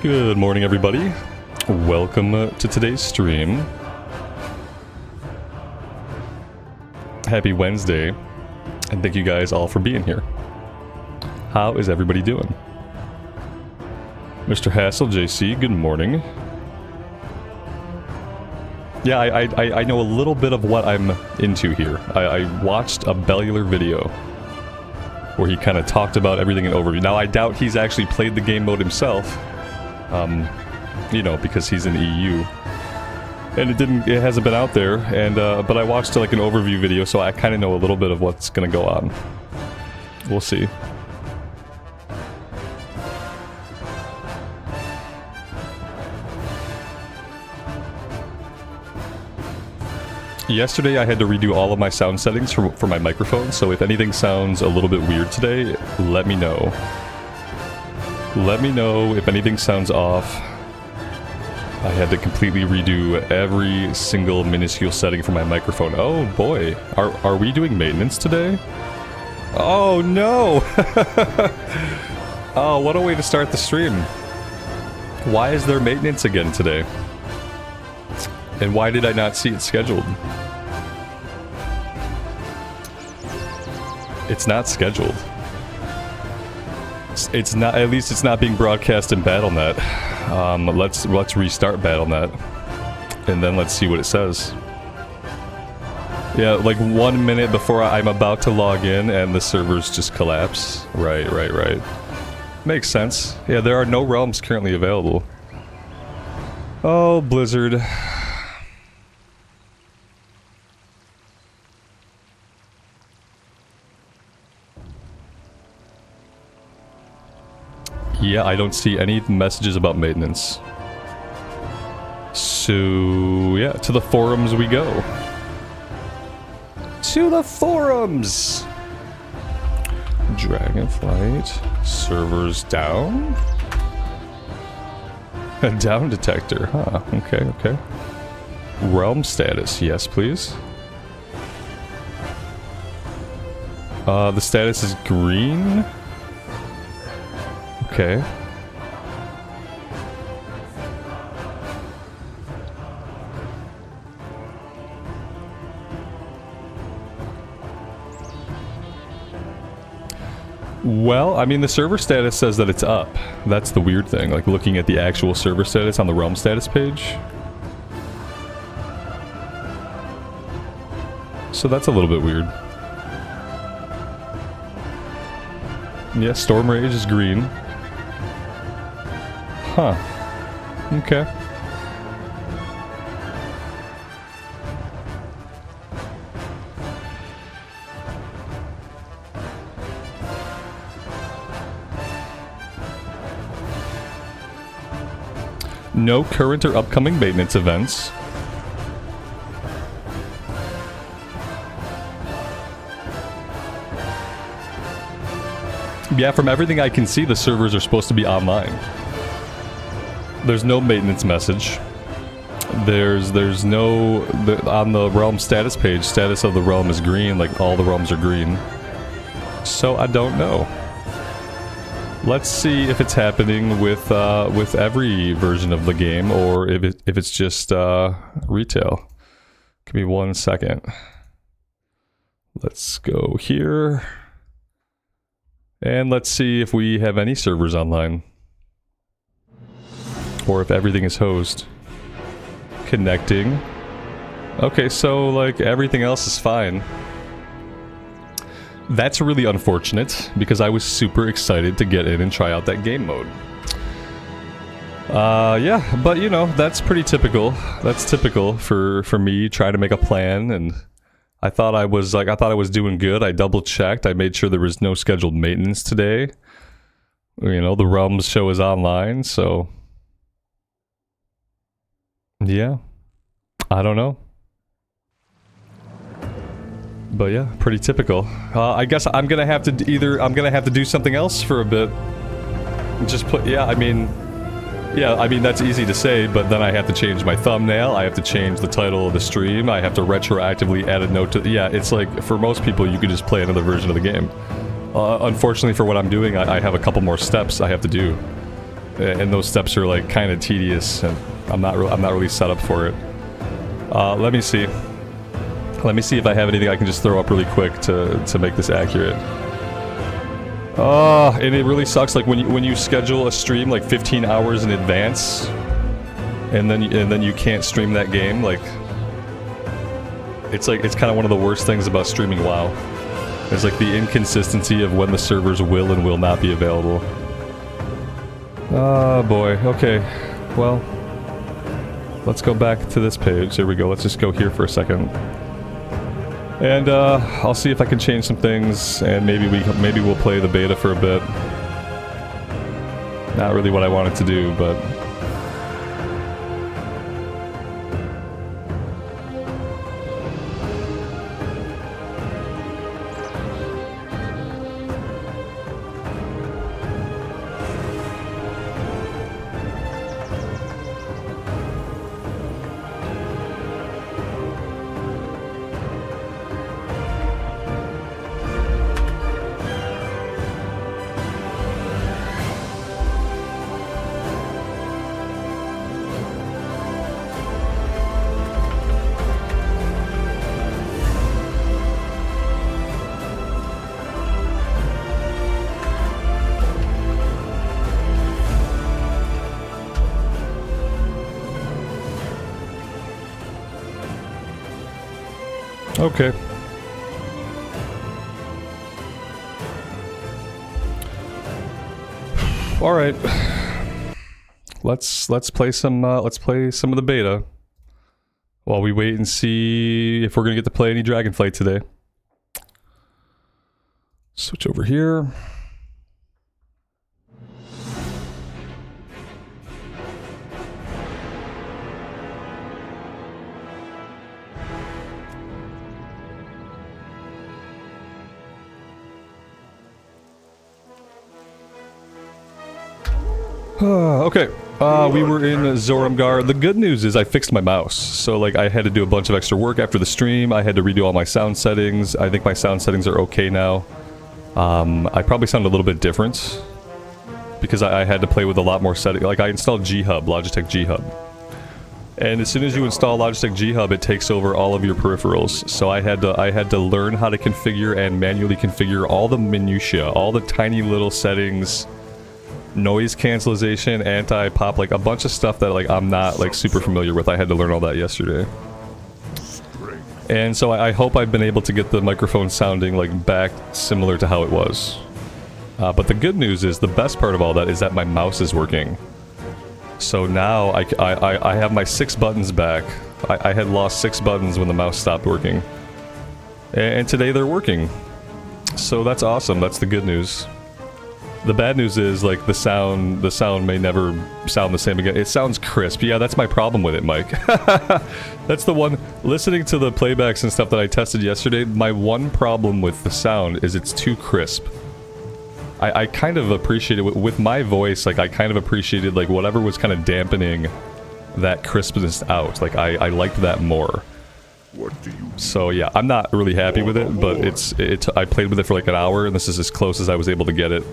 Good morning, everybody. Welcome to today's stream. Happy Wednesday, and thank you guys all for being here. How is everybody doing? Mr. Hassel, JC, good morning. Yeah, I know a little bit of what I'm into here. I watched a Bellular video where he kind of talked about everything in overview. Now, I doubt he's actually played the game mode himself. You know, because he's in the EU. And it hasn't been out there, and, but I watched like an overview video, so I kind of know a little bit of what's gonna go on. We'll see. Yesterday I had to redo all of my sound settings for my microphone, so if anything sounds a little bit weird today, let me know. Let me know if anything sounds off. I had to completely redo every single minuscule setting for my microphone. Oh boy, are we doing maintenance today? Oh no! Oh, what a way to start the stream. Why is there maintenance again today? And why did I not see it scheduled? It's not scheduled. It's not, at least it's not being broadcast in BattleNet. Let's restart BattleNet, and then let's see what it says. Yeah, like 1 minute before I'm about to log in, and the servers just collapse. Right. Makes sense. Yeah, there are no realms currently available. Oh, Blizzard. Yeah, I don't see any messages about maintenance. So, yeah, to the forums we go. To the forums! Dragonflight. Servers down? A down detector, huh? Okay. Realm status, yes please. The status is green? Okay. Well, I mean, the server status says that it's up. That's the weird thing, like looking at the actual server status on the realm status page. So that's a little bit weird. Yeah, Storm Rage is green. Huh. Okay. No current or upcoming maintenance events. Yeah, from everything I can see, the servers are supposed to be online. There's no maintenance message. There's no... on the realm status page, status of the realm is green, like all the realms are green. So I don't know. Let's see if it's happening with every version of the game, or if it's just retail. Give me 1 second. Let's go here. And let's see if we have any servers online. Or if everything is hosed. Connecting. Okay, so like everything else is fine. That's really unfortunate, because I was super excited to get in and try out that game mode. Yeah, but you know, that's pretty typical. That's typical for me trying to make a plan, and I thought I was doing good. I double checked. I made sure there was no scheduled maintenance today. You know, the Realms show is online, so yeah. I don't know. But yeah, pretty typical. I guess I'm gonna have to do something else for a bit. Just put, yeah, I mean, that's easy to say, but then I have to change my thumbnail, I have to change the title of the stream, I have to retroactively add a note to, yeah, it's like, for most people, you could just play another version of the game. Unfortunately for what I'm doing, I have a couple more steps I have to do. and those steps are like kind of tedious, and I'm not really set up for it. Let me see. Let me see if I have anything I can just throw up really quick to make this accurate. And it really sucks, like when you schedule a stream like 15 hours in advance, and then you can't stream that game. Like it's kind of one of the worst things about streaming WoW. It's like the inconsistency of when the servers will and will not be available. Oh boy. Okay. Well, let's go back to this page. Here we go. Let's just go here for a second. And I'll see if I can change some things, and maybe we'll play the beta for a bit. Not really what I wanted to do, but okay. All right. Let's play some of the beta while we wait and see if we're gonna get to play any Dragonflight today. Switch over here. Okay, we were in Zorumgar. The good news is I fixed my mouse. So, like, I had to do a bunch of extra work after the stream. I had to redo all my sound settings. I think my sound settings are okay now. I probably sound a little bit different because I had to play with a lot more settings. Like, I installed G-Hub, Logitech G-Hub. And as soon as you install Logitech G-Hub, it takes over all of your peripherals. So I had to learn how to configure and manually configure all the minutiae, all the tiny little settings, noise cancellation, anti-pop, like a bunch of stuff that like I'm not like super familiar with. I had to learn all that yesterday. And so I hope I've been able to get the microphone sounding like back similar to how it was. But the good news is, the best part of all that is that my mouse is working. So now I have my 6 buttons back. I had lost 6 buttons when the mouse stopped working. And today they're working. So that's awesome. That's the good news. The bad news is, like, the sound may never sound the same again. It sounds crisp. Yeah, that's my problem with it, Mike. That's the one. Listening to the playbacks and stuff that I tested yesterday, my one problem with the sound is it's too crisp. I kind of appreciated, with my voice, like, I kind of appreciated, like, whatever was kind of dampening that crispness out. Like, I liked that more. So, yeah, I'm not really happy with it, but I played with it for like an hour, and this is as close as I was able to get it.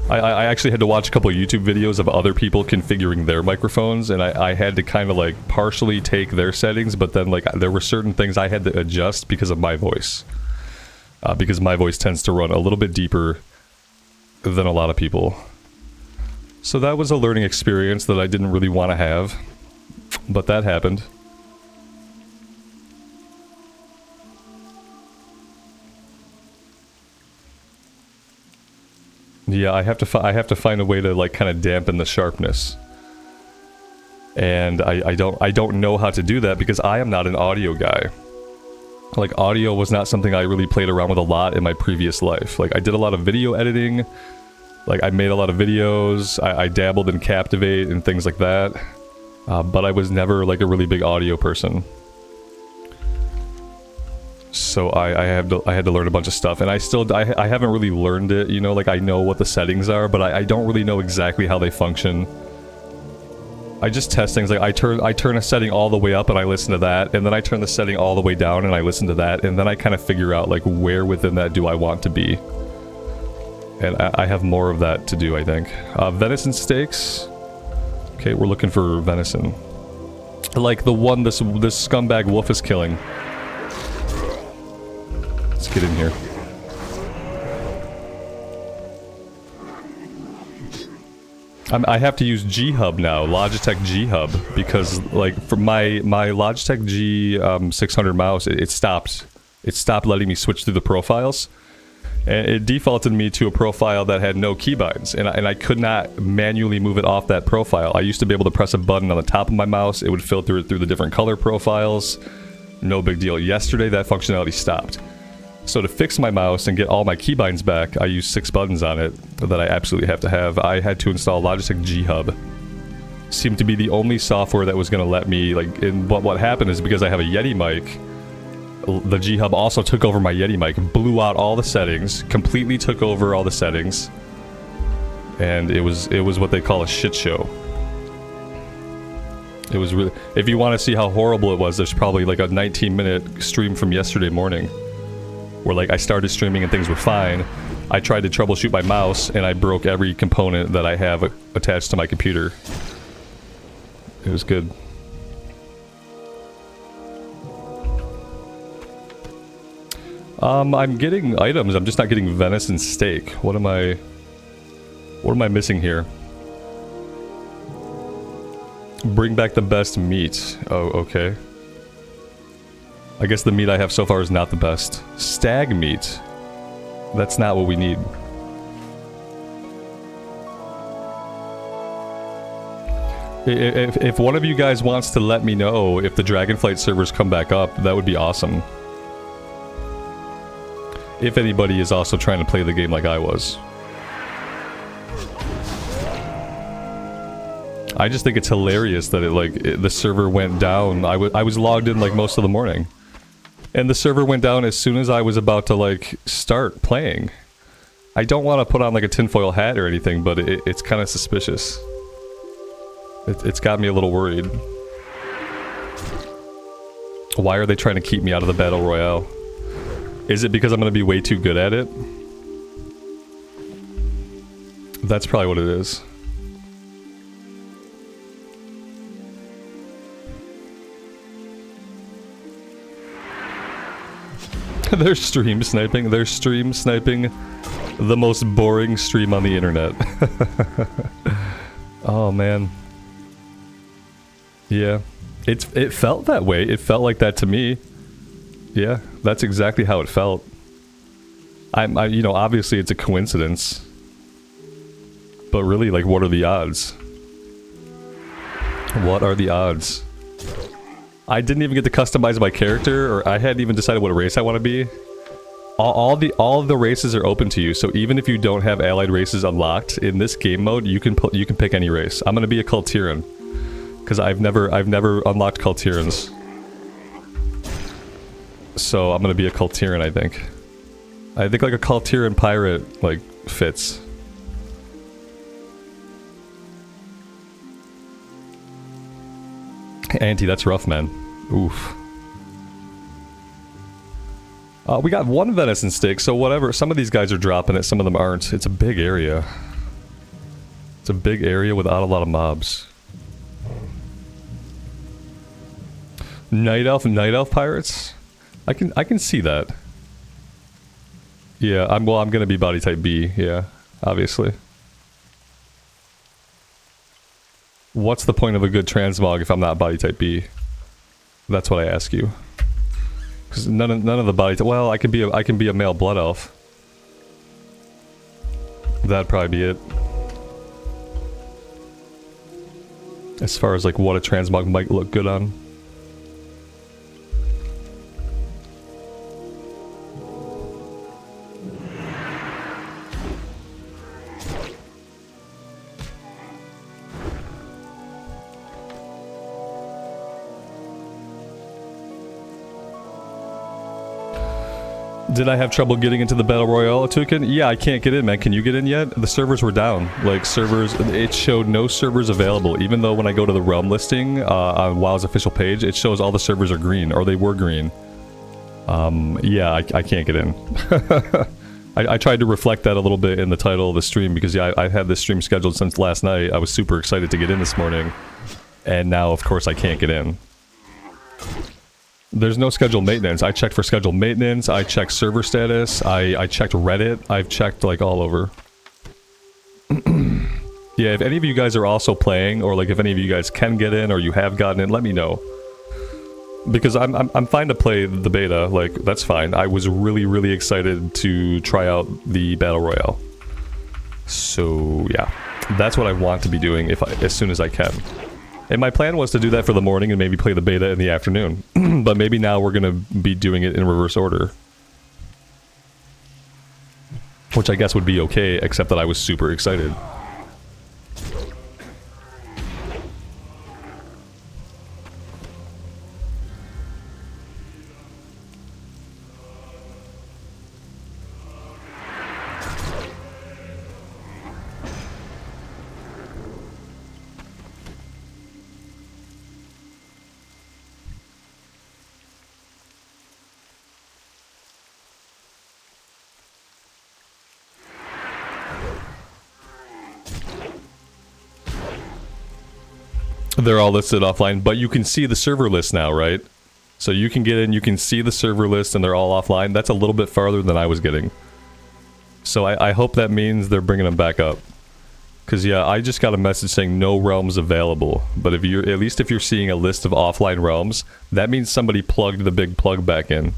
I actually had to watch a couple of YouTube videos of other people configuring their microphones, and I had to kind of like partially take their settings, but then like there were certain things I had to adjust because of my voice. Because my voice tends to run a little bit deeper than a lot of people. So that was a learning experience that I didn't really want to have, but that happened. Yeah, I have to find a way to like kind of dampen the sharpness, and I don't know how to do that because I am not an audio guy. Like, audio was not something I really played around with a lot in my previous life. Like, I did a lot of video editing, like I made a lot of videos, I dabbled in Captivate and things like that, but I was never like a really big audio person. So I had to learn a bunch of stuff, and I haven't really learned it, you know, like I know what the settings are, but I don't really know exactly how they function. I just test things, like I turn a setting all the way up and I listen to that, and then I turn the setting all the way down and I listen to that, and then I kind of figure out like where within that do I want to be. And I have more of that to do, I think. Venison steaks. Okay, we're looking for venison. Like the one this scumbag wolf is killing. Let's get in here. I have to use G-Hub now, Logitech G-Hub, because like for my Logitech G600 mouse, it stopped. It stopped letting me switch through the profiles. And it defaulted me to a profile that had no keybinds, and I could not manually move it off that profile. I used to be able to press a button on the top of my mouse, it would filter it through the different color profiles. No big deal. Yesterday that functionality stopped. So to fix my mouse and get all my keybinds back, I use 6 buttons on it that I absolutely have to have. I had to install Logitech G-Hub. Seemed to be the only software that was going to let me, like, but what happened is because I have a Yeti mic, the G-Hub also took over my Yeti mic, blew out all the settings, completely took over all the settings, and it was what they call a shit show. It was really, if you want to see how horrible it was, there's probably like a 19-minute stream from yesterday morning, where like I started streaming and things were fine. I tried to troubleshoot my mouse and I broke every component that I have attached to my computer. It was good. I'm getting items, I'm just not getting venison steak. What am I missing here? Bring back the best meat. Oh, okay. I guess the meat I have so far is not the best. Stag meat. That's not what we need. If one of you guys wants to let me know if the Dragonflight servers come back up, that would be awesome. If anybody is also trying to play the game like I was. I just think it's hilarious that the server went down. I was logged in like most of the morning. And the server went down as soon as I was about to like start playing. I don't want to put on like a tinfoil hat or anything, but it's kind of suspicious. It's got me a little worried. Why are they trying to keep me out of the Battle Royale? Is it because I'm going to be way too good at it? That's probably what it is. They're stream sniping. They're stream sniping the most boring stream on the internet. Oh man. Yeah. It felt that way. It felt like that to me. Yeah, that's exactly how it felt. You know, obviously it's a coincidence. But really, like, what are the odds? What are the odds? I didn't even get to customize my character, or I hadn't even decided what race I want to be. All of the races are open to you, so even if you don't have allied races unlocked in this game mode, you can pick any race. I'm gonna be a Cultiran, because I've never unlocked Cultirans. So I'm gonna be a Cultiran, I think. I think like a Cultiran pirate like fits. Auntie, that's rough, man. Oof. We got one venison steak, so whatever. Some of these guys are dropping it, some of them aren't. It's a big area. It's a big area without a lot of mobs. Night elf pirates? I can see that. Yeah, I'm gonna be body type B, yeah, obviously. What's the point of a good transmog if I'm not body type B? That's what I ask you. Because none of the body type. Well, I can be a male blood elf. That'd probably be it. As far as like what a transmog might look good on. Did I have trouble getting into the Battle Royale, Toucan? Yeah, I can't get in, man. Can you get in yet? The servers were down. Like, servers... It showed no servers available, even though when I go to the Realm listing on WoW's official page, it shows all the servers are green, or they were green. Yeah, I can't get in. I tried to reflect that a little bit in the title of the stream because, yeah, I had this stream scheduled since last night. I was super excited to get in this morning. And now, of course, I can't get in. There's no scheduled maintenance. I checked for scheduled maintenance. I checked server status. I checked Reddit. I've checked, like, all over. Yeah, if any of you guys are also playing, or, like, if any of you guys can get in, or you have gotten in, let me know. Because I'm fine to play the beta, like, that's fine. I was really, really excited to try out the Battle Royale. So, yeah. That's what I want to be doing as soon as I can. And my plan was to do that for the morning and maybe play the beta in the afternoon. But maybe now we're gonna be doing it in reverse order. Which I guess would be okay, except that I was super excited. They're all listed offline, but you can see the server list now, right? So you can get in, you can see the server list, and they're all offline. That's a little bit farther than I was getting. So I hope that means they're bringing them back up. Because, yeah, I just got a message saying no realms available. But if you're, at least if you're seeing a list of offline realms, that means somebody plugged the big plug back in.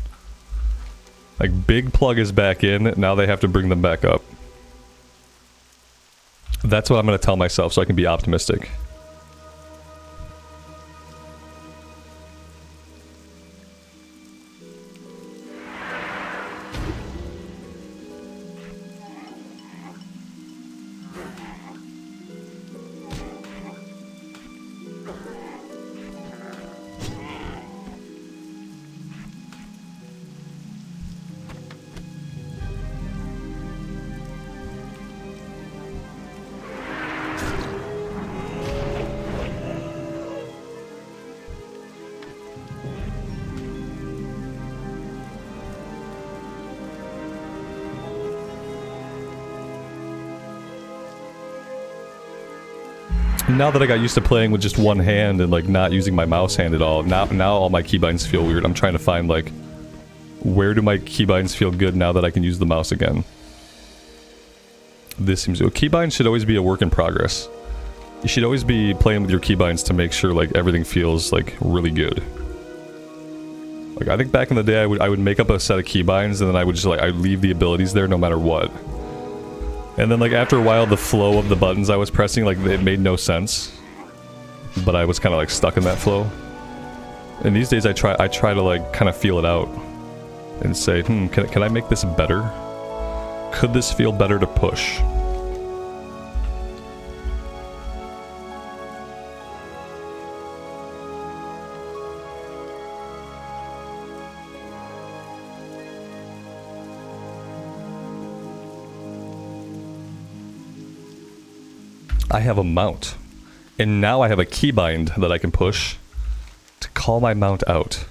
Like, big plug is back in, now they have to bring them back up. That's what I'm going to tell myself so I can be optimistic. Now that I got used to playing with just one hand and like not using my mouse hand at all, now all my keybinds feel weird. I'm trying to find like, where do my keybinds feel good now that I can use the mouse again? This seems... keybinds should always be a work in progress. You should always be playing with your keybinds to make sure like everything feels like really good. Like I think back in the day I would make up a set of keybinds and then I would just like, I'd leave the abilities there no matter what. And then like after a while the flow of the buttons I was pressing, like it made no sense. But I was kind of like stuck in that flow. And these days I try to like kind of feel it out. And say, can I make this better? Could this feel better to push? I have a mount. And now I have a keybind that I can push to call my mount out.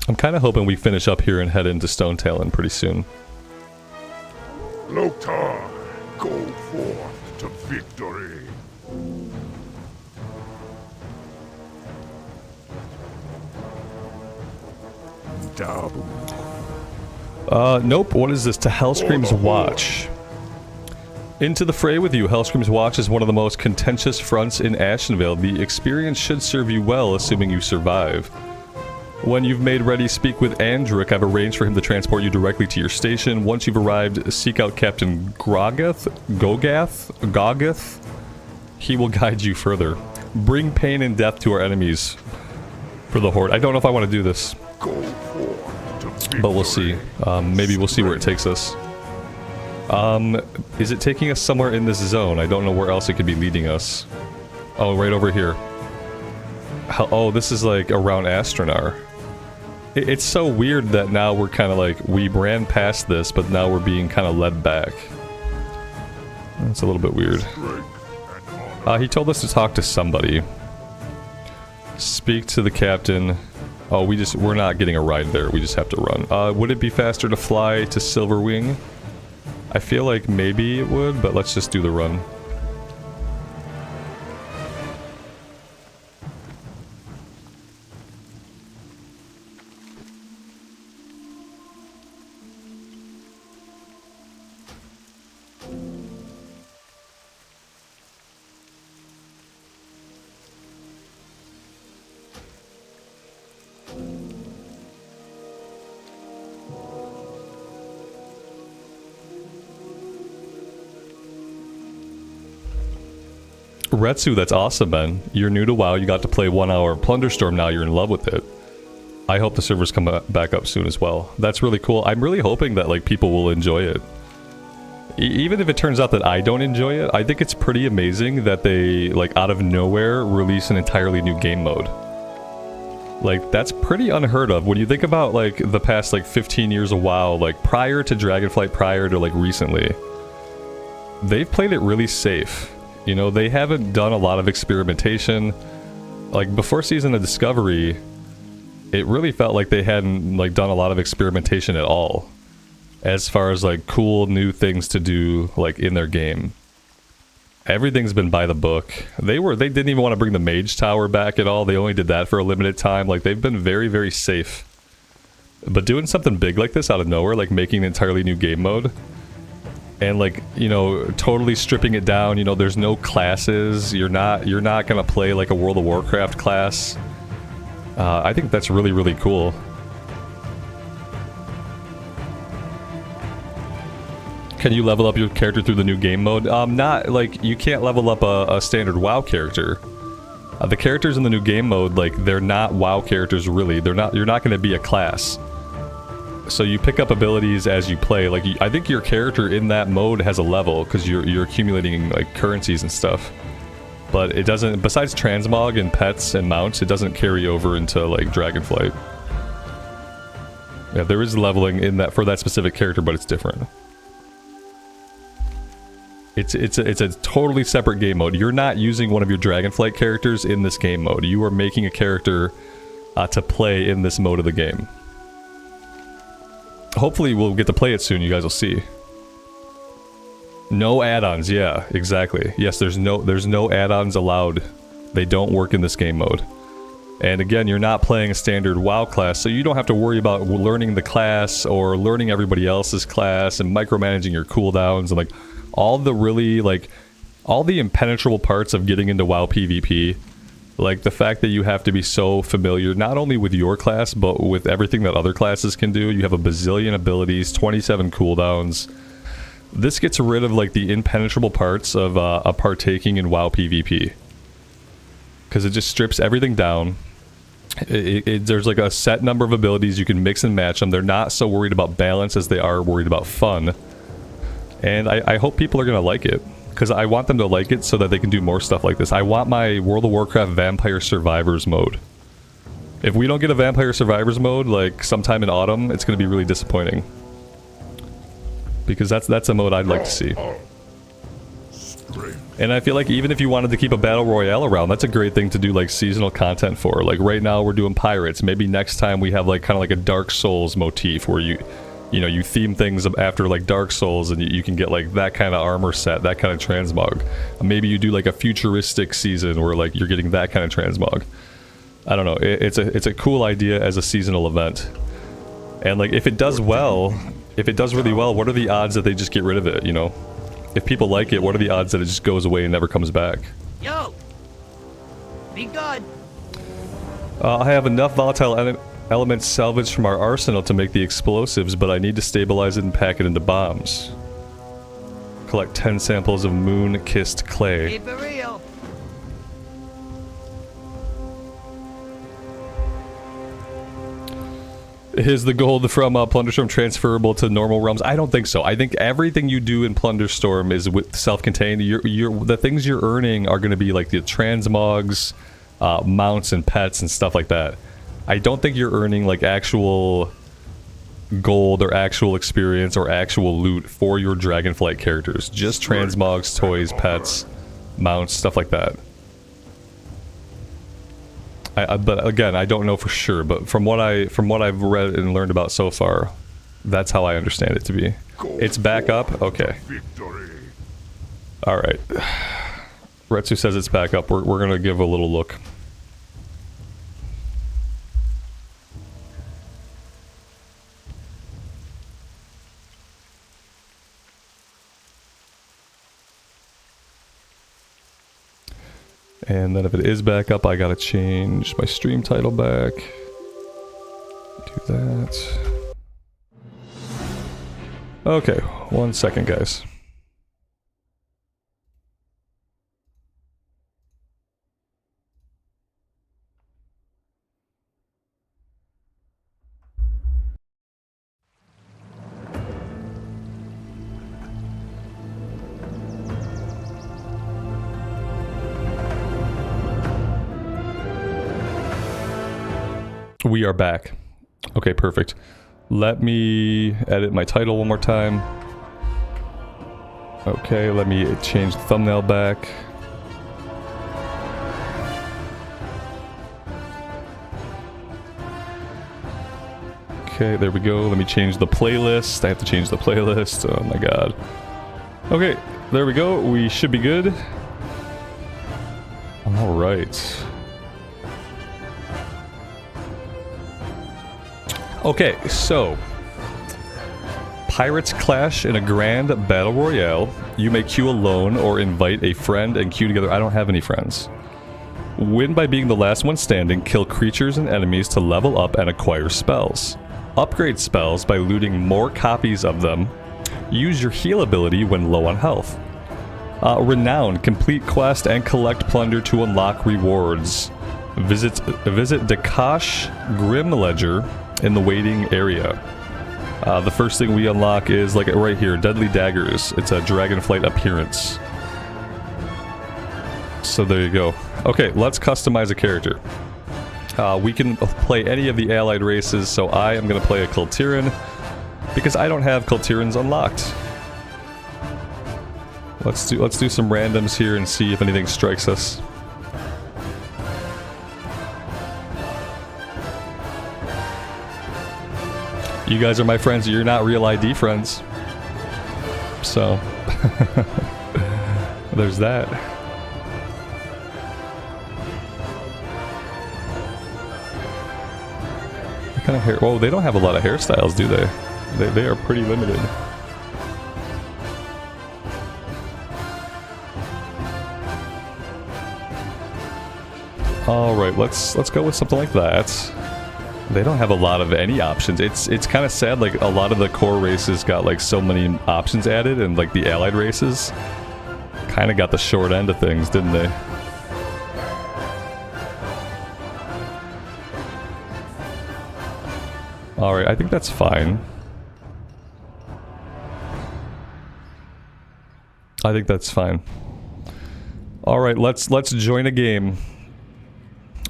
I'm kind of hoping we finish up here and head into Stone Talon pretty soon. Loktar, go forth to victory. Nope, what is this? To Hellscream's Watch. Into the fray with you. Hellscream's Watch is one of the most contentious fronts in Ashenvale. The experience should serve you well, assuming you survive. When you've made ready, speak with Andric. I've arranged for him to transport you directly to your station. Once you've arrived, seek out Captain Gogath? He will guide you further. Bring pain and death to our enemies for the Horde. I don't know if I want to do this. But we'll see. Maybe we'll see where it takes us. Is it taking us somewhere in this zone? I don't know where else it could be leading us. Oh, right over here. Oh, this is like around Astronar. It's so weird that now we're kind of like, we ran past this, but now we're being kind of led back. That's a little bit weird. He told us to talk to somebody. Speak to the captain. Oh, we're not getting a ride there. We just have to run. Would it be faster to fly to Silverwing? I feel like maybe it would, but let's just do the run. Retsu, that's awesome, man. You're new to WoW, you got to play 1 hour Plunderstorm, now you're in love with it. I hope the servers come back up soon as well. That's really cool. I'm really hoping that like people will enjoy it. Even if it turns out that I don't enjoy it, I think it's pretty amazing that they, like, out of nowhere, release an entirely new game mode. Like, that's pretty unheard of. When you think about, like, the past, like, 15 years of WoW, like, prior to Dragonflight, prior to, like, recently, they've played it really safe. You know, they haven't done a lot of experimentation. Like, before Season of Discovery, it really felt like they hadn't, like, done a lot of experimentation at all. As far as, like, cool new things to do, like, in their game. Everything's been by the book. They didn't even want to bring the Mage Tower back at all. They only did that for a limited time. Like, they've been very, very safe. But doing something big like this out of nowhere, like making an entirely new game mode, and, like, you know, totally stripping it down, you know, there's no classes, you're not gonna play, like, a World of Warcraft class. I think that's really, really cool. Can you level up your character through the new game mode? Not, like, you can't level up a standard WoW character. The characters in the new game mode, like, they're not WoW characters, really. You're not gonna be a class. So you pick up abilities as you play. Like, I think your character in that mode has a level, because you're accumulating, like, currencies and stuff. But it doesn't, besides transmog and pets and mounts, it doesn't carry over into, like, Dragonflight. Yeah, there is leveling in that for that specific character, but it's different. It's a totally separate game mode. You're not using one of your Dragonflight characters in this game mode. You are making a character to play in this mode of the game. Hopefully we'll get to play it soon, you guys will see. No add-ons, yeah, exactly. Yes, there's no add-ons allowed. They don't work in this game mode. And again, you're not playing a standard WoW class, so you don't have to worry about learning the class or learning everybody else's class and micromanaging your cooldowns and, like, all the really, like, all the impenetrable parts of getting into WoW PvP. Like, the fact that you have to be so familiar, not only with your class, but with everything that other classes can do. You have a bazillion abilities, 27 cooldowns. This gets rid of, like, the impenetrable parts of partaking in WoW PvP. Because it just strips everything down. There's, like, a set number of abilities, you can mix and match them. They're not so worried about balance as they are worried about fun. And I hope people are going to like it. Because I want them to like it so that they can do more stuff like this. I want my World of Warcraft Vampire Survivors mode. If we don't get a Vampire Survivors mode, like, sometime in autumn, it's going to be really disappointing. Because that's a mode I'd like to see. And I feel like even if you wanted to keep a Battle Royale around, that's a great thing to do, like, seasonal content for. Like, right now we're doing pirates. Maybe next time we have, like, kind of like a Dark Souls motif where you know, you theme things after, like, Dark Souls, and you can get, like, that kind of armor set, that kind of transmog. Maybe you do, like, a futuristic season where, like, you're getting that kind of transmog. I don't know. It's a cool idea as a seasonal event. And, like, if it does well, if it does really well, what are the odds that they just get rid of it, you know? If people like it, what are the odds that it just goes away and never comes back? Yo! Be good! I have enough volatile elements salvaged from our arsenal to make the explosives, but I need to stabilize it and pack it into bombs. Collect 10 samples of moon-kissed clay. Keep it real! Is the gold from Plunderstorm transferable to normal realms? I don't think so. I think everything you do in Plunderstorm is self-contained. The things you're earning are going to be, like, the transmogs, mounts and pets and stuff like that. I don't think you're earning, like, actual gold or actual experience or actual loot for your Dragonflight characters. Just transmogs, toys, pets, mounts, stuff like that. But again, I don't know for sure, but from what I've read and learned about so far, that's how I understand it to be. It's back up? Okay. Alright. Retsu says it's back up. We're gonna give a little look. And then if it is back up, I gotta change my stream title back. Do that. Okay, 1 second, guys. We are back. Okay, perfect. Let me edit my title one more time. Okay, let me change the thumbnail back. Okay, there we go. Let me change the playlist. I have to change the playlist. Oh my god. Okay, there we go. We should be good. Alright. Okay, so pirates clash in a grand battle royale. You may queue alone or invite a friend and queue together. I don't have any friends. Win by being the last one standing. Kill creatures and enemies to level up and acquire spells. Upgrade spells by looting more copies of them. Use your heal ability when low on health. Renown. Complete quest and collect plunder to unlock rewards. Visit Dakash Grim Ledger in the waiting area. The first thing we unlock is, like, right here, Deadly Daggers. It's a Dragonflight appearance. So there you go. Okay, let's customize a character. We can play any of the allied races, so I am going to play a Kultiran, because I don't have Kultirans unlocked. Let's do some randoms here and see if anything strikes us. You guys are my friends, you're not real ID friends. So, there's that. What kind of hair? Whoa, they don't have a lot of hairstyles, do they? They are pretty limited. Alright, let's go with something like that. They don't have a lot of any options. It's kind of sad, like a lot of the core races got like so many options added, and like the allied races kind of got the short end of things, didn't they? Alright, I think that's fine. I think that's fine. Alright, let's join a game.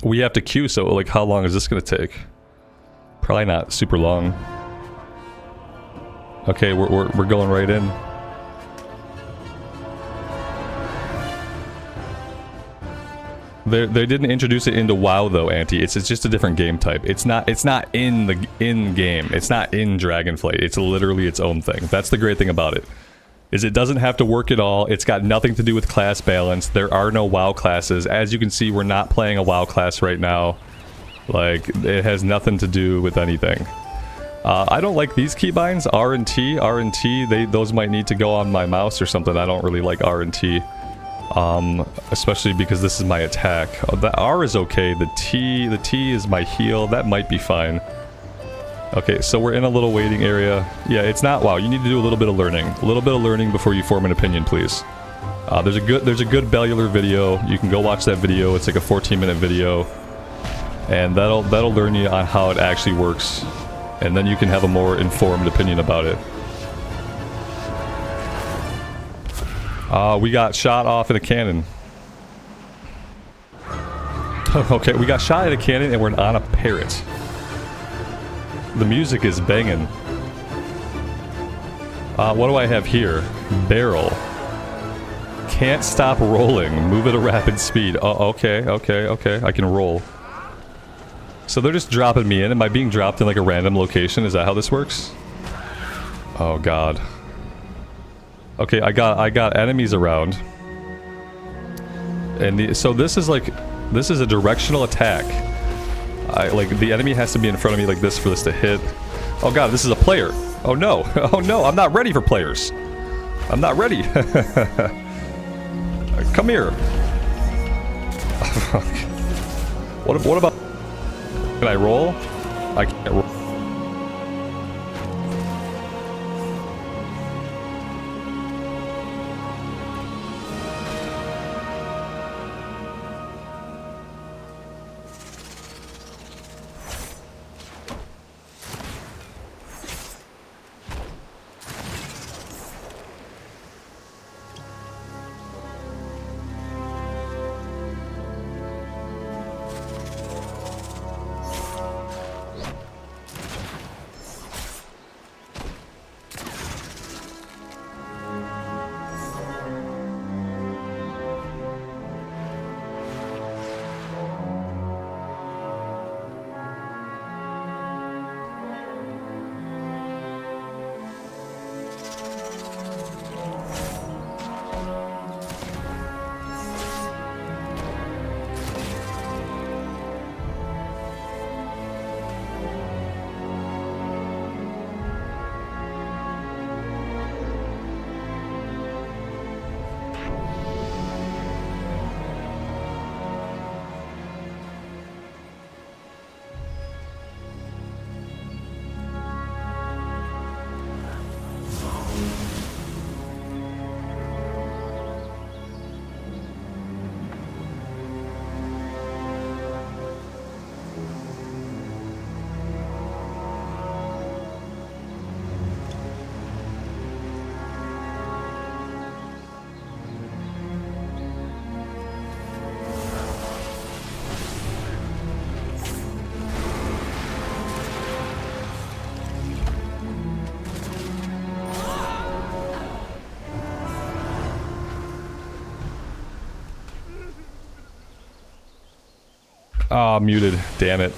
We have to queue, so like how long is this gonna take? Probably not super long. Okay, we're going right in. They didn't introduce it into WoW though, Auntie. It's just a different game type. It's not in the in-game. It's not in Dragonflight. It's literally its own thing. That's the great thing about it. Is it doesn't have to work at all. It's got nothing to do with class balance. There are no WoW classes. As you can see, we're not playing a WoW class right now. Like, it has nothing to do with anything. I don't like these keybinds, R and T, those might need to go on my mouse or something. I don't really like R and T. Especially because this is my attack. The R is okay, the T is my heal, that might be fine. Okay, so we're in a little waiting area. Yeah, it's not WoW, you need to do a little bit of learning. A little bit of learning before you form an opinion, please. There's a good Bellular video, you can go watch that video, it's like a 14-minute video. And that'll learn you on how it actually works, and then you can have a more informed opinion about it. We got shot off in a cannon. Okay, we got shot in a cannon and we're on a parrot. The music is banging. What do I have here? Barrel. Can't stop rolling. Move at a rapid speed. Oh, okay, okay, okay. I can roll. So they're just dropping me in. Am I being dropped in like a random location? Is that how this works? Oh god. Okay, I got enemies around. And so this is a directional attack. Like the enemy has to be in front of me like this for this to hit. Oh god, this is a player. Oh no. Oh no, I'm not ready for players. I'm not ready. Come here. What about... Can I roll? I can't roll. Oh, muted. Damn it.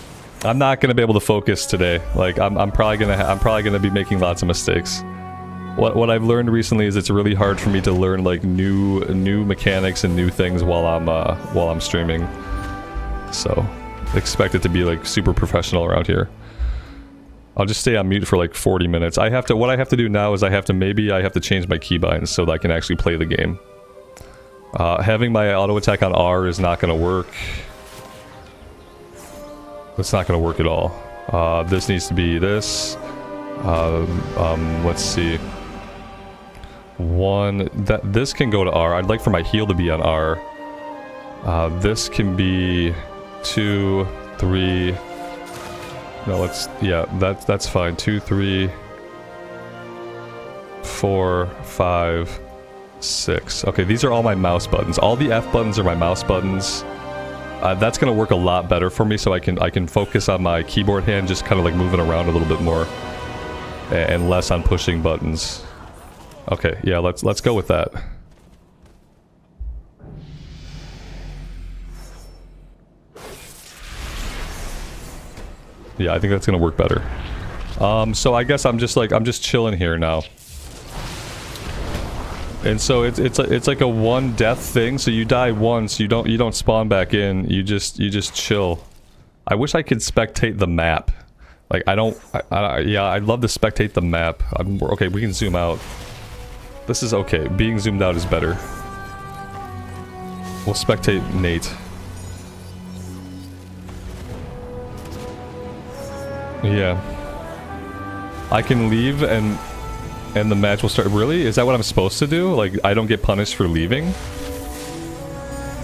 I'm not gonna be able to focus today. Like, I'm probably gonna be making lots of mistakes. What I've learned recently is it's really hard for me to learn like new mechanics and new things while I'm streaming. So, expect it to be like super professional around here. I'll just stay on mute for like 40 minutes. What I have to do now is I have to change my keybinds so that I can actually play the game. Having my auto attack on R is not gonna work. It's not going to work at all. This needs to be this. Let's see. This can go to R. I'd like for my heal to be on R. This can be 2, 3. No, that's fine. 2, 3, 4, 5, 6. Okay, these are all my mouse buttons. All the F buttons are my mouse buttons. That's gonna work a lot better for me, so I can focus on my keyboard hand, just kind of like moving around a little bit more, and less on pushing buttons. Okay, yeah, let's go with that. Yeah, I think that's gonna work better. So I guess I'm just chilling here now. And so it's like a one death thing. So you die once, you don't spawn back in. You just chill. I wish I could spectate the map. Like yeah, I'd love to spectate the map. Okay, we can zoom out. This is okay. Being zoomed out is better. We'll spectate Nate. Yeah. I can leave and the match will start. Really? Is that what I'm supposed to do? Like, I don't get punished for leaving?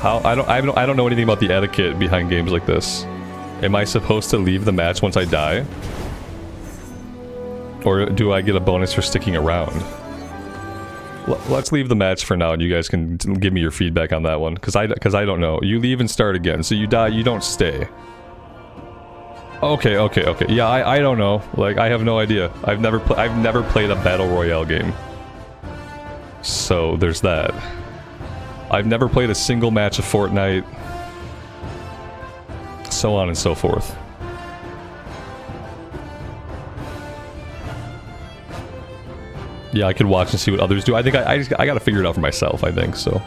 How? I don't know anything about the etiquette behind games like this. Am I supposed to leave the match once I die? Or do I get a bonus for sticking around? Let's leave the match for now, and you guys can give me your feedback on that one, because I don't know. You leave and start again, so you die, you don't stay. Okay. Yeah, I don't know. Like, I have no idea. I've never played a Battle Royale game. So there's that. I've never played a single match of Fortnite. So on and so forth. Yeah, I could watch and see what others do. I think I gotta figure it out for myself, I think, so.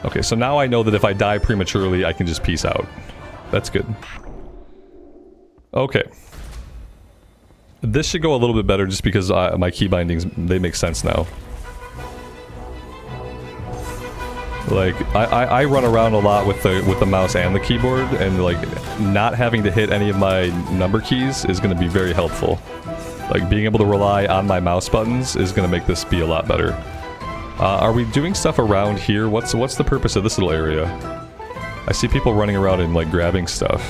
Okay, so now I know that if I die prematurely, I can just peace out. That's good. Okay. This should go a little bit better just because my key bindings, they make sense now. Like, I run around a lot with the mouse and the keyboard, and like, not having to hit any of my number keys is going to be very helpful. Like, being able to rely on my mouse buttons is going to make this be a lot better. Are we doing stuff around here? What's the purpose of this little area? I see people running around and like grabbing stuff.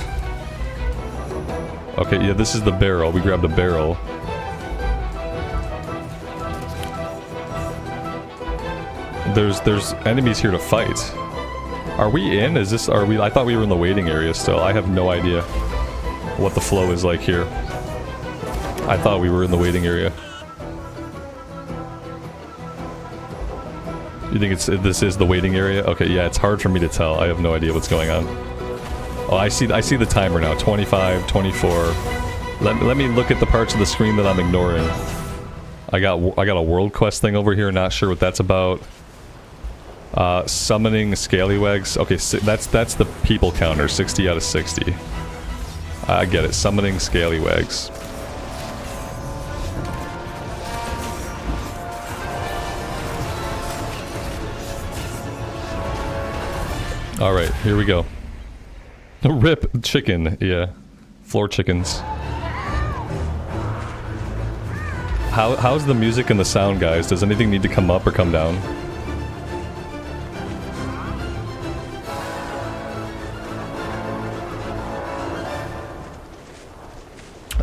Okay, yeah, this is the barrel. We grabbed a barrel. There's enemies here to fight. Are we in? I thought we were in the waiting area still. I have no idea what the flow is like here. I thought we were in the waiting area. You think this is the waiting area? Okay, yeah, it's hard for me to tell. I have no idea what's going on. Oh, I see the timer now. 25, 24. Let me look at the parts of the screen that I'm ignoring. I got a world quest thing over here, not sure what that's about. Summoning scallywags. Okay, that's the people counter, 60 out of 60. I get it. Summoning scallywags. Alright, here we go. Rip chicken, yeah. Floor chickens. How's the music and the sound, guys? Does anything need to come up or come down?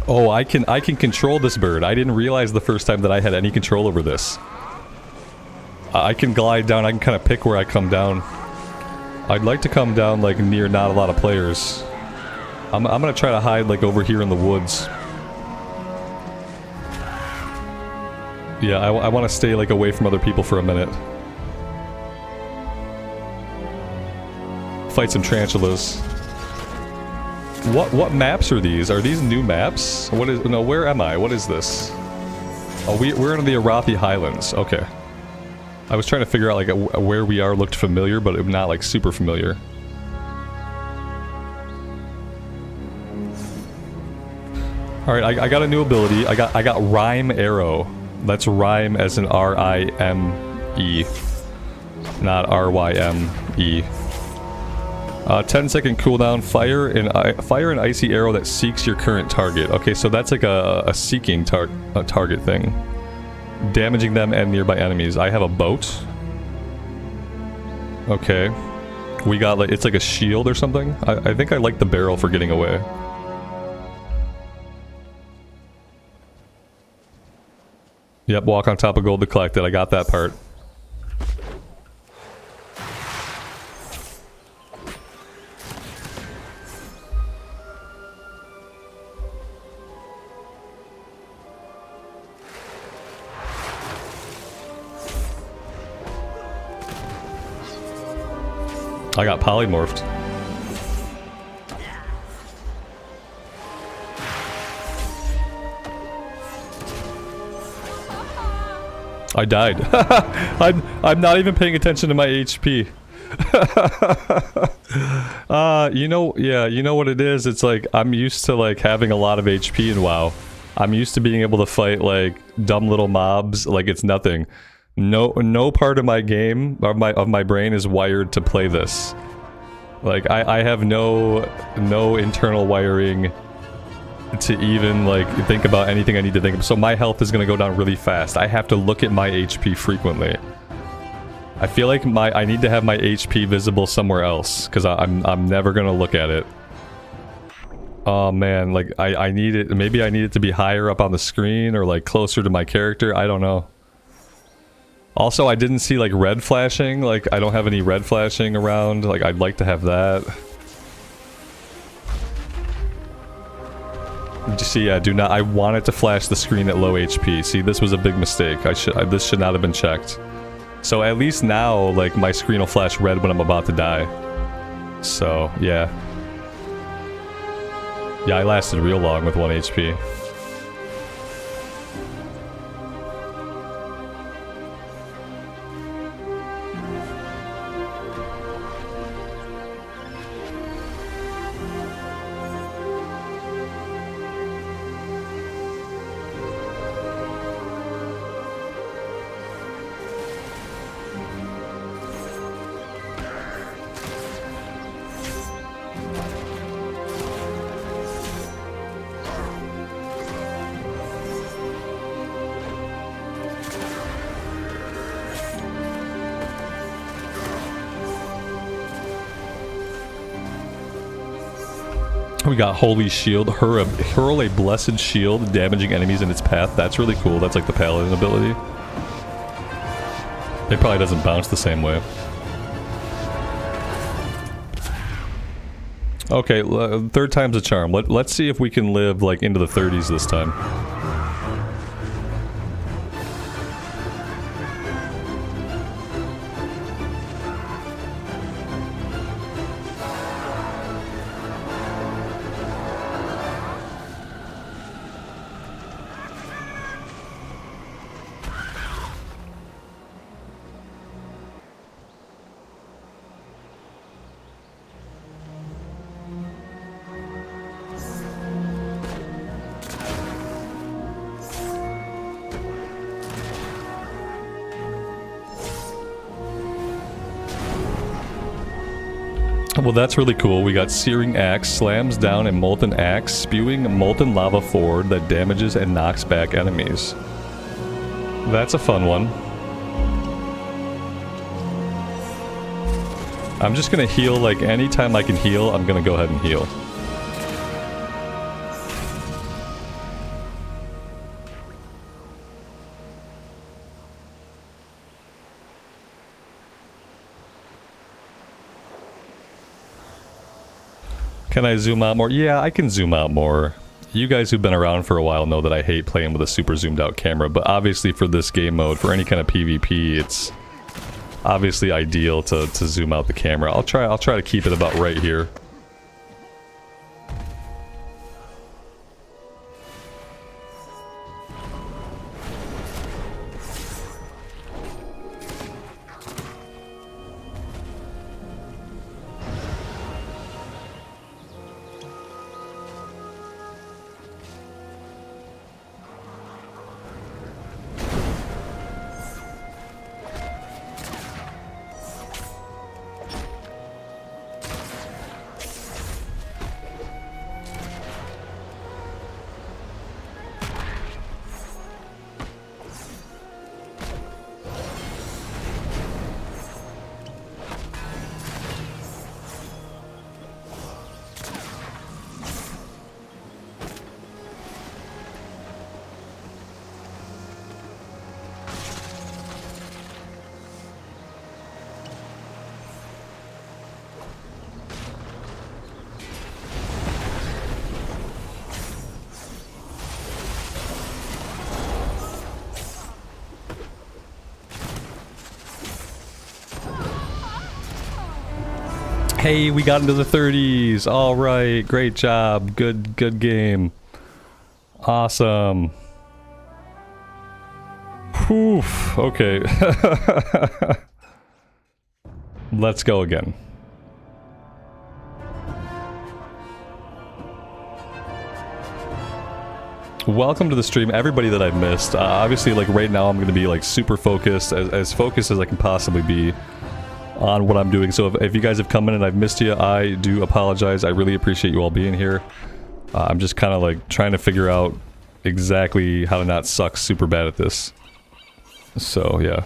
Oh, I can control this bird. I didn't realize the first time that I had any control over this. I can glide down, I can kind of pick where I come down. I'd like to come down, like, near not a lot of players. I'm gonna try to hide, like, over here in the woods. Yeah, I want to stay, like, away from other people for a minute. Fight some tarantulas. What maps are these? Are these new maps? What is... No, where am I? What is this? Oh, we're in the Arathi Highlands. Okay. I was trying to figure out, like, where we are looked familiar, but not, like, super familiar. Alright, I got a new ability. I got Rhyme Arrow. That's rhyme as in R-I-M-E. Not R-Y-M-E. 10-second cooldown. Fire an icy arrow that seeks your current target. Okay, so that's like a seeking target thing. Damaging them and nearby enemies. I have a boat. Okay. We got like, it's like a shield or something. I think I like the barrel for getting away. Yep, walk on top of gold to collect it. I got that part. I got polymorphed. I died. I'm not even paying attention to my HP. You know what it is? It's like, I'm used to like having a lot of HP in WoW. I'm used to being able to fight like dumb little mobs like it's nothing. No part of my game, of my brain is wired to play this. Like, I have no internal wiring to even, like, think about anything I need to think of. So my health is gonna go down really fast. I have to look at my HP frequently. I feel like I need to have my HP visible somewhere else, because I'm never gonna look at it. Oh man, like, I need it, maybe I need it to be higher up on the screen, or like closer to my character, I don't know. Also, I didn't see like red flashing, like I don't have any red flashing around, like I'd like to have that. See, yeah, I want it to flash the screen at low HP. See, this was a big mistake. This should not have been checked. So at least now, like, my screen will flash red when I'm about to die. So, yeah. Yeah, I lasted real long with 1 HP. We got Holy Shield, hurl a blessed shield, damaging enemies in its path. That's really cool. That's like the paladin ability. It probably doesn't bounce the same way. Okay, third time's a charm. Let's see if we can live like into the 30s this time. Well, that's really cool. We got Searing Axe, slams down a molten axe, spewing molten lava forward that damages and knocks back enemies. That's a fun one. I'm just gonna heal, like, anytime I can heal, I'm gonna go ahead and heal. Can I zoom out more? Yeah, I can zoom out more. You guys who've been around for a while know that I hate playing with a super zoomed out camera, but obviously for this game mode, for any kind of PvP, it's obviously ideal to zoom out the camera. I'll try to keep it about right here. Hey, we got into the 30s. All right, great job. Good game. Awesome. Oof. Okay. Let's go again. Welcome to the stream, everybody that I've missed. Obviously, like right now, I'm going to be like super focused, as focused as I can possibly be on what I'm doing. So if you guys have come in and I've missed you, I do apologize. I really appreciate you all being here. I'm just kind of like trying to figure out exactly how to not suck super bad at this. So yeah.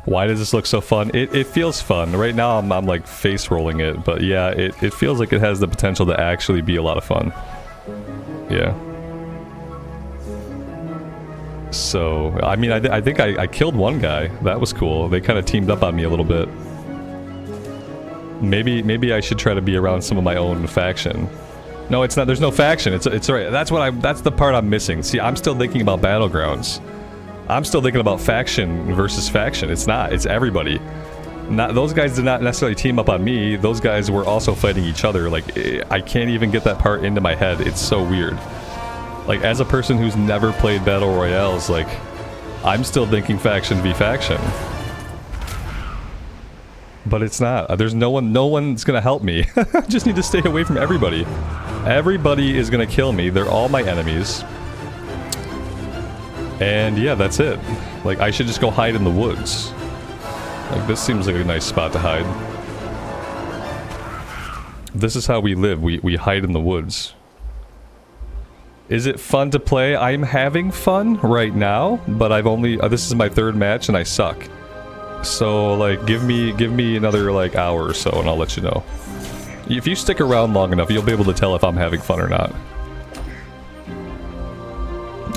Why does this look so fun? It feels fun. Right now I'm like face rolling it, but yeah, it feels like it has the potential to actually be a lot of fun. Yeah. So, I mean, I think I killed one guy. That was cool. They kind of teamed up on me a little bit. Maybe I should try to be around some of my own faction. No, it's not. There's no faction. It's right. That's the part I'm missing. See, I'm still thinking about Battlegrounds. I'm still thinking about faction versus faction. It's not. It's everybody. Not those guys did not necessarily team up on me. Those guys were also fighting each other. Like, I can't even get that part into my head. It's so weird. Like, as a person who's never played Battle Royales, like, I'm still thinking faction v faction. But it's not. There's no one's gonna help me. I just need to stay away from everybody. Everybody is gonna kill me. They're all my enemies. And yeah, that's it. Like, I should just go hide in the woods. Like, this seems like a nice spot to hide. This is how we live. We hide in the woods. Is it fun to play? I'm having fun right now, but I've only... this is my 3rd match and I suck. So, like, give me another, like, hour or so and I'll let you know. If you stick around long enough, you'll be able to tell if I'm having fun or not.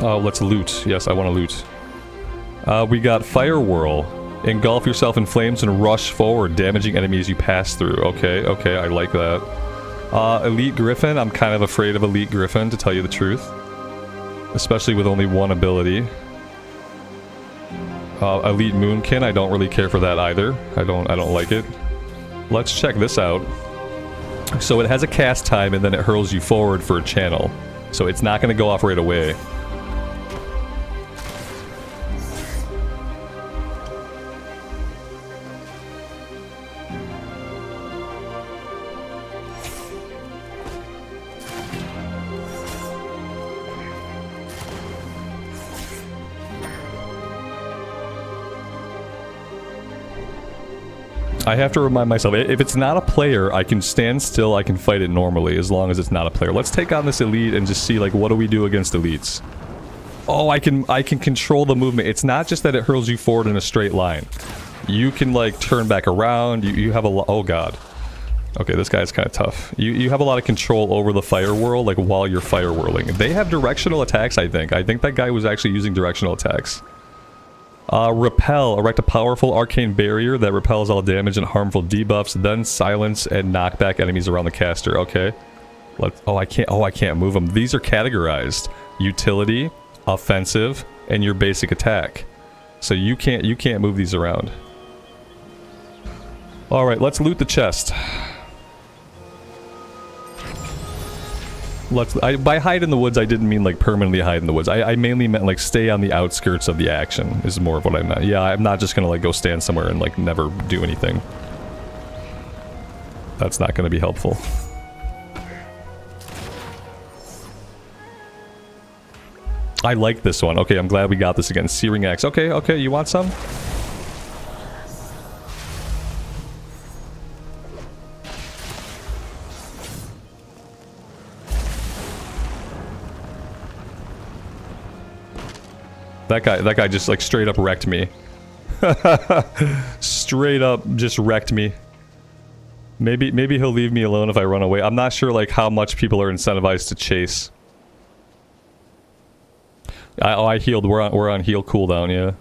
Oh, let's loot. Yes, I want to loot. We got Fire Whirl. Engulf yourself in flames and rush forward, damaging enemies you pass through. Okay, okay, I like that. Elite Griffin. I'm kind of afraid of Elite Griffin, to tell you the truth. Especially with only one ability. Elite Moonkin. I don't really care for that either. I don't like it. Let's check this out. So it has a cast time and then it hurls you forward for a channel. So it's not going to go off right away. I have to remind myself, if it's not a player, I can stand still, I can fight it normally, as long as it's not a player. Let's take on this elite and just see, like, what do we do against elites? Oh, I can control the movement. It's not just that it hurls you forward in a straight line. You can, like, turn back around. You have a lot... Oh, God. Okay, this guy's kind of tough. You have a lot of control over the fire whirl, like, while you're fire whirling. They have directional attacks, I think. I think that guy was actually using directional attacks. Repel. Erect a powerful arcane barrier that repels all damage and harmful debuffs, then silence and knock back enemies around the caster. Okay. Oh, I can't move them. These are categorized. Utility, offensive, and your basic attack. So you can't move these around. Alright, let's loot the chest. By hide in the woods, I didn't mean, like, permanently hide in the woods. I mainly meant, like, stay on the outskirts of the action, is more of what I meant. Yeah, I'm not just gonna, like, go stand somewhere and, like, never do anything. That's not gonna be helpful. I like this one. Okay, I'm glad we got this again. Searing Axe. Okay, okay, you want some? That guy just, like, straight up wrecked me. Straight up just wrecked me. Maybe he'll leave me alone if I run away. I'm not sure, like, how much people are incentivized to chase. I healed. We're on heal cooldown, yeah.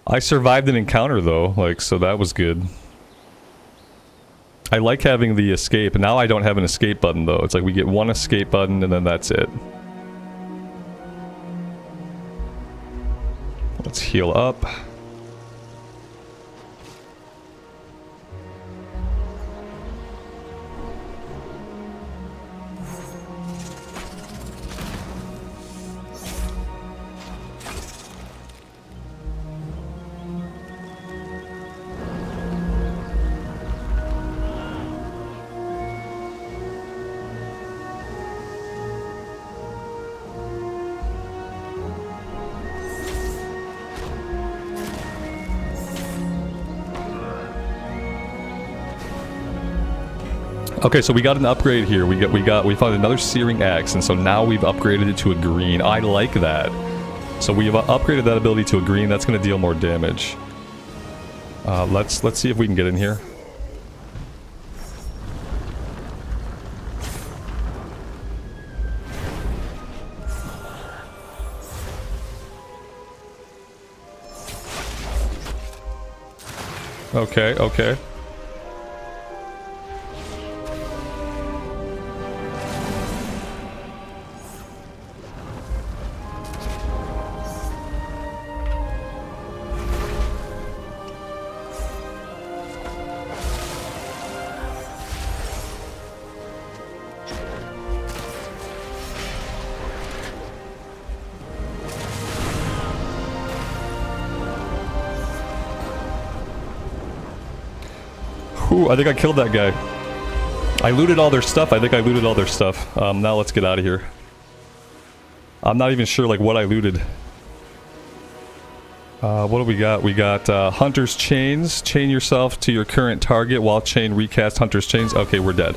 I survived an encounter, though, like, so that was good. I like having the escape. Now I don't have an escape button, though. It's like we get one escape button and then that's it. Let's heal up. Okay, so we got an upgrade here. We found another Searing Axe, and so now we've upgraded it to a green. I like that. So we've upgraded that ability to a green. That's going to deal more damage. Let's see if we can get in here. Okay, okay. Whew, I think I killed that guy. I looted all their stuff. I think I looted all their stuff. Now let's get out of here. I'm not even sure like what I looted. What do we got? We got Hunter's Chains. Chain yourself to your current target while chain recast Hunter's Chains. Okay, we're dead.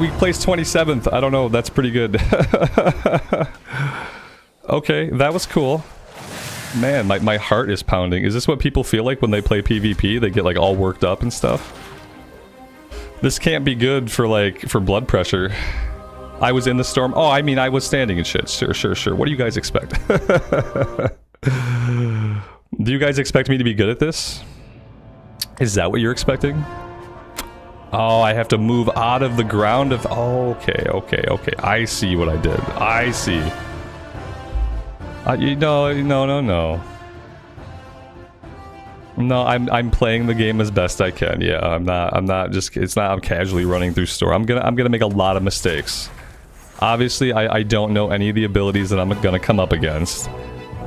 We placed 27th. I don't know. That's pretty good. Okay, that was cool. Man, my heart is pounding. Is this what people feel like when they play PvP? They get like all worked up and stuff? This can't be good for like, for blood pressure. I was in the storm. Oh, I mean, I was standing and shit. Sure, sure, sure. What do you guys expect? Do you guys expect me to be good at this? Is that what you're expecting? Oh, I have to move out of the ground of... Oh, okay, okay, okay. I see what I did. I see. No. No, I'm playing the game as best I can. Yeah, I'm not just... It's not I'm casually running through store. I'm gonna make a lot of mistakes. Obviously, I don't know any of the abilities that I'm gonna come up against.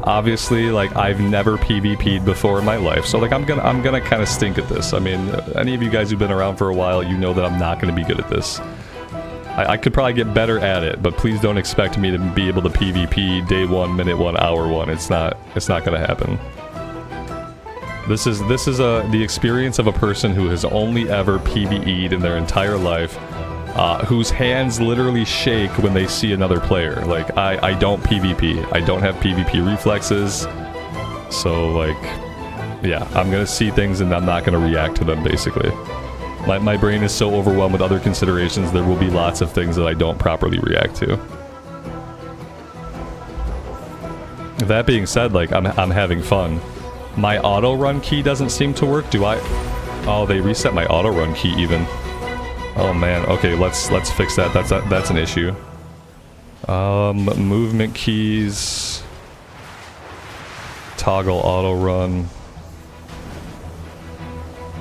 Obviously, like, I've never PvP'd before in my life, so like I'm gonna kind of stink at this. I mean, any of you guys who've been around for a while, you know that I'm not gonna be good at this. I could probably get better at it, but please don't expect me to be able to PvP day 1, minute 1, hour 1. It's not gonna happen. This is the experience of a person who has only ever PvE'd in their entire life. Whose hands literally shake when they see another player. Like, I don't PvP. I don't have PvP reflexes. So, like, yeah, I'm gonna see things and I'm not gonna react to them, basically. My brain is so overwhelmed with other considerations, there will be lots of things that I don't properly react to. That being said, like, I'm having fun. My auto-run key doesn't seem to work, do I? Oh, they reset my auto-run key, even. Oh man, okay, let's fix that. That's an issue. Movement keys. Toggle auto run.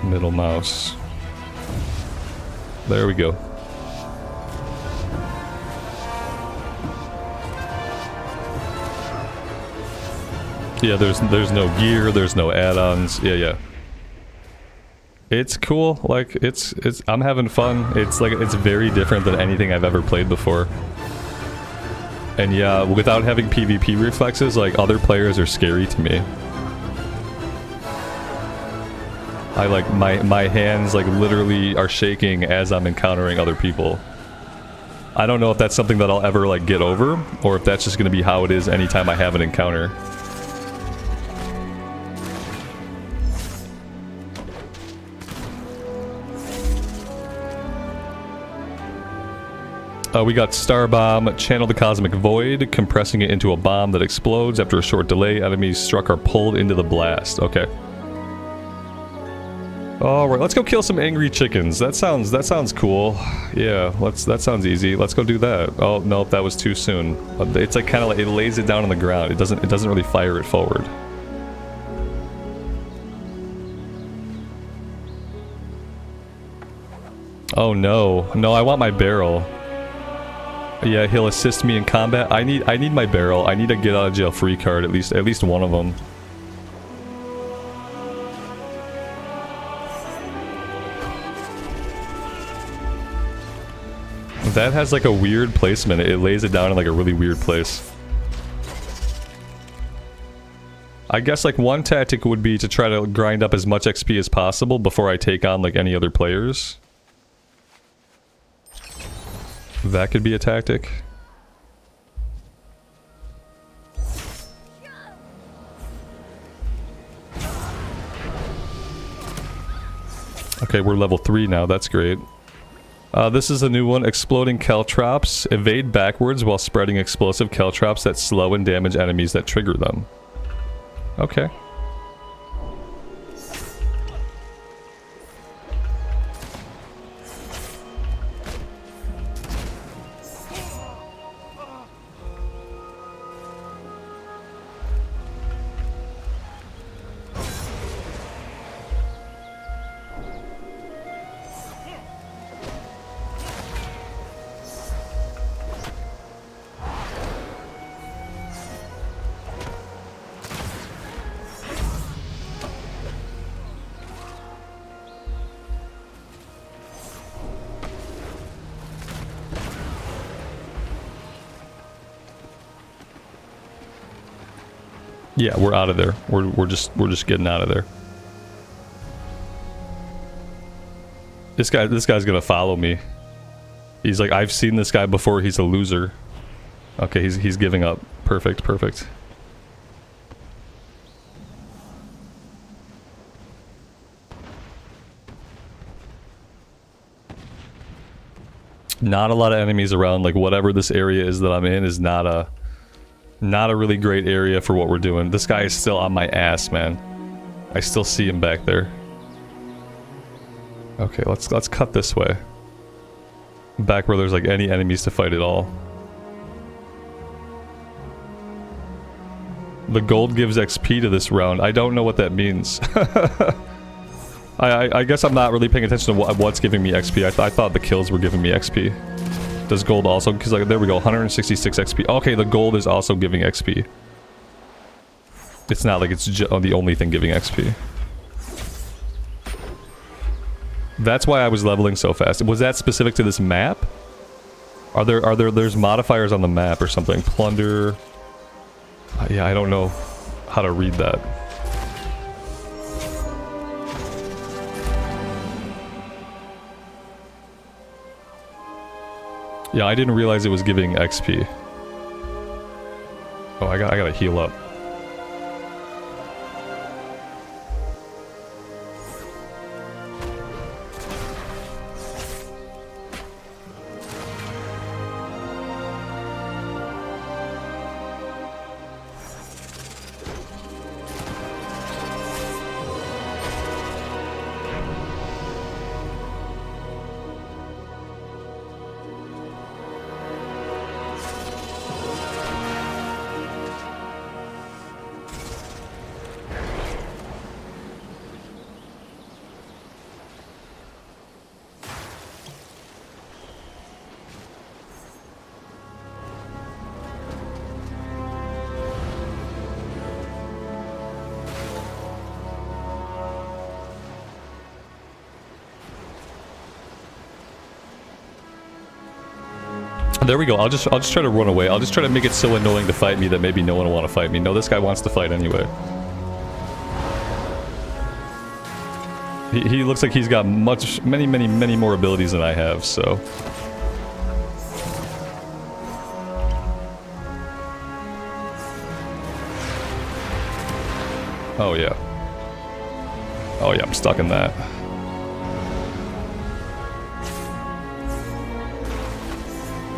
Middle mouse. There we go. Yeah, there's no gear, there's no add-ons. Yeah. It's cool, like, I'm having fun. It's very different than anything I've ever played before. And yeah, without having PvP reflexes, like, other players are scary to me. I, like, my hands, like, literally are shaking as I'm encountering other people. I don't know if that's something that I'll ever, like, get over, or if that's just gonna be how it is anytime I have an encounter. We got Star Bomb, channel the Cosmic Void, compressing it into a bomb that explodes. After a short delay, enemies struck are pulled into the blast. Okay. Alright, let's go kill some angry chickens. That sounds cool. Yeah, that sounds easy. Let's go do that. Oh, nope, that was too soon. It's like kind of like, it lays it down on the ground. It doesn't really fire it forward. Oh no. No, I want my barrel. Yeah, he'll assist me in combat. I need my barrel. I need a get out of jail free card, at least one of them. That has like a weird placement. It lays it down in like a really weird place. I guess like one tactic would be to try to grind up as much XP as possible before I take on like any other players. That could be a tactic. Okay, we're level 3 now, that's great. This is a new one, exploding caltrops. Evade backwards while spreading explosive caltrops that slow and damage enemies that trigger them. Okay. Yeah, we're out of there. We're just getting out of there. This guy's gonna follow me. He's like, I've seen this guy before. He's a loser. Okay, he's giving up. Perfect, perfect. Not a lot of enemies around. Like whatever this area is that I'm in is not a really great area for what we're doing. This guy is still on my ass, man. I still see him back there. Okay, let's cut this way. Back where there's like any enemies to fight at all. The gold gives XP to this round. I don't know what that means. I guess I'm not really paying attention to what's giving me XP. I thought the kills were giving me XP. Does gold also? Because like there we go, 166 XP. Okay, the gold is also giving XP. It's not like it's the only thing giving XP. That's why I was leveling so fast. Was that specific to this map? There's modifiers on the map or something? Plunder. Yeah, I don't know how to read that. Yeah, I didn't realize it was giving XP. Oh, I gotta heal up. There we go. I'll just try to run away. I'll just try to make it so annoying to fight me that maybe no one will want to fight me. No, this guy wants to fight anyway. He looks like he's got many more abilities than I have, so. Oh yeah. Oh yeah, I'm stuck in that.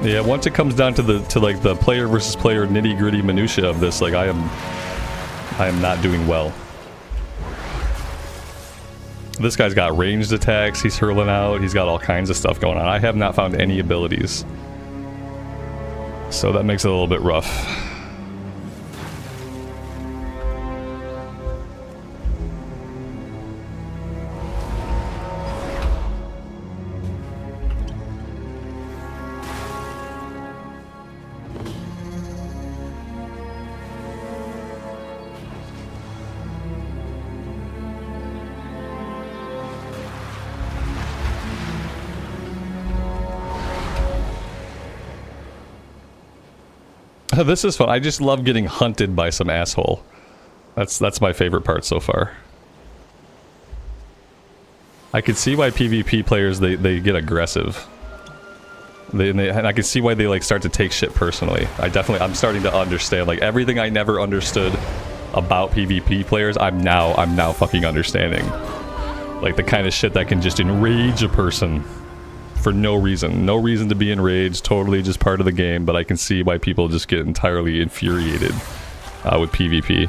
Yeah, once it comes down to like the player versus player nitty-gritty minutia of this, like I am not doing well. This guy's got ranged attacks, he's hurling out, he's got all kinds of stuff going on. I have not found any abilities. So that makes it a little bit rough. This is fun. I just love getting hunted by some asshole. That's my favorite part so far. I can see why PvP players they get aggressive. And I can see why they like start to take shit personally. I'm starting to understand like everything I never understood about PvP players. I'm now fucking understanding. Like the kind of shit that can just enrage a person. For no reason to be enraged, totally just part of the game, but I can see why people just get entirely infuriated with PvP.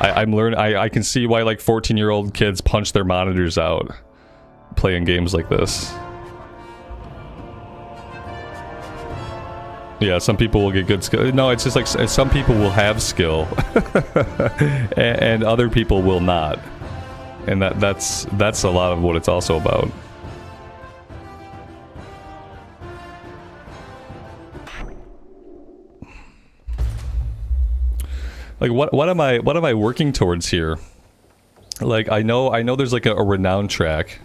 I can see why like 14-year-old kids punch their monitors out playing games like this. Yeah, some people will get good skill. No, it's just like some people will have skill and other people will not. And that's a lot of what it's also about. Like what am I working towards here? Like I know there's like a renown track,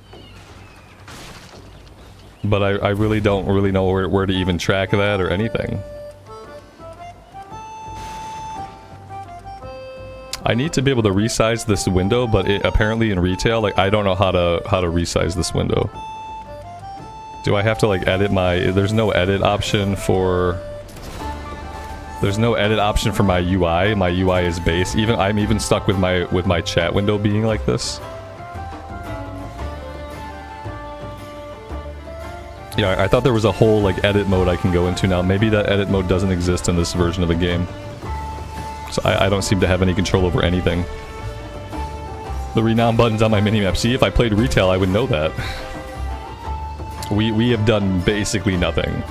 but I really don't know where to even track that or anything. I need to be able to resize this window, but apparently in retail, like, I don't know how to resize this window. Do I have to, like, edit my... There's no edit option for... There's no edit option for my UI. My UI is base. I'm even stuck with my chat window being like this. Yeah, I thought there was a whole, like, edit mode I can go into now. Maybe that edit mode doesn't exist in this version of the game. So I don't seem to have any control over anything. The renown button's on my minimap. See, if I played retail, I would know that. We have done basically nothing.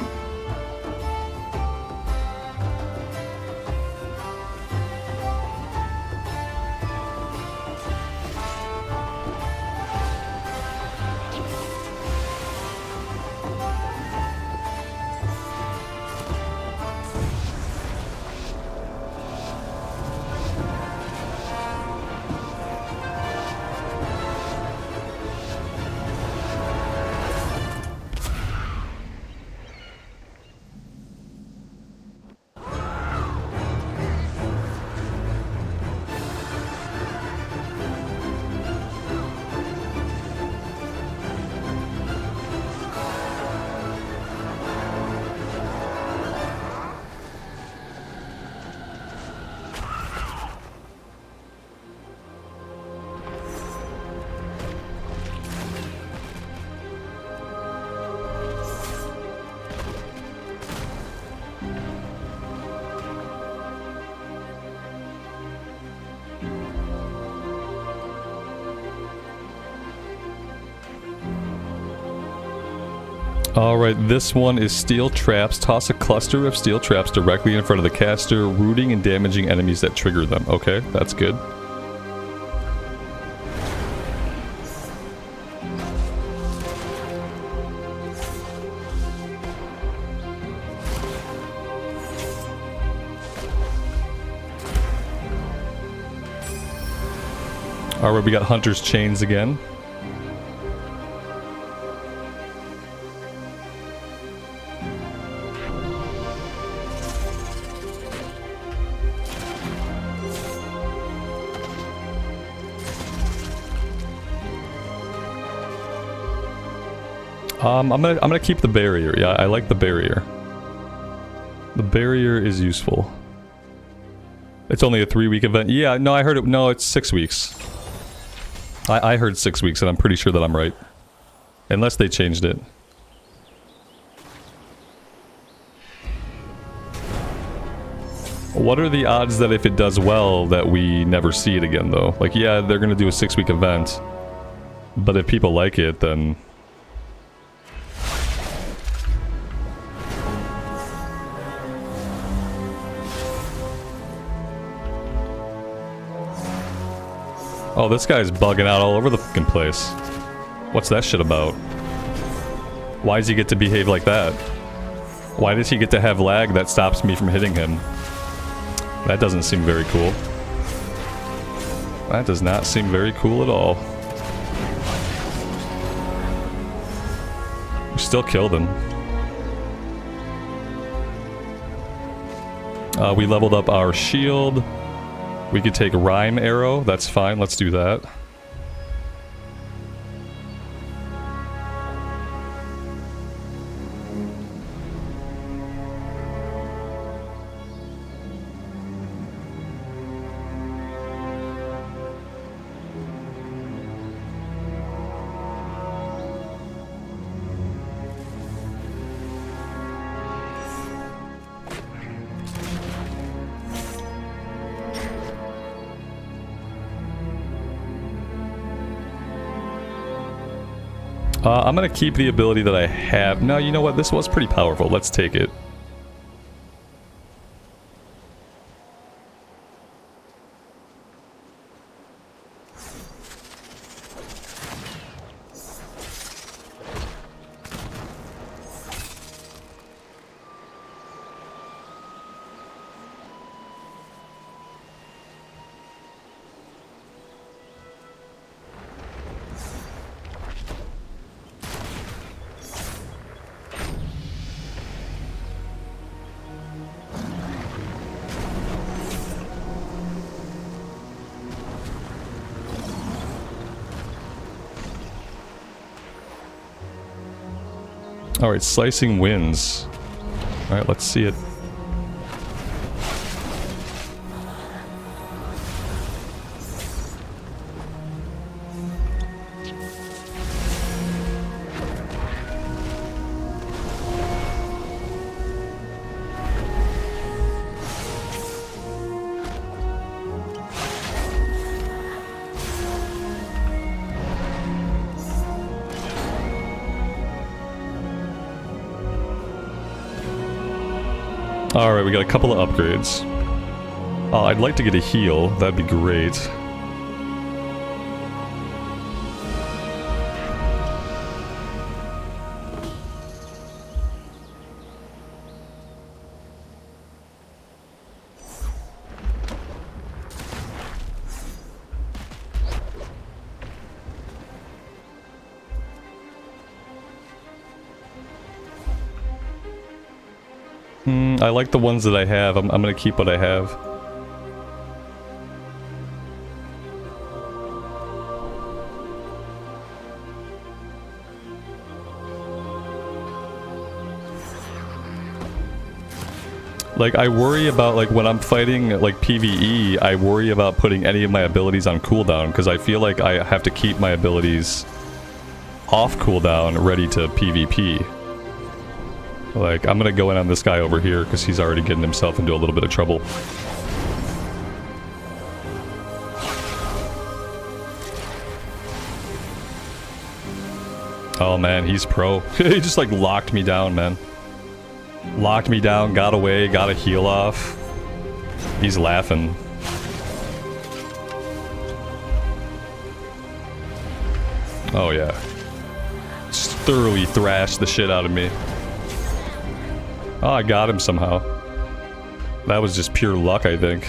Alright, this one is steel traps. Toss a cluster of steel traps directly in front of the caster, rooting and damaging enemies that trigger them. Okay, that's good. Alright, we got Hunter's Chains again. I'm gonna keep the barrier. Yeah, I like the barrier. The barrier is useful. It's only a 3-week event. Yeah, no, I heard it. No, it's 6 weeks. I heard 6 weeks, and I'm pretty sure that I'm right. Unless they changed it. What are the odds that if it does well, that we never see it again, though? Like, yeah, they're gonna do a 6-week event. But if people like it, then... Oh, this guy's bugging out all over the fucking place. What's that shit about? Why does he get to behave like that? Why does he get to have lag that stops me from hitting him? That doesn't seem very cool. That does not seem very cool at all. We still killed him. We leveled up our shield. We could take Rhyme Arrow, that's fine, let's do that. I'm gonna keep the ability that I have. No, you know what? This was pretty powerful. Let's take it. Alright, slicing wins. Alright, let's see it. Alright, we got a couple of upgrades. Oh, I'd like to get a heal. That'd be great. I like the ones that I have. I'm gonna keep what I have. Like, I worry about, like, when I'm fighting, like, PvE, I worry about putting any of my abilities on cooldown, because I feel like I have to keep my abilities off cooldown, ready to PvP. Like, I'm gonna go in on this guy over here, because he's already getting himself into a little bit of trouble. Oh man, he's pro. He just, like, locked me down, man. Locked me down, got away, got a heal off. He's laughing. Oh yeah. Just thoroughly thrashed the shit out of me. Oh, I got him somehow. That was just pure luck, I think.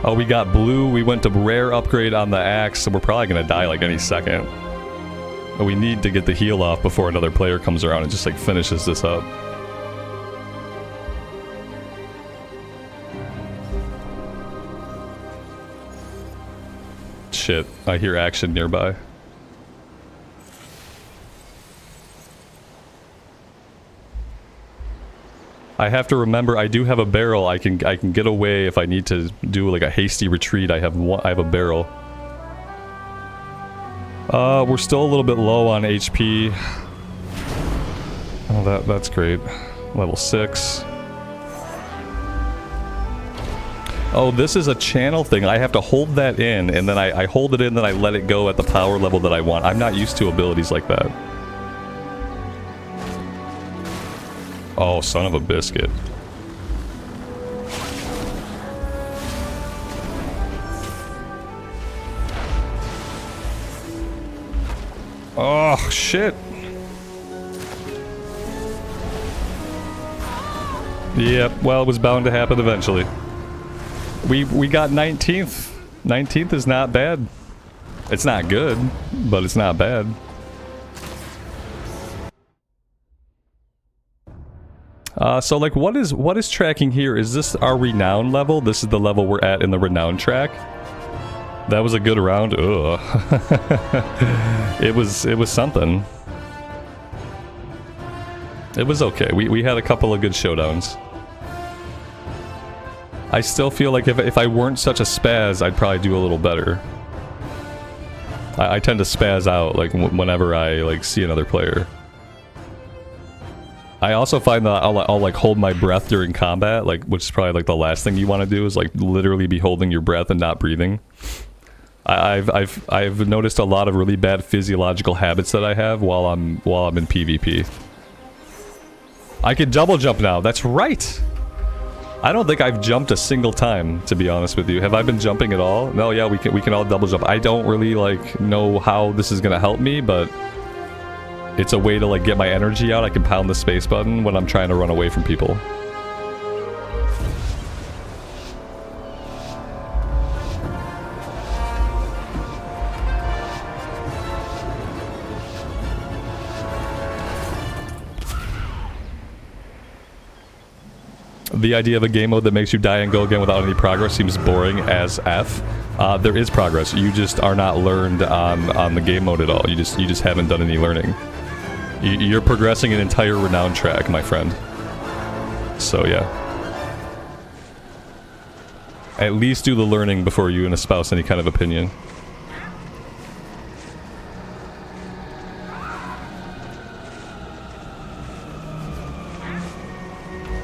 Oh, we got blue. We went to rare upgrade on the axe, so we're probably gonna die like any second. But we need to get the heal off before another player comes around and just like finishes this up. Shit, I hear action nearby. I have to remember I do have a barrel. I can get away if I need to do like a hasty retreat. I have a barrel. We're still a little bit low on HP. Oh, that's great. Level 6. Oh, this is a channel thing. I have to hold that in, and then I hold it in, then I let it go at the power level that I want. I'm not used to abilities like that. Oh, son of a biscuit. Oh, shit. Yep, well, it was bound to happen eventually. We got 19th. 19th is not bad. It's not good, but it's not bad. So like what is tracking here? Is this our renown level? This is the level we're at in the renown track. That was a good round. Ugh. It was something. It was okay. We had a couple of good showdowns. I still feel like if I weren't such a spaz, I'd probably do a little better. I tend to spaz out like whenever I like see another player. I also find that I'll like hold my breath during combat, like, which is probably like the last thing you want to do is like literally be holding your breath and not breathing. I've noticed a lot of really bad physiological habits that I have while I'm in PvP. I can double jump now. That's right. I don't think I've jumped a single time, to be honest with you. Have I been jumping at all? No, yeah, we can all double jump. I don't really like know how this is gonna help me, but it's a way to like get my energy out. I can pound the space button when I'm trying to run away from people. The idea of a game mode that makes you die and go again without any progress seems boring as F. There is progress. You just are not learned on the game mode at all. You just haven't done any learning. You're progressing an entire renown track, my friend. So yeah. At least do the learning before you espouse any kind of opinion.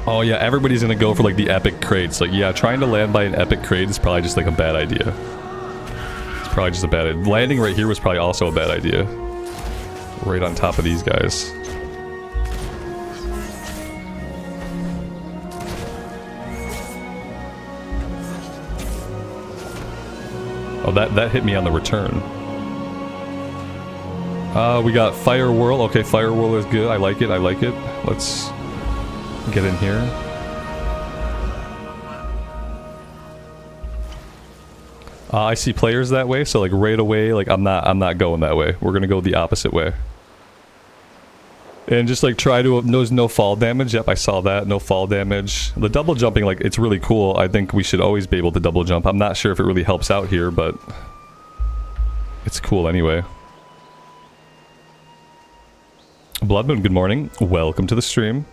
Oh yeah, everybody's gonna go for like the epic crates. Like yeah, trying to land by an epic crate is probably just like a bad idea. It's probably just a bad idea. Landing right here was probably also a bad idea. Right on top of these guys. Oh, that hit me on the return. We got Fire Whirl. Okay, Fire Whirl is good. I like it, I like it. Let's get in here. I see players that way, so like right away, like I'm not going that way. We're gonna go the opposite way. And just like try to, there's no fall damage. Yep, I saw that, no fall damage. The double jumping, like it's really cool. I think we should always be able to double jump. I'm not sure if it really helps out here, but it's cool anyway. Blood Moon, good morning. Welcome to the stream.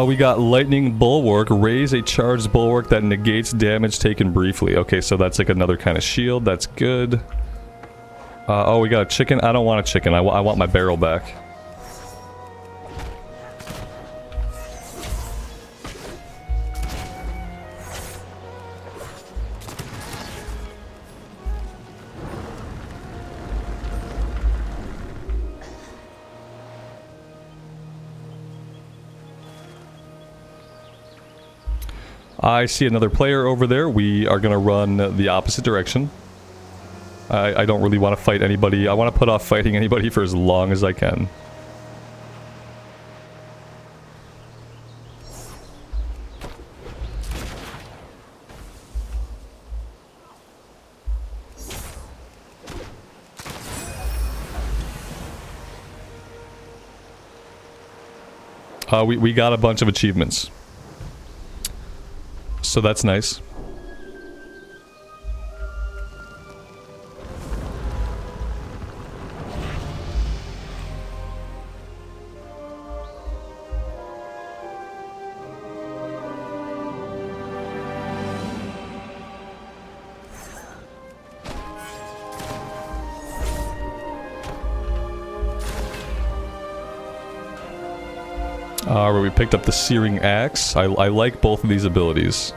We got Lightning Bulwark. Raise a charged bulwark that negates damage taken briefly. Okay, so that's like another kind of shield. That's good. Oh, we got a chicken. I don't want a chicken. I want my barrel back. I see another player over there. We are going to run the opposite direction. I don't really want to fight anybody. I want to put off fighting anybody for as long as I can. We got a bunch of achievements. So that's nice. Where we picked up the Searing Axe. I like both of these abilities.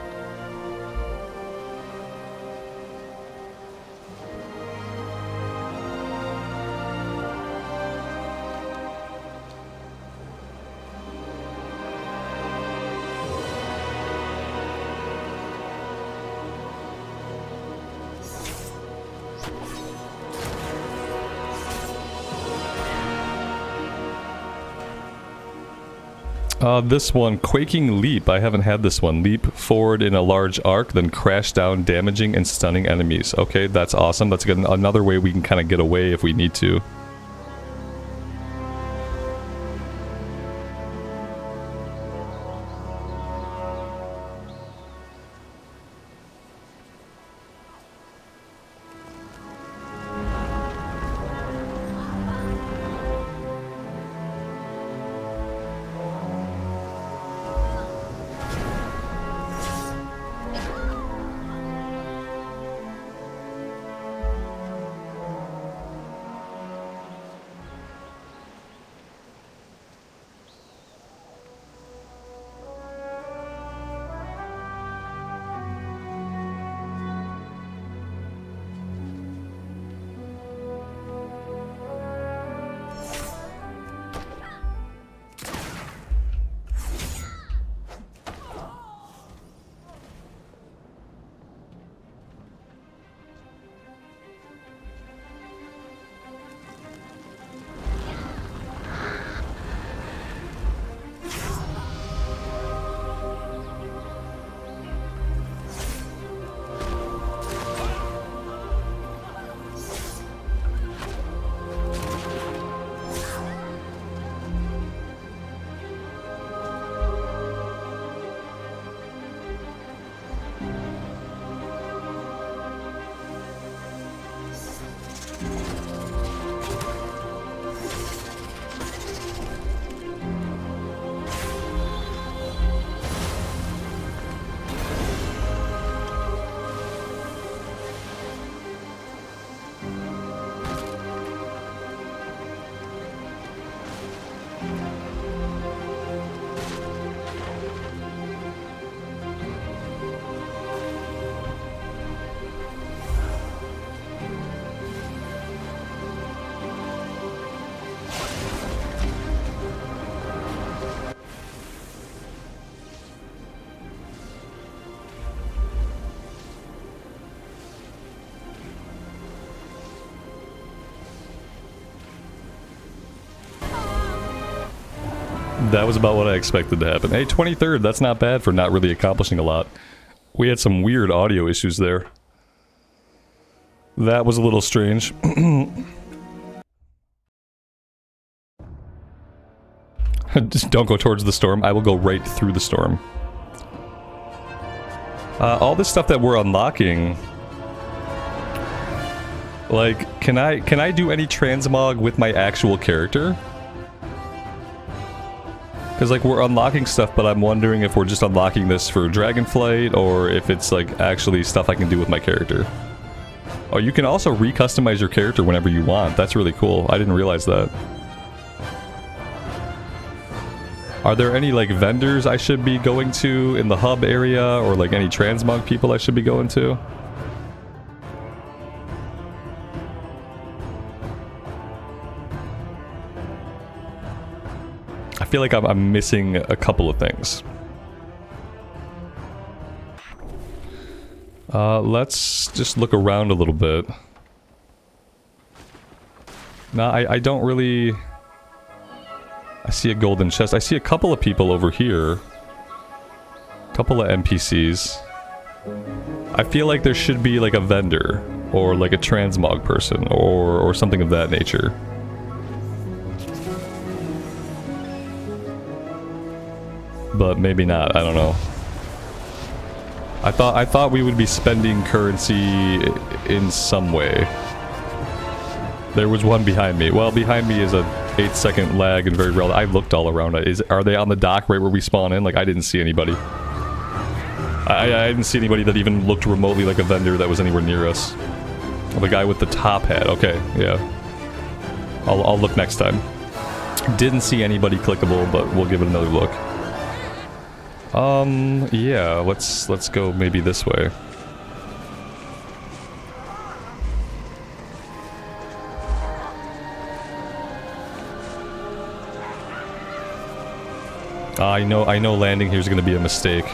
This one, Quaking Leap. I haven't had this one. Leap forward in a large arc, then crash down, damaging and stunning enemies. Okay, that's awesome. That's good. Another way we can kind of get away if we need to. That was about what I expected to happen. Hey, 23rd, that's not bad for not really accomplishing a lot. We had some weird audio issues there. That was a little strange. Just don't go towards the storm. I will go right through the storm. All this stuff that we're unlocking... Like, can I do any transmog with my actual character? Because, like, we're unlocking stuff, but I'm wondering if we're just unlocking this for Dragonflight, or if it's, like, actually stuff I can do with my character. Oh, you can also re-customize your character whenever you want. That's really cool. I didn't realize that. Are there any, like, vendors I should be going to in the hub area, or, like, any transmog people I should be going to? I feel like I'm missing a couple of things. Let's just look around a little bit. No, I don't really... I see a golden chest. I see a couple of people over here. A couple of NPCs. I feel like there should be like a vendor, or like a transmog person, or something of that nature. But maybe not, I don't know. I thought we would be spending currency in some way. There was one behind me. Well, behind me is a 8-second lag and very relative. I looked all around. Are they on the dock right where we spawn in? Like, I didn't see anybody. I didn't see anybody that even looked remotely like a vendor that was anywhere near us. The guy with the top hat. Okay, yeah. I'll look next time. Didn't see anybody clickable, but we'll give it another look. Yeah, let's go maybe this way. I know landing here is going to be a mistake.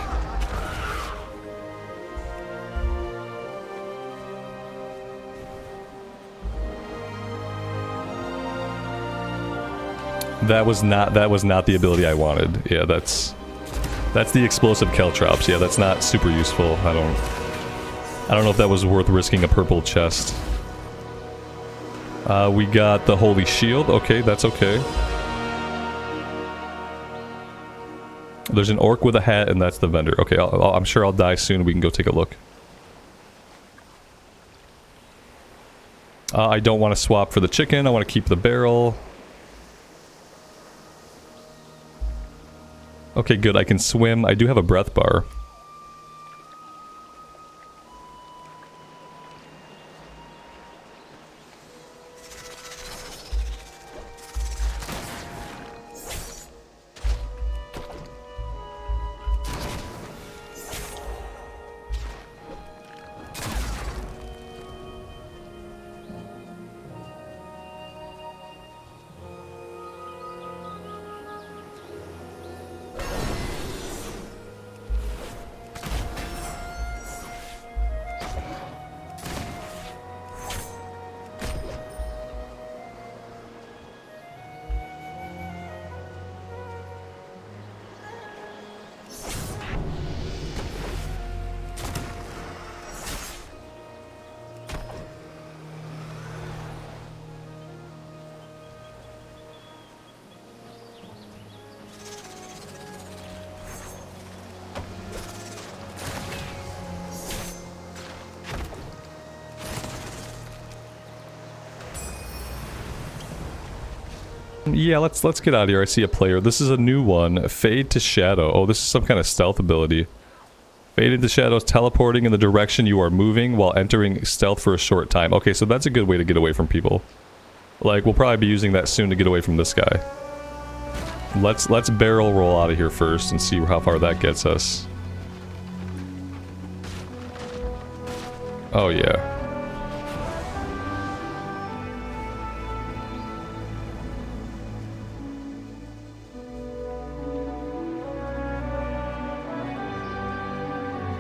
That was not the ability I wanted. Yeah, that's the explosive caltrops. Yeah, that's not super useful. I don't know if that was worth risking a purple chest. We got the holy shield. Okay, that's okay. There's an orc with a hat, and that's the vendor. Okay, I'm sure I'll die soon. We can go take a look. I don't want to swap for the chicken. I want to keep the barrel. Okay, good. I can swim. I do have a breath bar. Yeah, let's get out of here. I see a player. This is a new one. Fade to shadow. Oh, this is some kind of stealth ability. Fade into shadows, teleporting in the direction you are moving while entering stealth for a short time. Okay, so that's a good way to get away from people. Like, we'll probably be using that soon to get away from this guy. Let's barrel roll out of here first and see how far that gets us. Oh, yeah.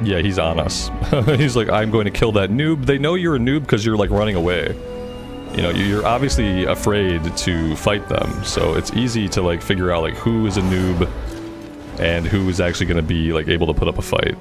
Yeah, he's on us. He's like, I'm going to kill that noob. They know you're a noob because you're like running away. You know, you're obviously afraid to fight them, so it's easy to like figure out like who is a noob and who is actually going to be like able to put up a fight.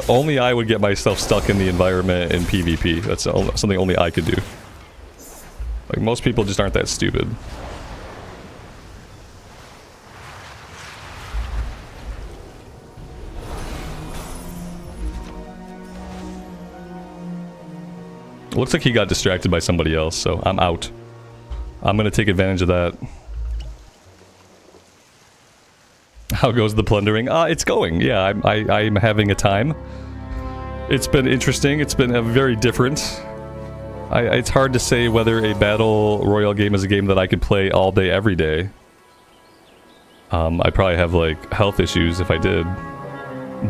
Only I would get myself stuck in the environment in PvP. That's something only I could do. Like, most people just aren't that stupid. Looks like he got distracted by somebody else, so I'm out. I'm gonna take advantage of that. How goes the plundering? It's going. Yeah, I'm having a time. It's been interesting. It's been very different. It's hard to say whether a Battle Royale game is a game that I could play all day, every day. I'd probably have, like, health issues if I did.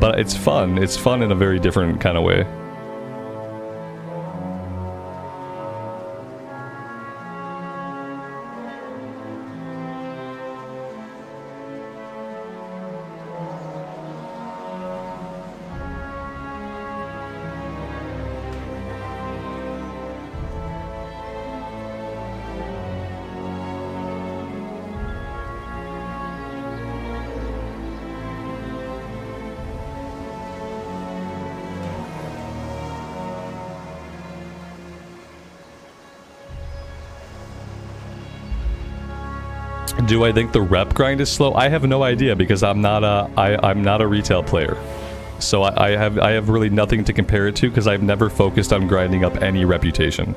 But it's fun. It's fun in a very different kind of way. Do I think the rep grind is slow? I have no idea because I'm not a retail player, so I have really nothing to compare it to because I've never focused on grinding up any reputation.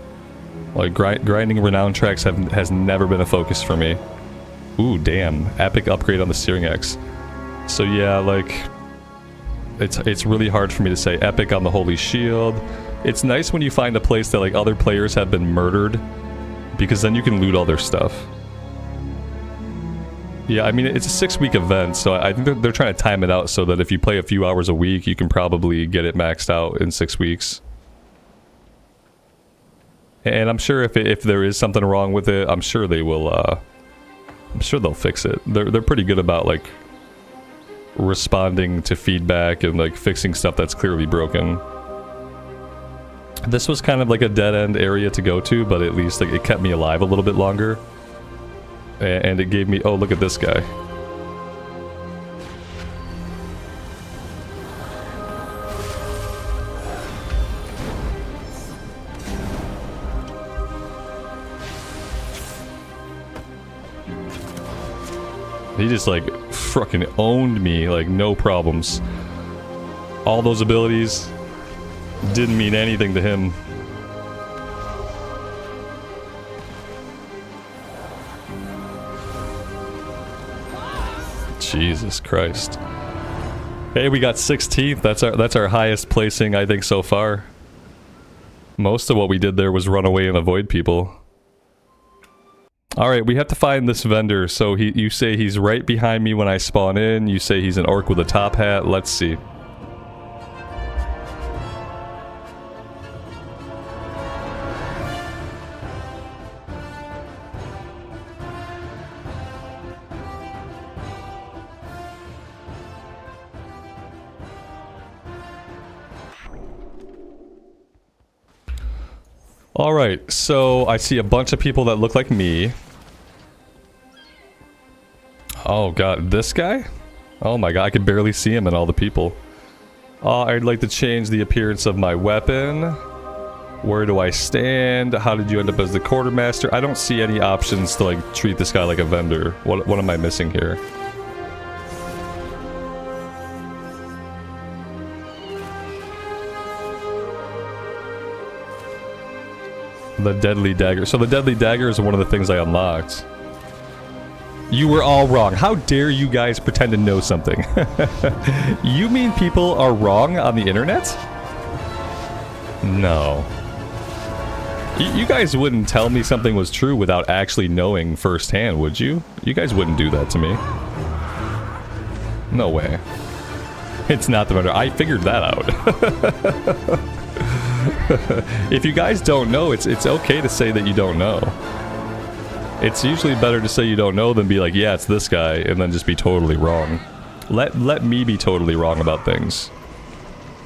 Like grinding renown tracks has never been a focus for me. Ooh, damn! Epic upgrade on the steering X. So yeah, like it's really hard for me to say epic on the Holy Shield. It's nice when you find a place that like other players have been murdered, because then you can loot all their stuff. Yeah, I mean, it's a 6-week event, so I think they're trying to time it out so that if you play a few hours a week, you can probably get it maxed out in 6 weeks. And I'm sure if there is something wrong with it, I'm sure they will, I'm sure they'll fix it. They're pretty good about, like, responding to feedback and, like, fixing stuff that's clearly broken. This was kind of like a dead-end area to go to, but at least, like, it kept me alive a little bit longer. And it gave me... Oh, look at this guy. He just, like, fucking owned me, like, no problems. All those abilities didn't mean anything to him. Jesus Christ. Hey, we got 16th. That's our highest placing, I think, so far. Most of what we did there was run away and avoid people. Alright, we have to find this vendor. So you say he's right behind me when I spawn in. You say he's an orc with a top hat. Let's see. Alright, so I see a bunch of people that look like me. Oh god, this guy? Oh my god, I can barely see him and all the people. I'd like to change the appearance of my weapon. Where do I stand? How did you end up as the quartermaster? I don't see any options to like treat this guy like a vendor. What am I missing here? The deadly dagger. So the deadly dagger is one of the things I unlocked. You were all wrong. How dare you guys pretend to know something? You mean people are wrong on the internet? No. You guys wouldn't tell me something was true without actually knowing firsthand, would you? You guys wouldn't do that to me. No way. It's not the vendor. I figured that out. If you guys don't know, it's okay to say that you don't know. It's usually better to say you don't know than be like, yeah, it's this guy, and then just be totally wrong. Let me be totally wrong about things.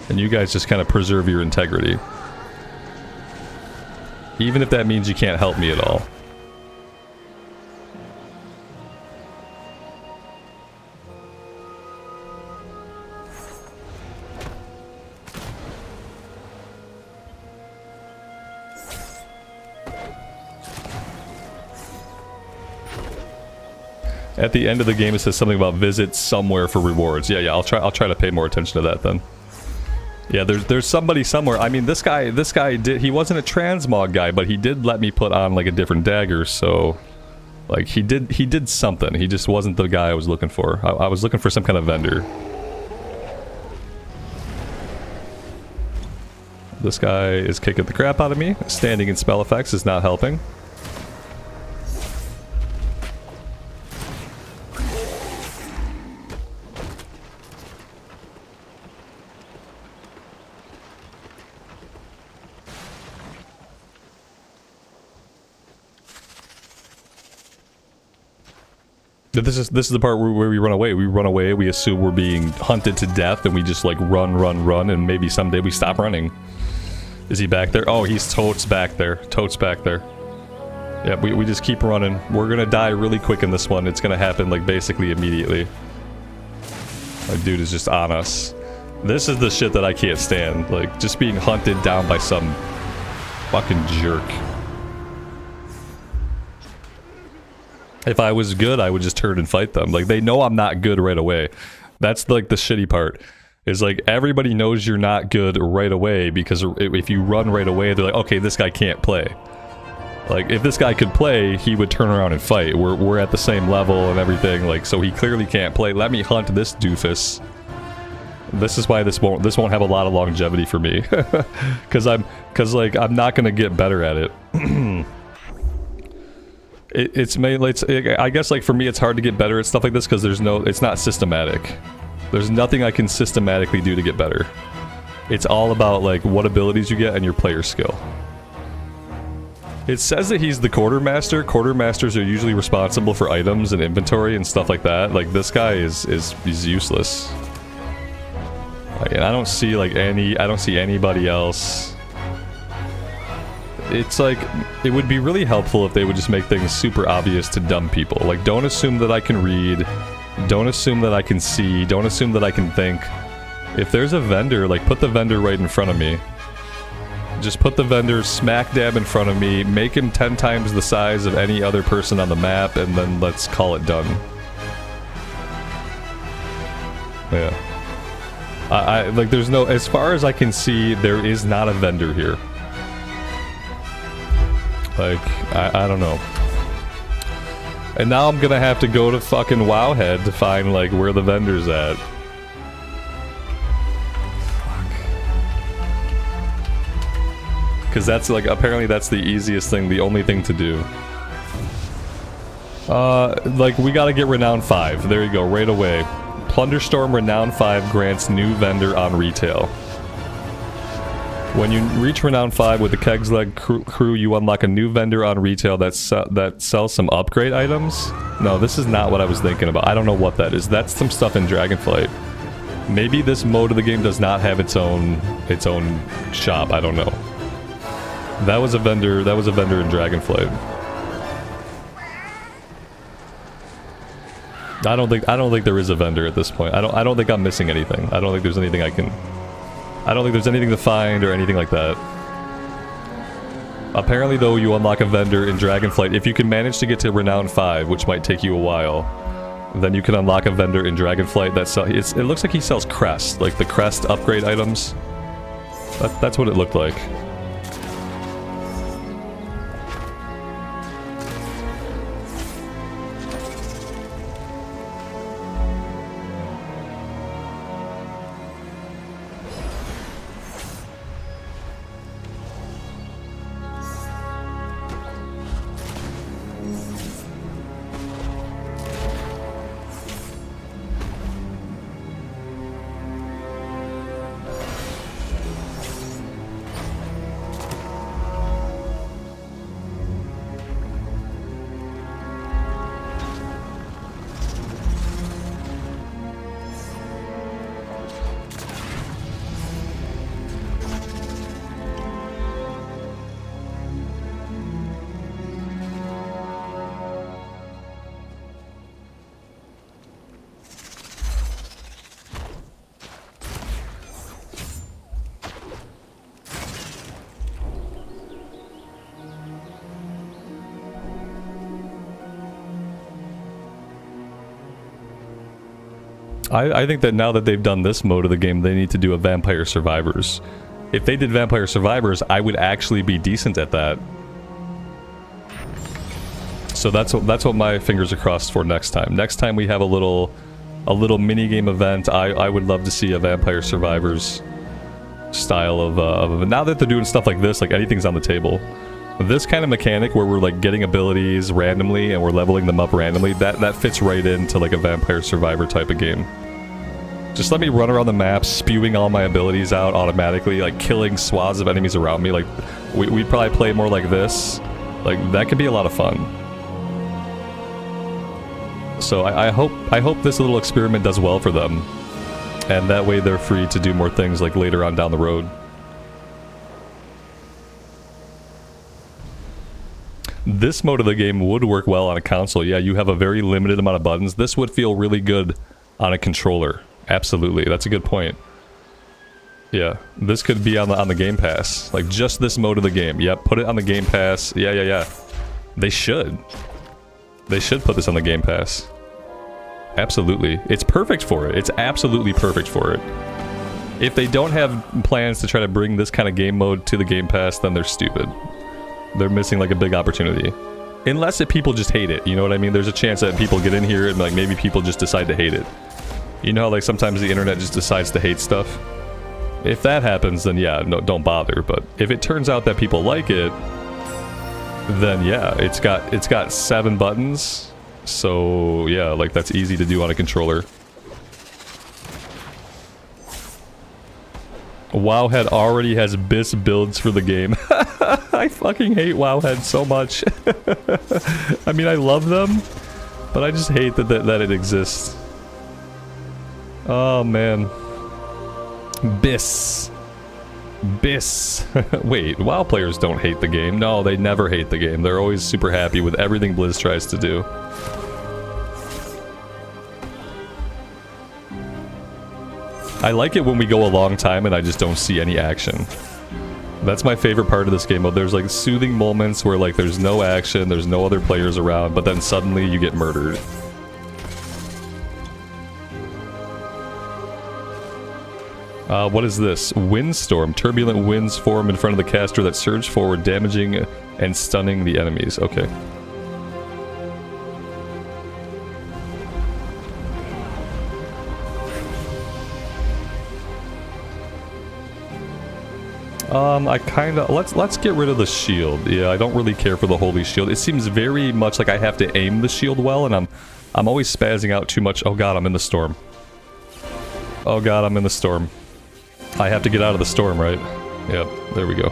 And you guys just kind of preserve your integrity. Even if that means you can't help me at all. At the end of the game, it says something about visit somewhere for rewards. Yeah, I'll try to pay more attention to that then. Yeah, there's somebody somewhere. I mean, this guy did. He wasn't a transmog guy, but he did let me put on like a different dagger. So, like he did something. He just wasn't the guy I was looking for. I was looking for some kind of vendor. This guy is kicking the crap out of me. Standing in spell effects is not helping. This is the part where we run away. We run away, we assume we're being hunted to death, and we just like run, and maybe someday we stop running. Is he back there? Oh, he's totes back there. Totes back there. Yeah, we just keep running. We're gonna die really quick in this one. It's gonna happen like basically immediately. My dude is just on us. This is the shit that I can't stand. Like, just being hunted down by some fucking jerk. If I was good, I would just turn and fight them. Like, they know I'm not good right away. That's, like, the shitty part. Is, like, everybody knows you're not good right away, because if you run right away, they're like, okay, this guy can't play. Like, if this guy could play, he would turn around and fight. We're at the same level and everything, like, so he clearly can't play. Let me hunt this doofus. This is why this won't have a lot of longevity for me. Cause I'm not gonna get better at it. It's mainly, I guess, like, for me, it's hard to get better at stuff like this because it's not systematic. There's nothing I can systematically do to get better. It's all about, like, what abilities you get and your player skill. It says that he's the quartermaster. Quartermasters are usually responsible for items and inventory and stuff like that. Like, this guy is useless. Like, and I don't see anybody else. It's like, it would be really helpful if they would just make things super obvious to dumb people. Like, don't assume that I can read. Don't assume that I can see. Don't assume that I can think. If there's a vendor, like, put the vendor right in front of me. Just put the vendor smack dab in front of me, make him 10 times the size of any other person on the map, and then let's call it done. Yeah. I like, there's no, as far as I can see, there is not a vendor here. Like, I don't know. And now I'm gonna have to go to fucking Wowhead to find, like, where the vendor's at. Because that's, like, apparently that's the easiest thing, the only thing to do. Like, we gotta get Renown 5. There you go, right away. Plunderstorm Renown 5 grants new vendor on retail. When you reach Renown 5 with the Kegs Leg crew, you unlock a new vendor on retail that sells some upgrade items. No, this is not what I was thinking about. I don't know what that is. That's some stuff in Dragonflight. Maybe this mode of the game does not have its own shop. I don't know. That was a vendor in Dragonflight. I don't think there is a vendor at this point. I don't think I'm missing anything. I don't think there's anything I don't think there's anything to find or anything like that. Apparently, though, you unlock a vendor in Dragonflight. If you can manage to get to Renown 5, which might take you a while, then you can unlock a vendor in Dragonflight that it looks like he sells crest, like the crest upgrade items. That's what it looked like. I think that now that they've done this mode of the game, they need to do a Vampire Survivors. If they did Vampire Survivors, I would actually be decent at that. So that's what my fingers are crossed for next time. Next time we have a little mini game event. I would love to see a Vampire Survivors style of now that they're doing stuff like this, like anything's on the table. This kind of mechanic where we're like getting abilities randomly and we're leveling them up randomly, that fits right into like a Vampire Survivor type of game. Just let me run around the map spewing all my abilities out automatically, like killing swaths of enemies around me. Like we'd probably play more like this. Like that could be a lot of fun. So I hope this little experiment does well for them. And that way they're free to do more things like later on down the road. This mode of the game would work well on a console. Yeah, you have a very limited amount of buttons. This would feel really good on a controller. Absolutely, that's a good point. Yeah, this could be on the Game Pass. Like, just this mode of the game. Yep, put it on the Game Pass. Yeah. They should. They should put this on the Game Pass. Absolutely. It's perfect for it. It's absolutely perfect for it. If they don't have plans to try to bring this kind of game mode to the Game Pass, then they're stupid. They're missing like a big opportunity. Unless people just hate it, you know what I mean? There's a chance that people get in here and like maybe people just decide to hate it. You know how like sometimes the internet just decides to hate stuff? If that happens, then yeah, no, don't bother. But if it turns out that people like it, then yeah, it's got 7 buttons. So yeah, like that's easy to do on a controller. Wowhead already has BIS builds for the game. I fucking hate Wowhead so much. I mean, I love them, but I just hate that it exists. Oh man. BIS. BIS. Wait, WoW players don't hate the game. No, they never hate the game. They're always super happy with everything Blizz tries to do. I like it when we go a long time and I just don't see any action. That's my favorite part of this game mode. There's like soothing moments where like there's no action, there's no other players around, but then suddenly you get murdered. What is this? Windstorm. Turbulent winds form in front of the caster that surge forward, damaging and stunning the enemies. Okay. I kinda... Let's get rid of the shield. Yeah, I don't really care for the holy shield. It seems very much like I have to aim the shield well, and I'm always spazzing out too much. Oh god, I'm in the storm. Oh god, I'm in the storm. I have to get out of the storm, right? Yep, there we go.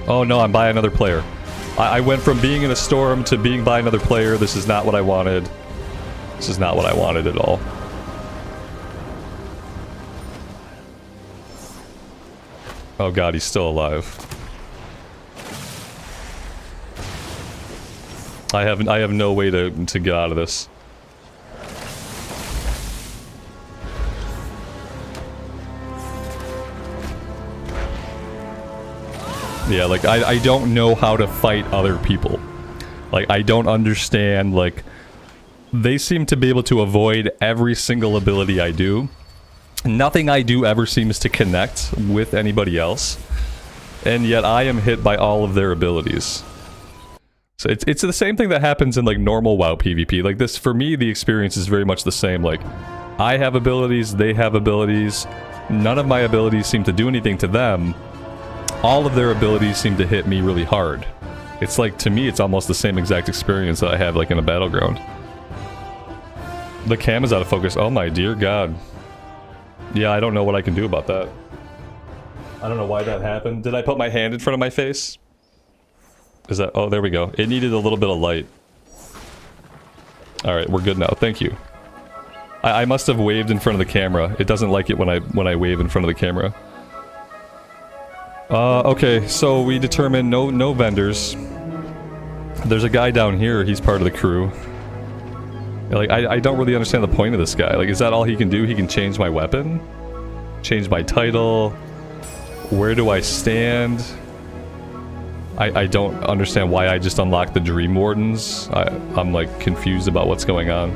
Oh no, I'm by another player. I went from being in a storm to being by another player. This is not what I wanted. This is not what I wanted at all. Oh god, he's still alive. I have no way to get out of this. Yeah, like, I don't know how to fight other people. Like, I don't understand, like... They seem to be able to avoid every single ability I do. Nothing I do ever seems to connect with anybody else. And yet I am hit by all of their abilities. So it's the same thing that happens in, like, normal WoW PvP. Like, this, for me, the experience is very much the same. Like, I have abilities, they have abilities. None of my abilities seem to do anything to them. All of their abilities seem to hit me really hard. It's like, to me, it's almost the same exact experience that I have, like, in a battleground. The cam is out of focus. Oh my dear god. Yeah, I don't know what I can do about that. I don't know why that happened. Did I put my hand in front of my face? Is that... Oh, there we go. It needed a little bit of light. Alright, we're good now. Thank you. I must have waved in front of the camera. It doesn't like it when I wave in front of the camera. Okay, so we determined no vendors. There's a guy down here, he's part of the crew. Like, I don't really understand the point of this guy. Like, is that all he can do? He can change my weapon? Change my title? Where do I stand? I don't understand why I just unlocked the Dream Wardens. I'm, like, confused about what's going on.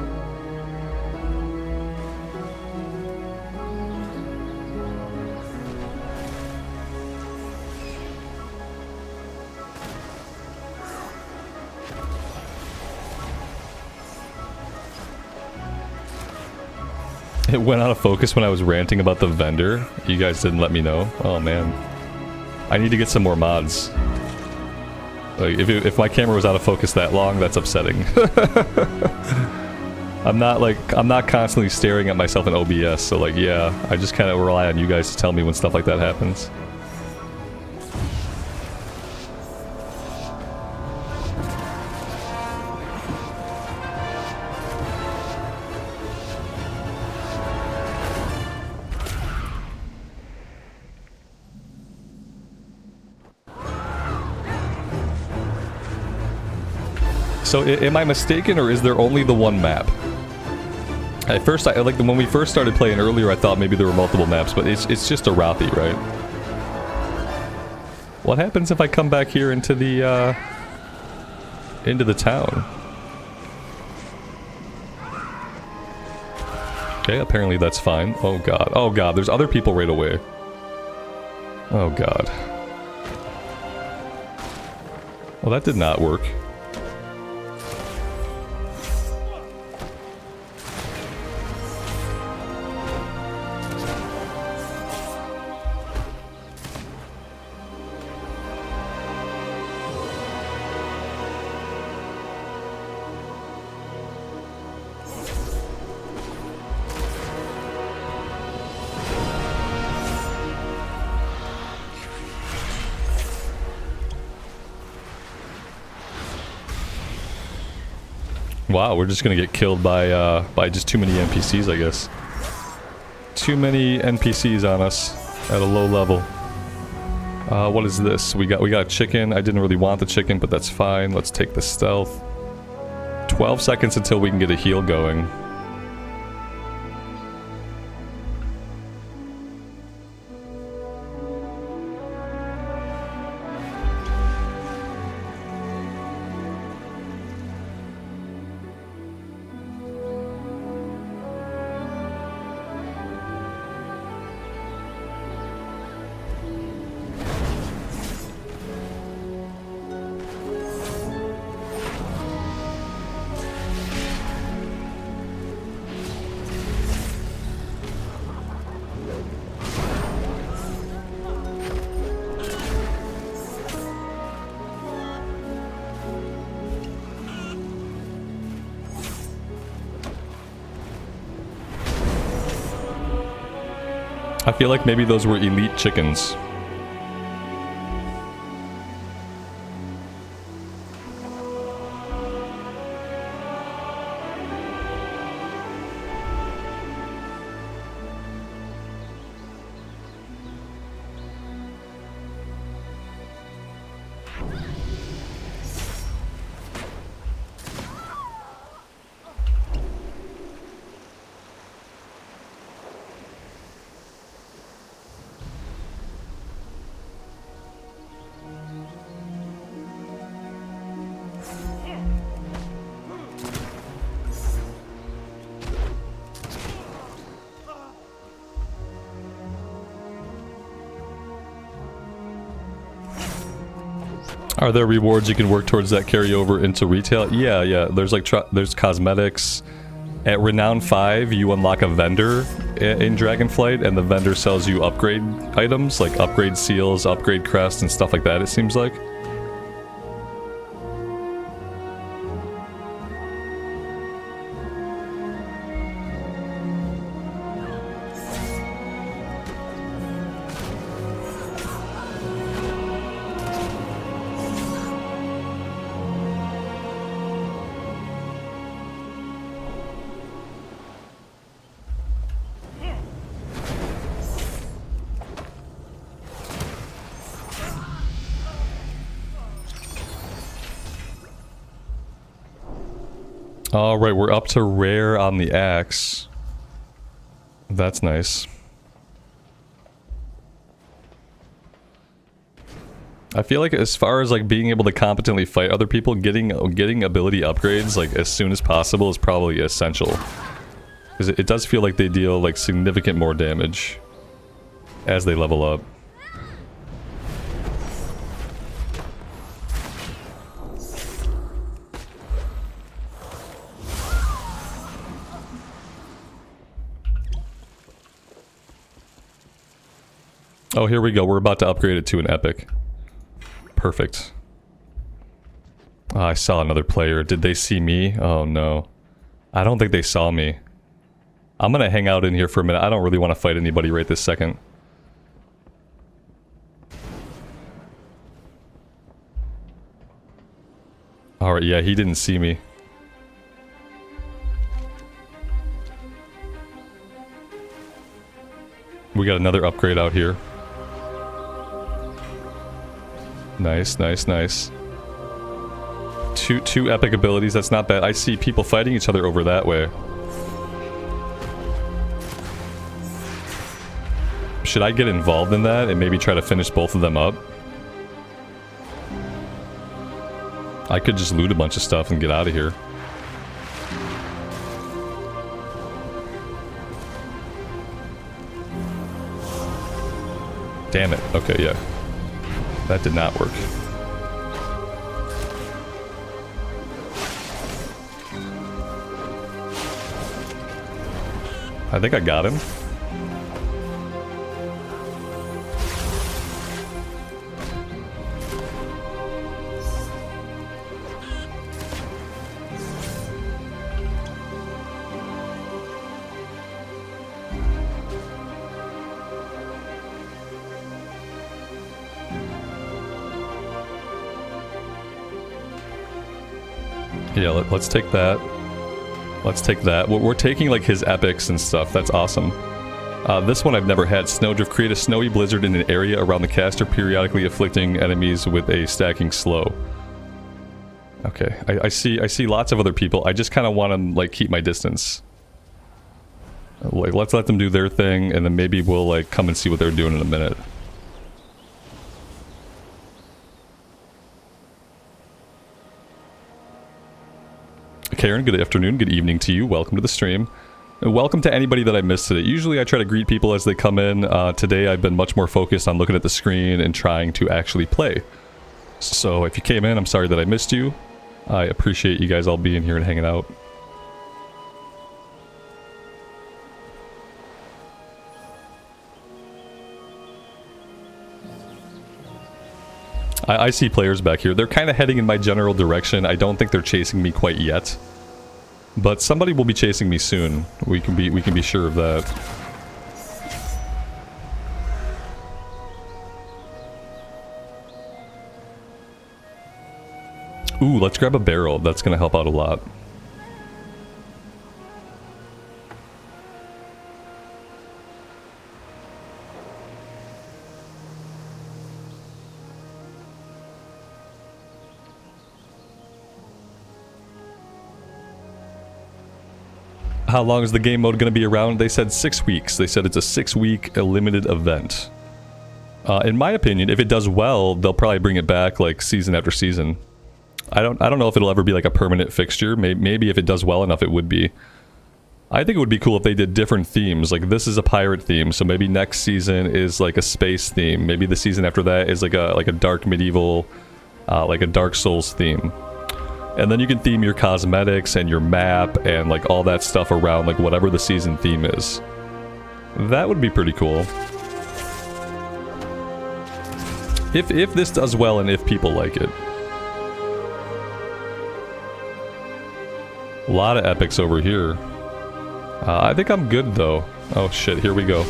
It went out of focus when I was ranting about the vendor. You guys didn't let me know. Oh man. I need to get some more mods. Like, if my camera was out of focus that long, that's upsetting. I'm not constantly staring at myself in OBS, so like, yeah, I just kind of rely on you guys to tell me when stuff like that happens. So am I mistaken, or is there only the one map? At first, when we first started playing earlier, I thought maybe there were multiple maps, but it's just Arathi, right? What happens if I come back here into the town? Okay, apparently that's fine. Oh god, there's other people right away. Oh god. Well, that did not work. Wow, we're just gonna get killed by just too many NPCs, I guess. Too many NPCs on us at a low level. What is this? We got a chicken. I didn't really want the chicken, but that's fine. Let's take the stealth. 12 seconds until we can get a heal going. I feel like maybe those were elite chickens. Are there rewards you can work towards that carry over into retail? Yeah. There's like there's cosmetics. At Renown 5, you unlock a vendor in Dragonflight, and the vendor sells you upgrade items, like upgrade seals, upgrade crests, and stuff like that, it seems like. Alright, we're up to rare on the axe. That's nice. I feel like as far as like being able to competently fight other people, getting ability upgrades like as soon as possible is probably essential. Because it does feel like they deal like significant more damage as they level up. Oh, here we go. We're about to upgrade it to an epic. Perfect. Oh, I saw another player. Did they see me? Oh no. I don't think they saw me. I'm gonna hang out in here for a minute. I don't really want to fight anybody right this second. Alright, yeah, he didn't see me. We got another upgrade out here. Nice, nice, nice. Two epic abilities, that's not bad. I see people fighting each other over that way. Should I get involved in that and maybe try to finish both of them up? I could just loot a bunch of stuff and get out of here. Damn it. Okay, yeah. That did not work. I think I got him. Yeah, let's take that. Let's take that. We're taking like his epics and stuff. That's awesome. This one I've never had. Snowdrift. Create a snowy blizzard in an area around the caster, periodically afflicting enemies with a stacking slow. Okay, I see lots of other people. I just kind of want to like keep my distance. Like let's let them do their thing, and then maybe we'll like come and see what they're doing in a minute. Karen, good afternoon, good evening to you. Welcome to the stream. And welcome to anybody that I missed today. Usually I try to greet people as they come in. Today I've been much more focused on looking at the screen and trying to actually play. So if you came in, I'm sorry that I missed you. I appreciate you guys all being here and hanging out. I see players back here. They're kind of heading in my general direction. I don't think they're chasing me quite yet. But somebody will be chasing me soon. We can be sure of that. Ooh, let's grab a barrel. That's gonna help out a lot. How long is the game mode going to be around? They said 6 weeks. They said it's a 6-week limited event. In my opinion, if it does well, they'll probably bring it back like season after season. I don't know if it'll ever be like a permanent fixture. Maybe if it does well enough, it would be. I think it would be cool if they did different themes. Like this is a pirate theme, so maybe next season is like a space theme. Maybe the season after that is like a dark medieval, like a Dark Souls theme. And then you can theme your cosmetics and your map and like all that stuff around like whatever the season theme is. That would be pretty cool. If this does well and if people like it. A lot of epics over here. I think I'm good though. Oh shit, here we go.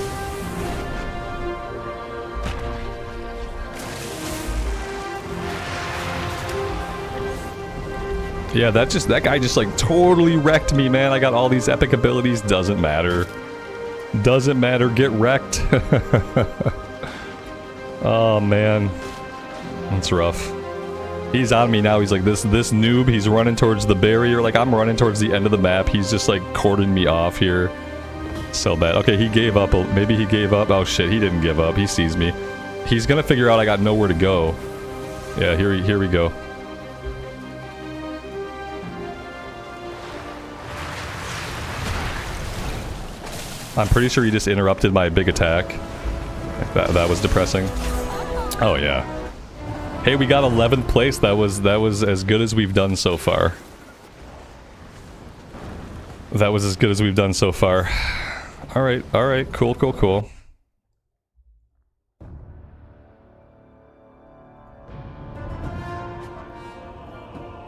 Yeah, that guy just like totally wrecked me, man. I got all these epic abilities. Doesn't matter. Doesn't matter. Get wrecked. Oh man, that's rough. He's on me now. He's like this noob. He's running towards the barrier. Like I'm running towards the end of the map. He's just like cording me off here. So bad. Okay, he gave up. Maybe he gave up. Oh shit, he didn't give up. He sees me. He's gonna figure out I got nowhere to go. Yeah, here we go. I'm pretty sure he just interrupted my big attack. That was depressing. Oh yeah. Hey, we got 11th place. That was as good as we've done so far. That was as good as we've done so far. All right, cool.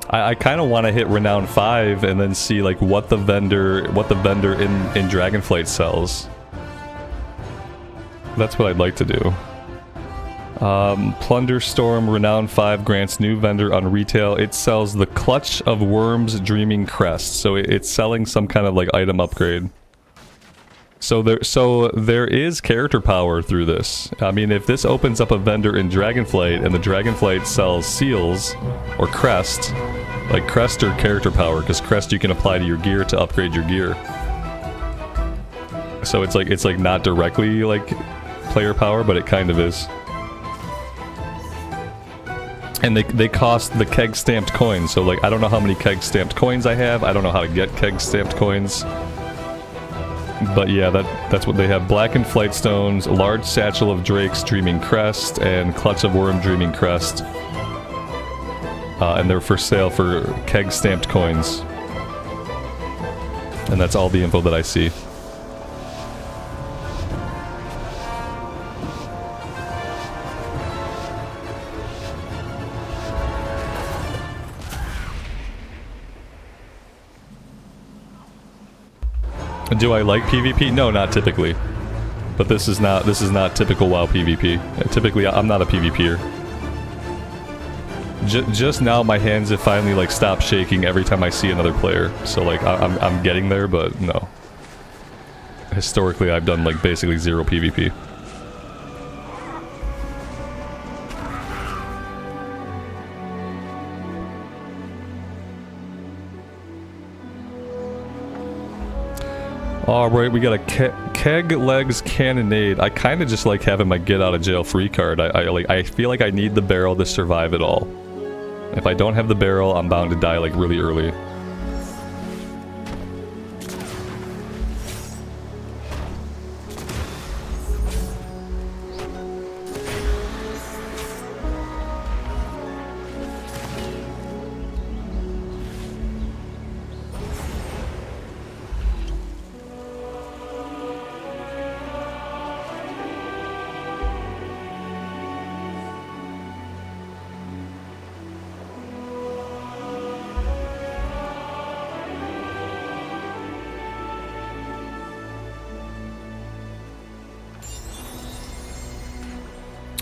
I kind of want to hit Renown 5 and then see like what the vendor in Dragonflight sells. That's what I'd like to do. Plunderstorm Renown 5 grants new vendor on retail. It sells the Clutch of Worms Dreaming Crest. So it's selling some kind of like item upgrade. So there is character power through this. I mean, if this opens up a vendor in Dragonflight and the Dragonflight sells seals or crest, like crest or character power, because crest you can apply to your gear to upgrade your gear. So it's like not directly like player power, but it kind of is. And they cost the keg stamped coins. So like I don't know how many keg stamped coins I have. I don't know how to get keg stamped coins. But yeah, that's what they have. Blackened Flight Stones, Large Satchel of Drake's Dreaming Crest, and Clutch of Worm Dreaming Crest. And they're for sale for keg stamped coins. And that's all the info that I see. Do I like PvP? No, not typically. But this is not typical WoW PvP. Typically, I'm not a PvPer. Just now, my hands have finally like stopped shaking every time I see another player. So like I'm getting there, but no. Historically, I've done like basically zero PvP. Alright, we got a keg legs cannonade. I kind of just like having my get out of jail free card. I feel like I need the barrel to survive it all. If I don't have the barrel, I'm bound to die like really early.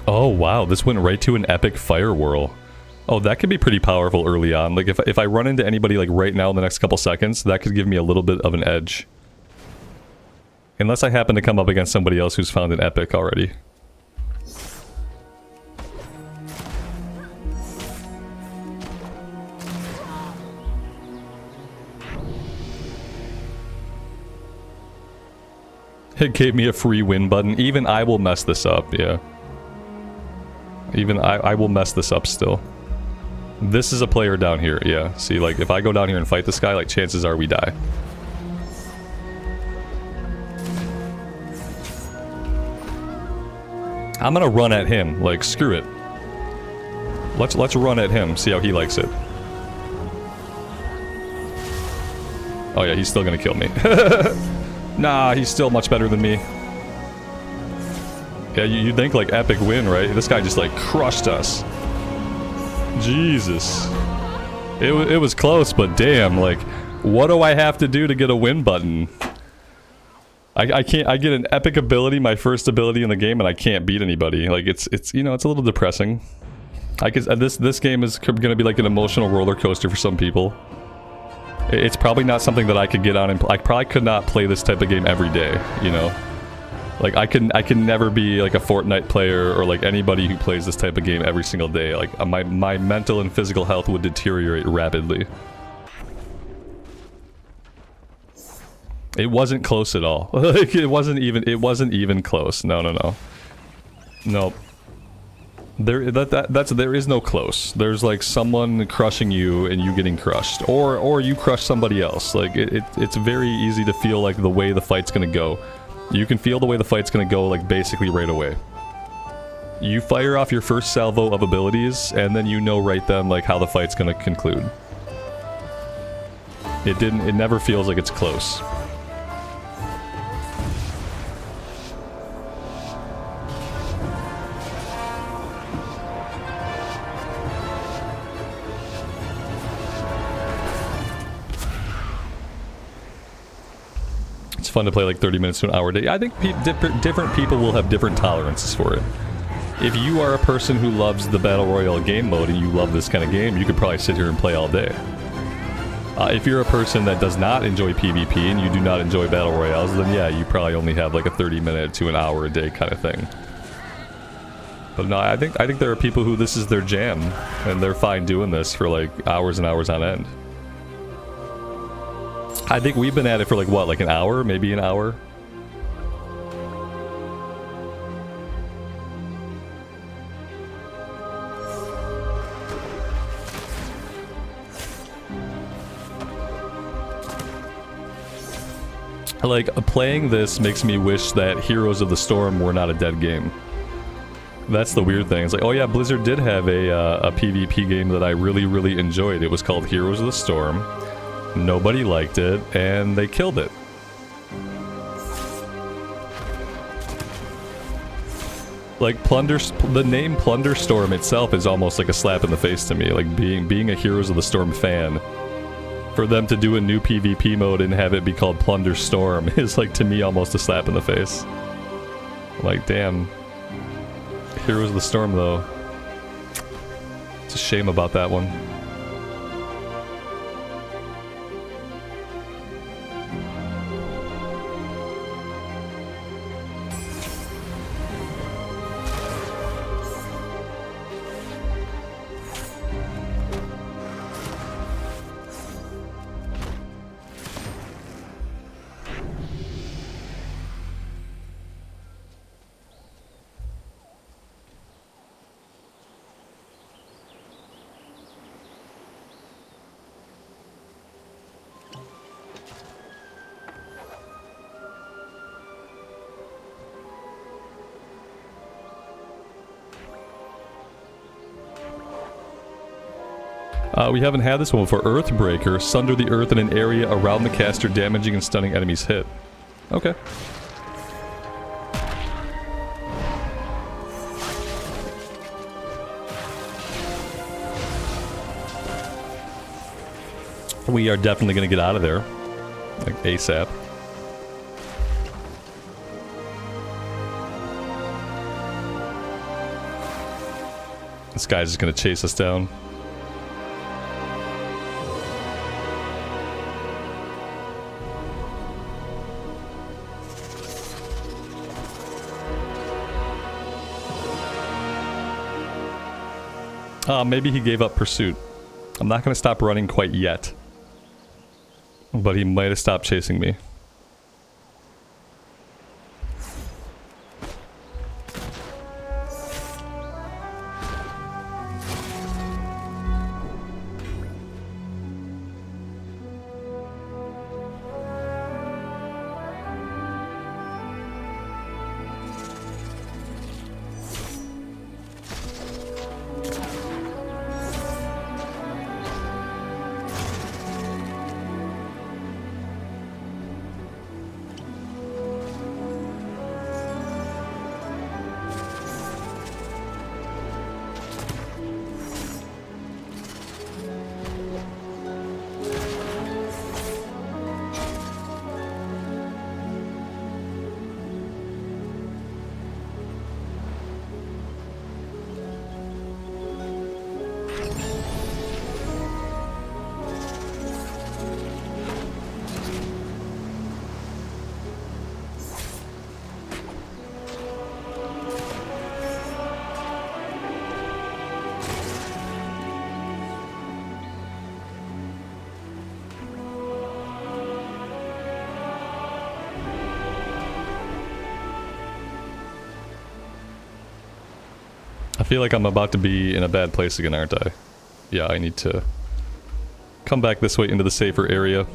Oh wow, this went right to an epic fire whirl. Oh, that could be pretty powerful early on. Like if I run into anybody like right now in the next couple seconds, that could give me a little bit of an edge. Unless I happen to come up against somebody else who's found an epic already. It gave me a free win button. Even I will mess this up, yeah. Even I will mess this up still. This is a player down here, yeah. See, like, if I go down here and fight this guy, like, chances are we die. I'm gonna run at him, like, screw it. Let's run at him, see how he likes it. Oh yeah, he's still gonna kill me. Nah, he's still much better than me. Yeah, you'd think like epic win, right? This guy just like crushed us. Jesus. It was close, but damn, like, what do I have to do to get a win button? I can't, I get an epic ability, my first ability in the game, and I can't beat anybody. Like, it's you know, it's a little depressing. This game is gonna be like an emotional roller coaster for some people. It's probably not something that I could get on and I probably could not play this type of game every day, you know? Like, I can never be like a Fortnite player or like anybody who plays this type of game every single day. Like, my mental and physical health would deteriorate rapidly. It wasn't close at all. Like, it wasn't even close. No. Nope. There is no close. There's like someone crushing you and you getting crushed, or you crush somebody else. Like it's very easy to feel like the way the fight's gonna go. You can feel the way the fight's gonna go like basically right away. You fire off your first salvo of abilities and then you know right then like how the fight's gonna conclude. It never feels like it's close. It's fun to play like 30 minutes to an hour a day. I think different people will have different tolerances for it. If you are a person who loves the Battle Royale game mode and you love this kind of game, you could probably sit here and play all day. If you're a person that does not enjoy PvP and you do not enjoy Battle Royales, then yeah, you probably only have like a 30-minute to an hour a day kind of thing. But no, I think there are people who this is their jam, and they're fine doing this for like hours and hours on end. I think we've been at it for like what, like an hour, maybe an hour? Like, playing this makes me wish that Heroes of the Storm were not a dead game. That's the weird thing. It's like, oh yeah, Blizzard did have a PvP game that I really, really enjoyed. It was called Heroes of the Storm. Nobody liked it, and they killed it. Like, the name Plunderstorm itself is almost like a slap in the face to me. Like, being a Heroes of the Storm fan, for them to do a new PvP mode and have it be called Plunderstorm is, like, to me, almost a slap in the face. Like, damn. Heroes of the Storm, though. It's a shame about that one. We haven't had this one before. Earthbreaker. Sunder the earth in an area around the caster, damaging and stunning enemies hit. Okay. We are definitely going to get out of there. Like, ASAP. This guy's just going to chase us down. Maybe he gave up pursuit. I'm not going to stop running quite yet. But he might have stopped chasing me. I feel like I'm about to be in a bad place again, aren't I? Yeah, I need to come back this way into the safer area.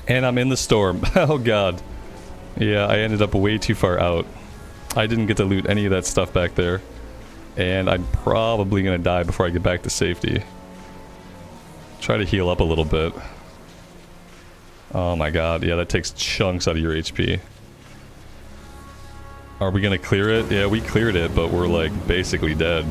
And I'm in the storm. Oh god. Yeah, I ended up way too far out. I didn't get to loot any of that stuff back there. And I'm probably gonna die before I get back to safety. Try to heal up a little bit. Oh my god, yeah, that takes chunks out of your HP. Are we gonna clear it? Yeah, we cleared it, but we're like basically dead.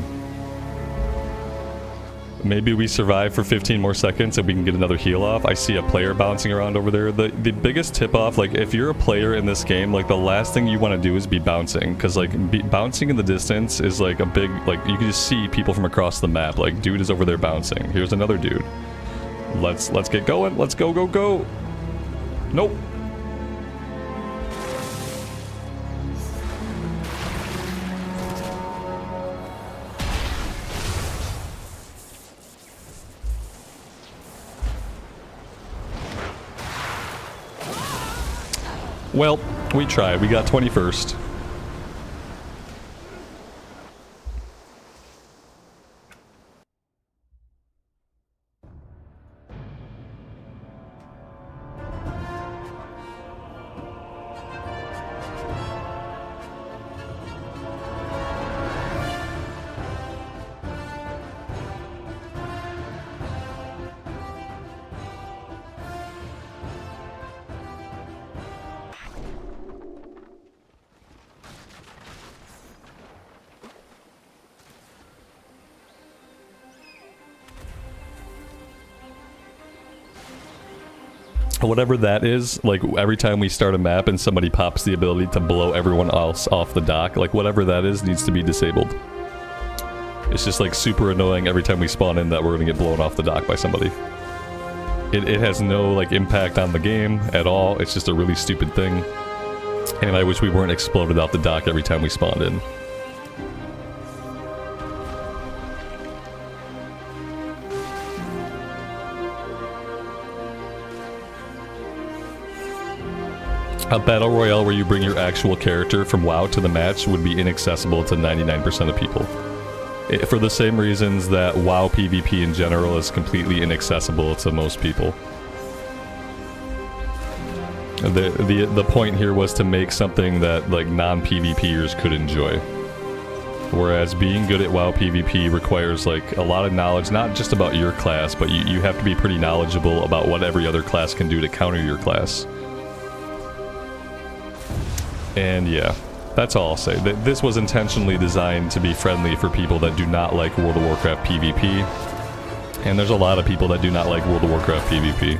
Maybe we survive for 15 more seconds and we can get another heal off. I see a player bouncing around over there. The biggest tip off, like if you're a player in this game, like the last thing you want to do is be bouncing. Because like bouncing in the distance is like a big, like you can just see people from across the map. Like dude is over there bouncing. Here's another dude. Let's get going. Let's go, go, go. Nope. Well, we tried. We got 21st. Whatever that is, like every time we start a map and somebody pops the ability to blow everyone else off the dock, like whatever that is needs to be disabled. It's just like super annoying every time we spawn in that we're gonna get blown off the dock by somebody. It has no like impact on the game at all, it's just a really stupid thing. And I wish we weren't exploded off the dock every time we spawned in. A battle royale where you bring your actual character from WoW to the match would be inaccessible to 99% of people. For the same reasons that WoW PvP in general is completely inaccessible to most people. The point here was to make something that like non-PvPers could enjoy. Whereas being good at WoW PvP requires like a lot of knowledge, not just about your class, but you have to be pretty knowledgeable about what every other class can do to counter your class. And yeah, that's all I'll say. This was intentionally designed to be friendly for people that do not like World of Warcraft PvP. And there's a lot of people that do not like World of Warcraft PvP.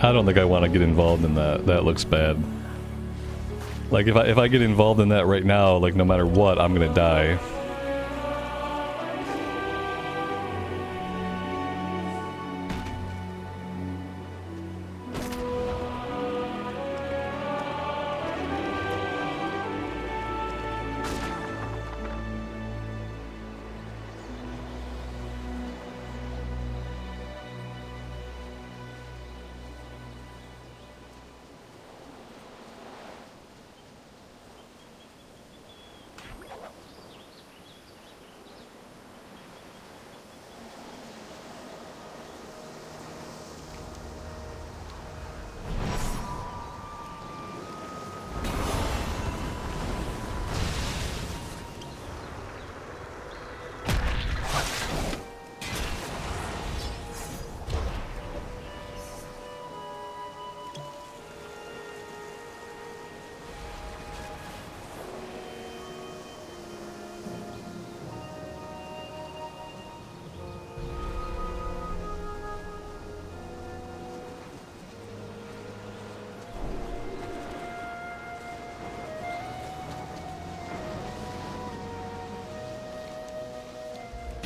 I don't think I want to get involved in that. That looks bad. Like, if I get involved in that right now, like, no matter what, I'm gonna die.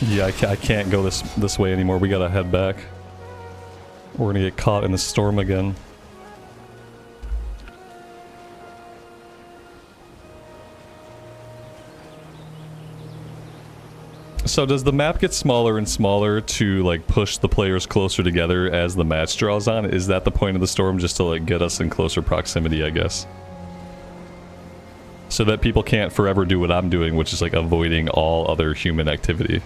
Yeah, I can't go this way anymore. We gotta head back. We're gonna get caught in the storm again. So does the map get smaller and smaller to like push the players closer together as the match draws on? Is that the point of the storm, just to like get us in closer proximity, I guess? So that people can't forever do what I'm doing, which is like avoiding all other human activity.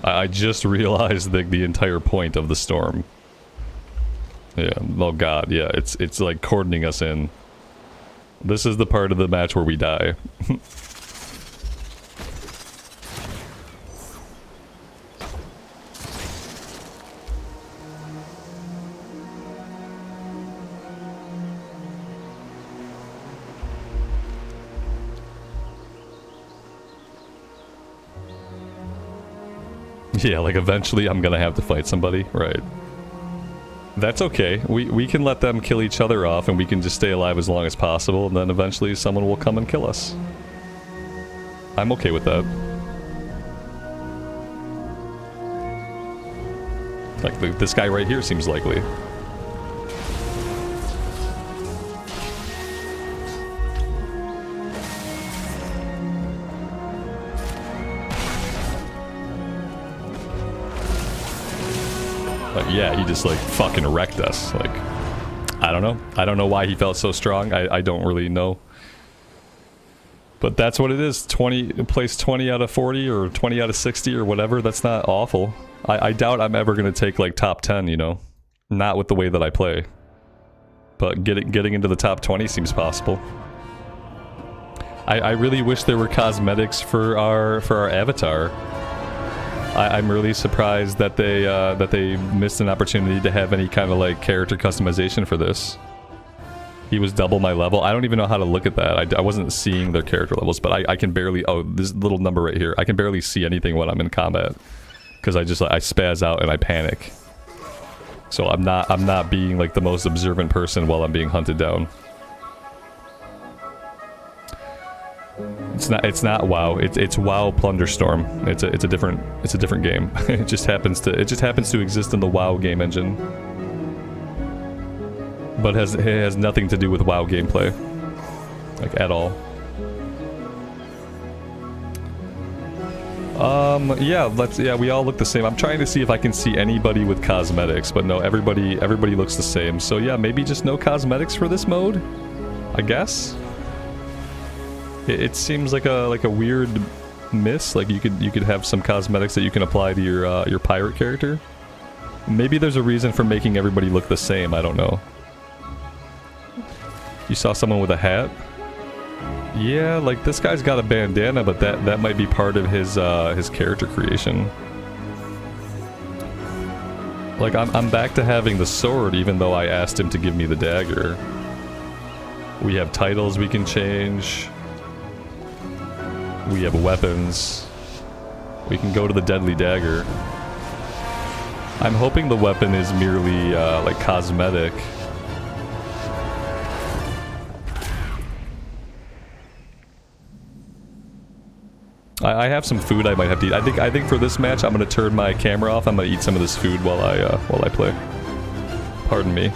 I just realized the entire point of the storm. Yeah, oh god, yeah, it's like cordoning us in. This is the part of the match where we die. Yeah, like eventually I'm gonna have to fight somebody, right? That's okay. We can let them kill each other off and we can just stay alive as long as possible, and then eventually someone will come and kill us. I'm okay with that. Like, this guy right here seems likely. Yeah, he just like fucking wrecked us. Like, I don't know. I don't know why he felt so strong. I don't really know. But that's what it is. 20, place 20 out of 40 or 20 out of 60 or whatever. That's not awful. I doubt I'm ever going to take like top 10, you know? Not with the way that I play. But getting into the top 20 seems possible. I really wish there were cosmetics for our avatar. I'm really surprised that they missed an opportunity to have any kind of like character customization for this. He was double my level. I don't even know how to look at that. I wasn't seeing their character levels, but I can barely. Oh, this little number right here. I can barely see anything when I'm in combat because I spaz out and I panic. So I'm not being like the most observant person while I'm being hunted down. It's not WoW. It's WoW Plunderstorm. It's a different game. It just happens to exist in the WoW game engine, but it has nothing to do with WoW gameplay, like at all. Yeah, we all look the same. I'm trying to see if I can see anybody with cosmetics, but no, everybody looks the same. So yeah, maybe just no cosmetics for this mode, I guess. It seems like a weird miss. Like you could have some cosmetics that you can apply to your pirate character. Maybe there's a reason for making everybody look the same. I don't know. You saw someone with a hat? Yeah, like this guy's got a bandana, but that might be part of his character creation. Like I'm back to having the sword, even though I asked him to give me the dagger. We have titles we can change. We have weapons. We can go to the deadly dagger. I'm hoping the weapon is merely like cosmetic. I have some food I might have to eat. I think for this match I'm gonna turn my camera off. I'm gonna eat some of this food while I play. Pardon me.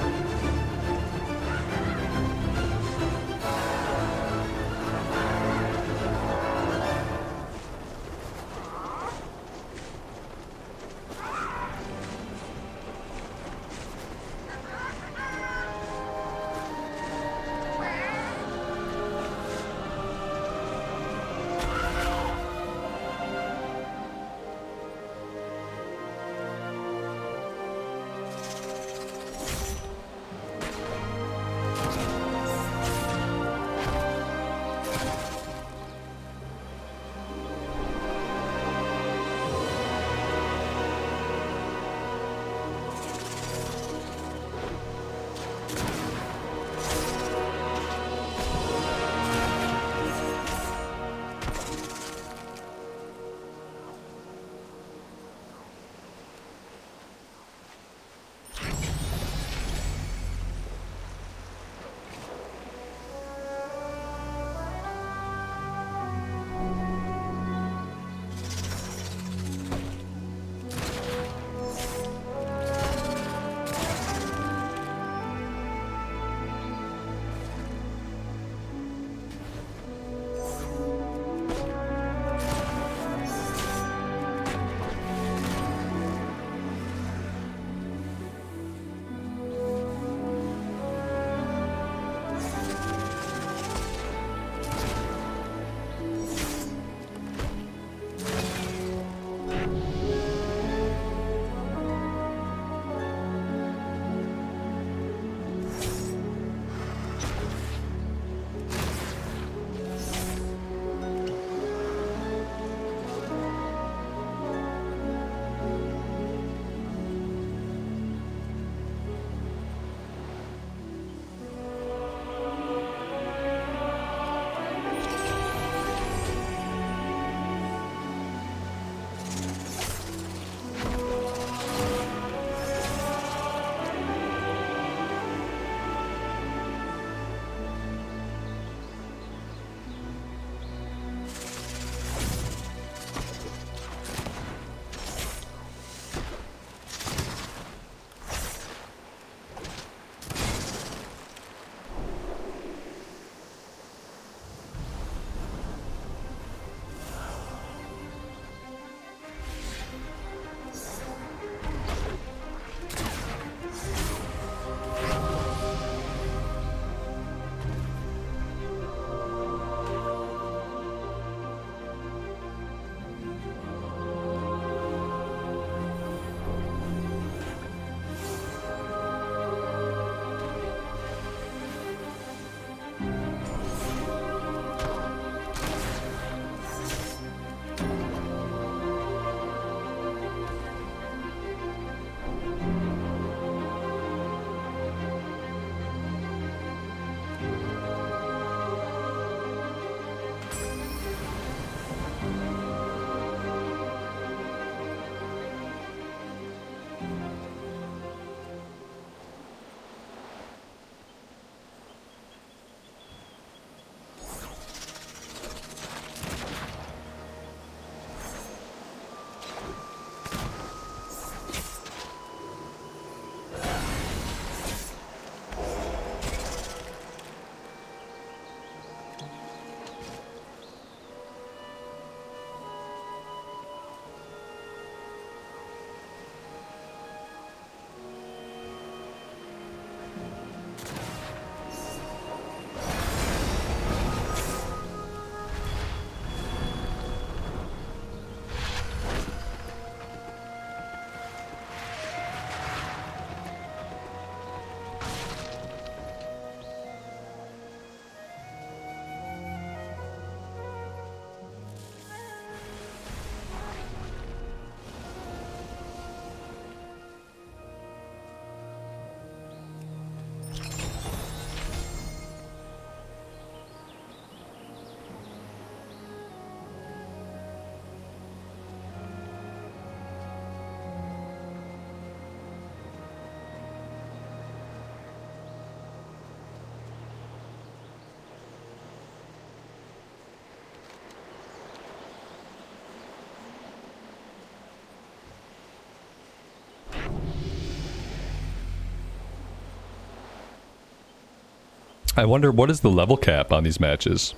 I wonder what is the level cap on these matches?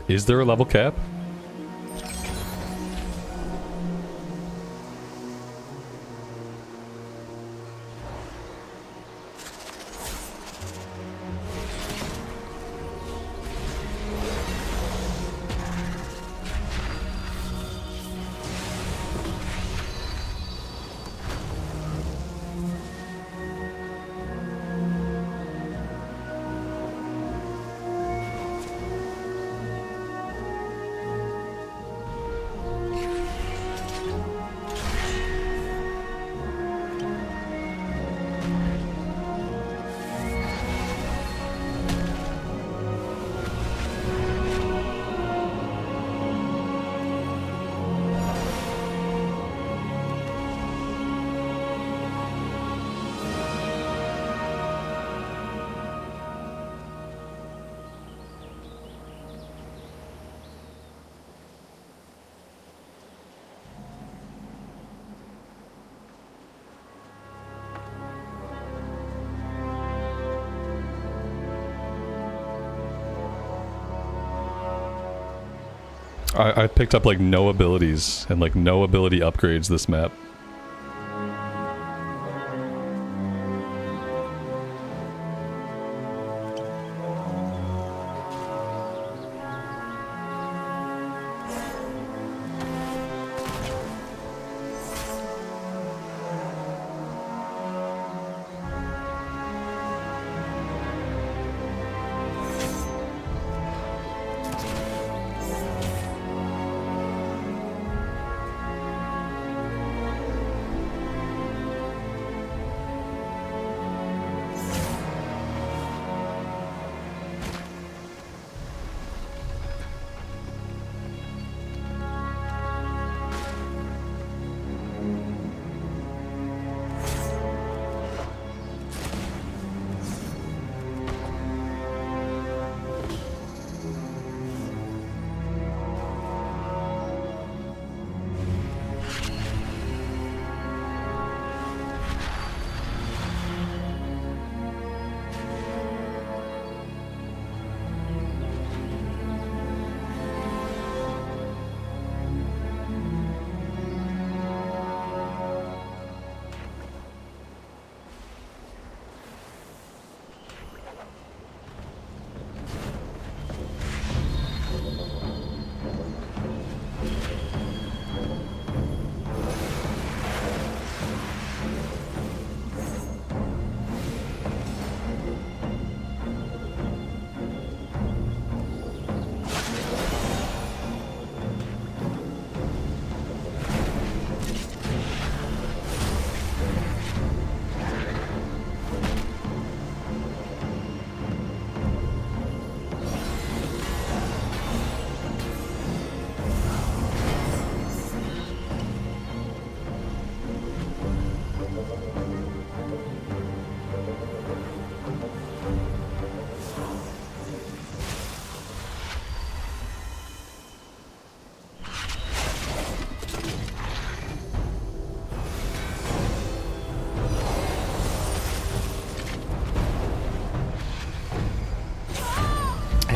Is there a level cap? I picked up like no abilities and like no ability upgrades this map.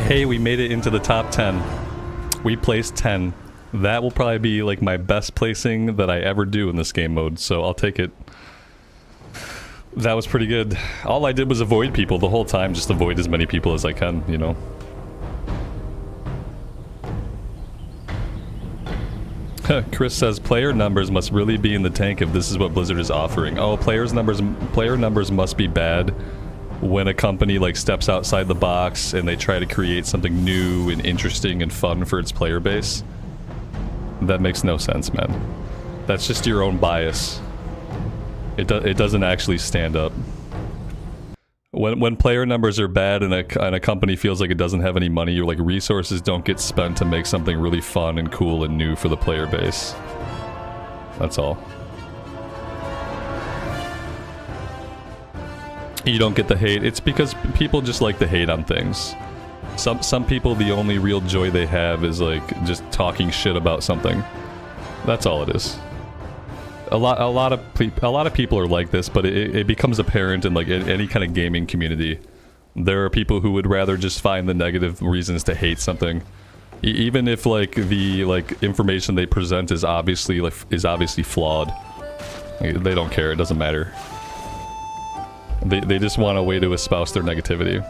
Hey, we made it into the top 10. We placed 10. That will probably be like my best placing that I ever do in this game mode, so I'll take it. That was pretty good. All I did was avoid people the whole time, just avoid as many people as I can, you know. Chris says player numbers must really be in the tank if this is what Blizzard is offering. Oh, player numbers must be bad when a company like steps outside the box and they try to create something new and interesting and fun for its player base. That makes no sense, man. That's just your own bias. It doesn't actually stand up. When player numbers are bad and a company feels like it doesn't have any money, or like resources don't get spent to make something really fun and cool and new for the player base. That's all. You don't get the hate. It's because people just like to hate on things. Some people, the only real joy they have is like just talking shit about something. That's all it is. A lot of people are like this, but it becomes apparent in like any kind of gaming community There are people who would rather just find the negative reasons to hate something, even if like the information they present is obviously flawed. They don't care. It doesn't matter. They just want a way to espouse their negativity.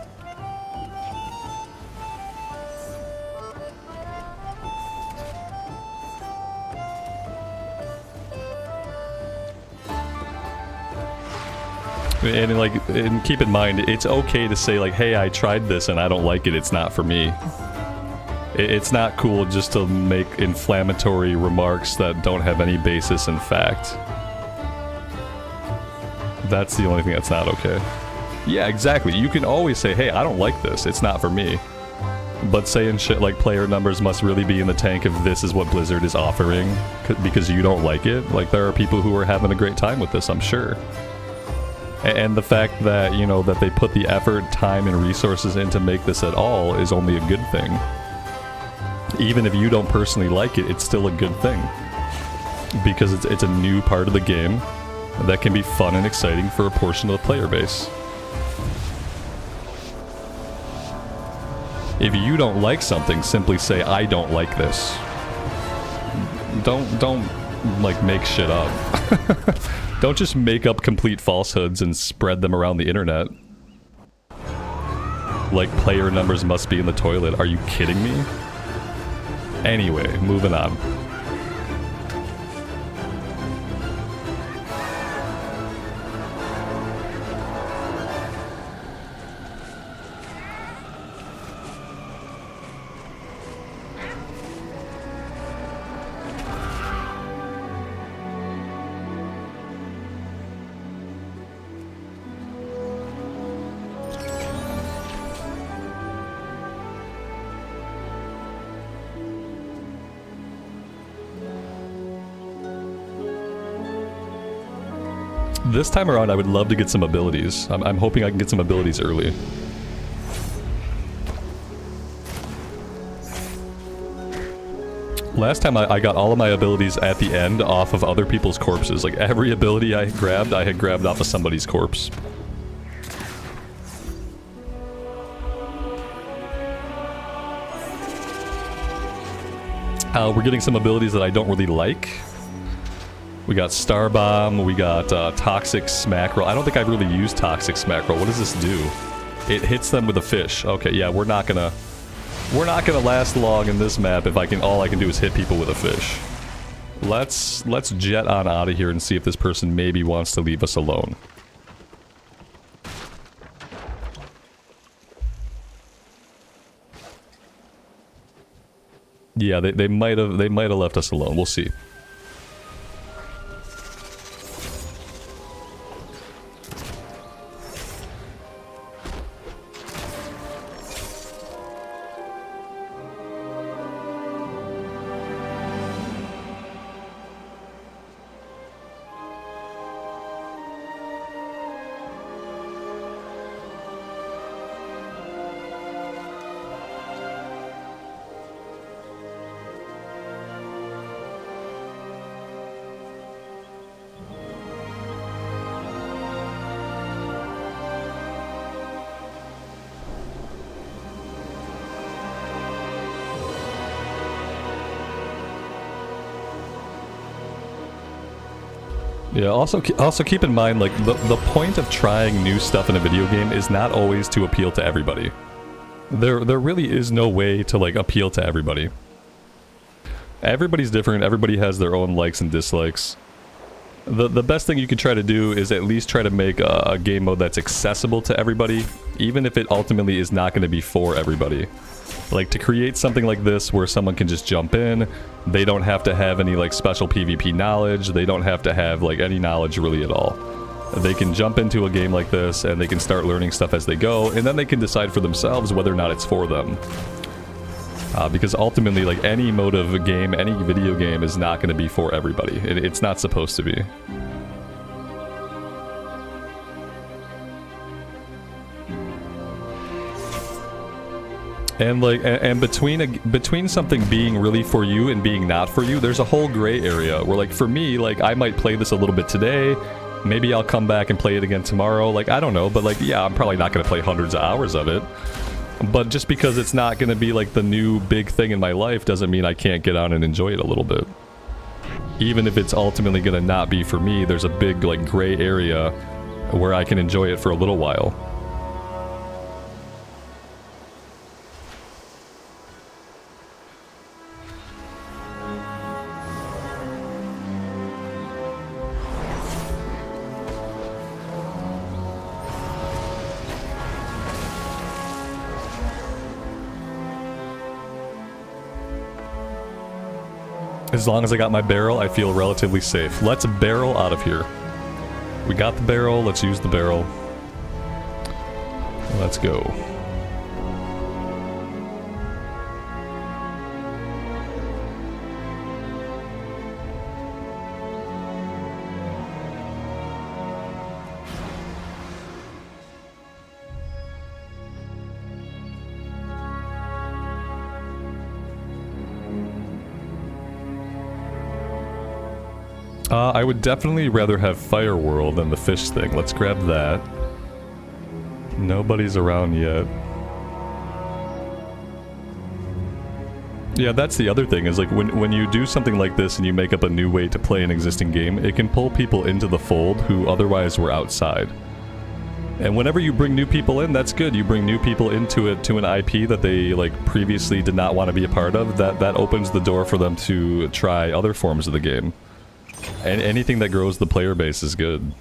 And keep in mind, it's okay to say like, hey, I tried this and I don't like it, it's not for me. It's not cool just to make inflammatory remarks that don't have any basis in fact. That's the only thing that's not okay. Yeah, exactly. You can always say, hey, I don't like this, it's not for me. But saying shit like player numbers must really be in the tank if this is what Blizzard is offering because you don't like it. Like, there are people who are having a great time with this, I'm sure. And the fact that, you know, that they put the effort, time, and resources in to make this at all is only a good thing. Even if you don't personally like it, it's still a good thing. Because it's a new part of the game that can be fun and exciting for a portion of the player base. If you don't like something, simply say, I don't like this. Don't like, make shit up. Don't just make up complete falsehoods and spread them around the internet. Like, player numbers must be in the toilet. Are you kidding me? Anyway, moving on. This time around, I would love to get some abilities. I'm hoping I can get some abilities early. Last time I got all of my abilities at the end off of other people's corpses. Like, every ability I had grabbed off of somebody's corpse. We're getting some abilities that I don't really like. We got Star Bomb, we got Toxic Smack Roll. I don't think I've really used Toxic Smack Roll. What does this do? It hits them with a fish. Okay, yeah, we're not gonna last long in this map if all I can do is hit people with a fish. Let's jet on out of here and see if this person maybe wants to leave us alone. Yeah, they might have left us alone. We'll see. Yeah, also keep in mind, like, the point of trying new stuff in a video game is not always to appeal to everybody. There really is no way to, like, appeal to everybody. Everybody's different, everybody has their own likes and dislikes. The best thing you can try to do is at least try to make a game mode that's accessible to everybody, even if it ultimately is not going to be for everybody. Like, to create something like this where someone can just jump in, they don't have to have any, like, special PvP knowledge, they don't have to have, like, any knowledge really at all. They can jump into a game like this, and they can start learning stuff as they go, and then they can decide for themselves whether or not it's for them. Because ultimately, like, any mode of a game, any video game is not going to be for everybody. It's not supposed to be. And like, and between something being really for you and being not for you, there's a whole gray area where, like, for me, like, I might play this a little bit today, Maybe I'll come back and play it again tomorrow. Like, I don't know, but like, yeah, I'm probably not going to play hundreds of hours of it. But just because it's not going to be like the new big thing in my life doesn't mean I can't get on and enjoy it a little bit. Even if it's ultimately going to not be for me, there's a big like gray area where I can enjoy it for a little while. As long as I got my barrel, I feel relatively safe. Let's barrel out of here. We got the barrel, let's use the barrel. Let's go. I would definitely rather have Fire World than the fish thing. Let's grab that. Nobody's around yet. Yeah, that's the other thing, is like when you do something like this and you make up a new way to play an existing game, it can pull people into the fold who otherwise were outside. And whenever you bring new people in, that's good. You bring new people into it, to an IP that they like previously did not want to be a part of, that opens the door for them to try other forms of the game. And anything that grows the player base is good.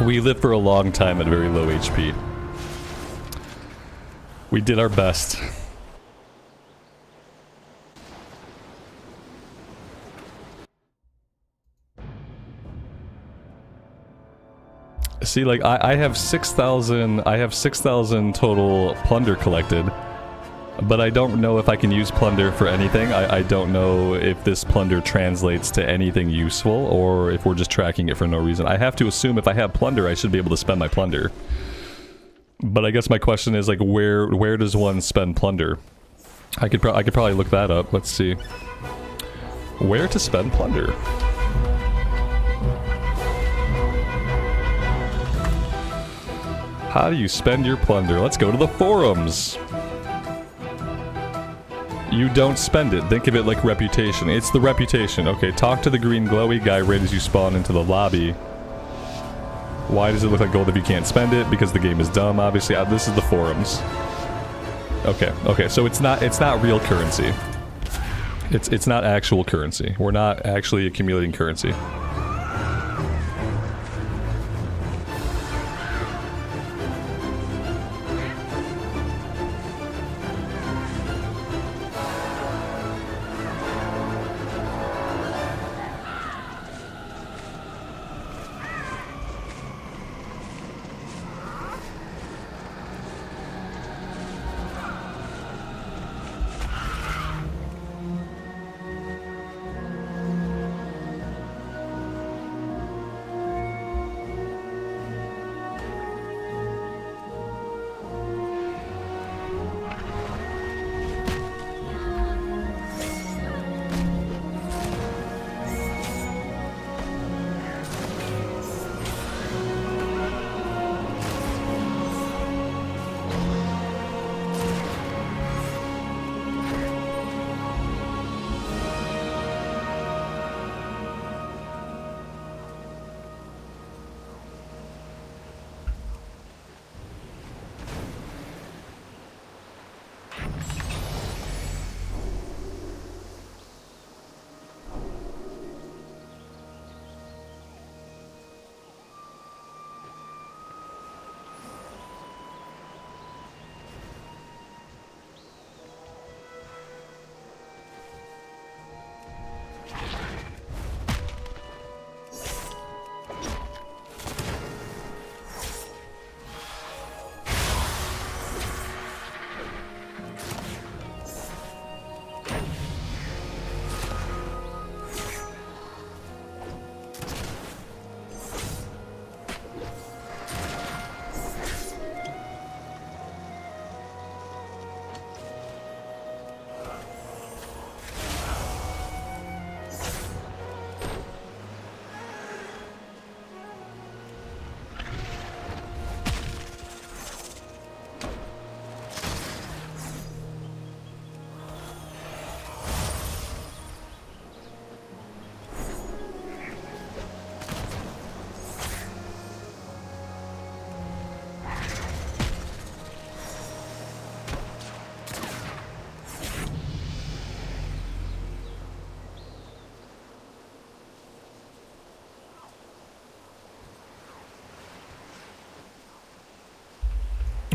We lived for a long time at very low HP. We did our best. See, like, I have 6,000, I have 6,000 total plunder collected, but I don't know if I can use plunder for anything. I don't know if this plunder translates to anything useful, or if we're just tracking it for no reason. I have to assume if I have plunder, I should be able to spend my plunder. But I guess my question is, like, where does one spend plunder? I could probably look that up. Let's see. Where to spend plunder? How do you spend your plunder? Let's go to the forums. You don't spend it. Think of it like reputation. It's the reputation. Okay, talk to the green glowy guy right as you spawn into the lobby. Why does it look like gold if you can't spend it? Because the game is dumb, obviously. This is the forums. Okay, so it's not real currency. It's not actual currency. We're not actually accumulating currency.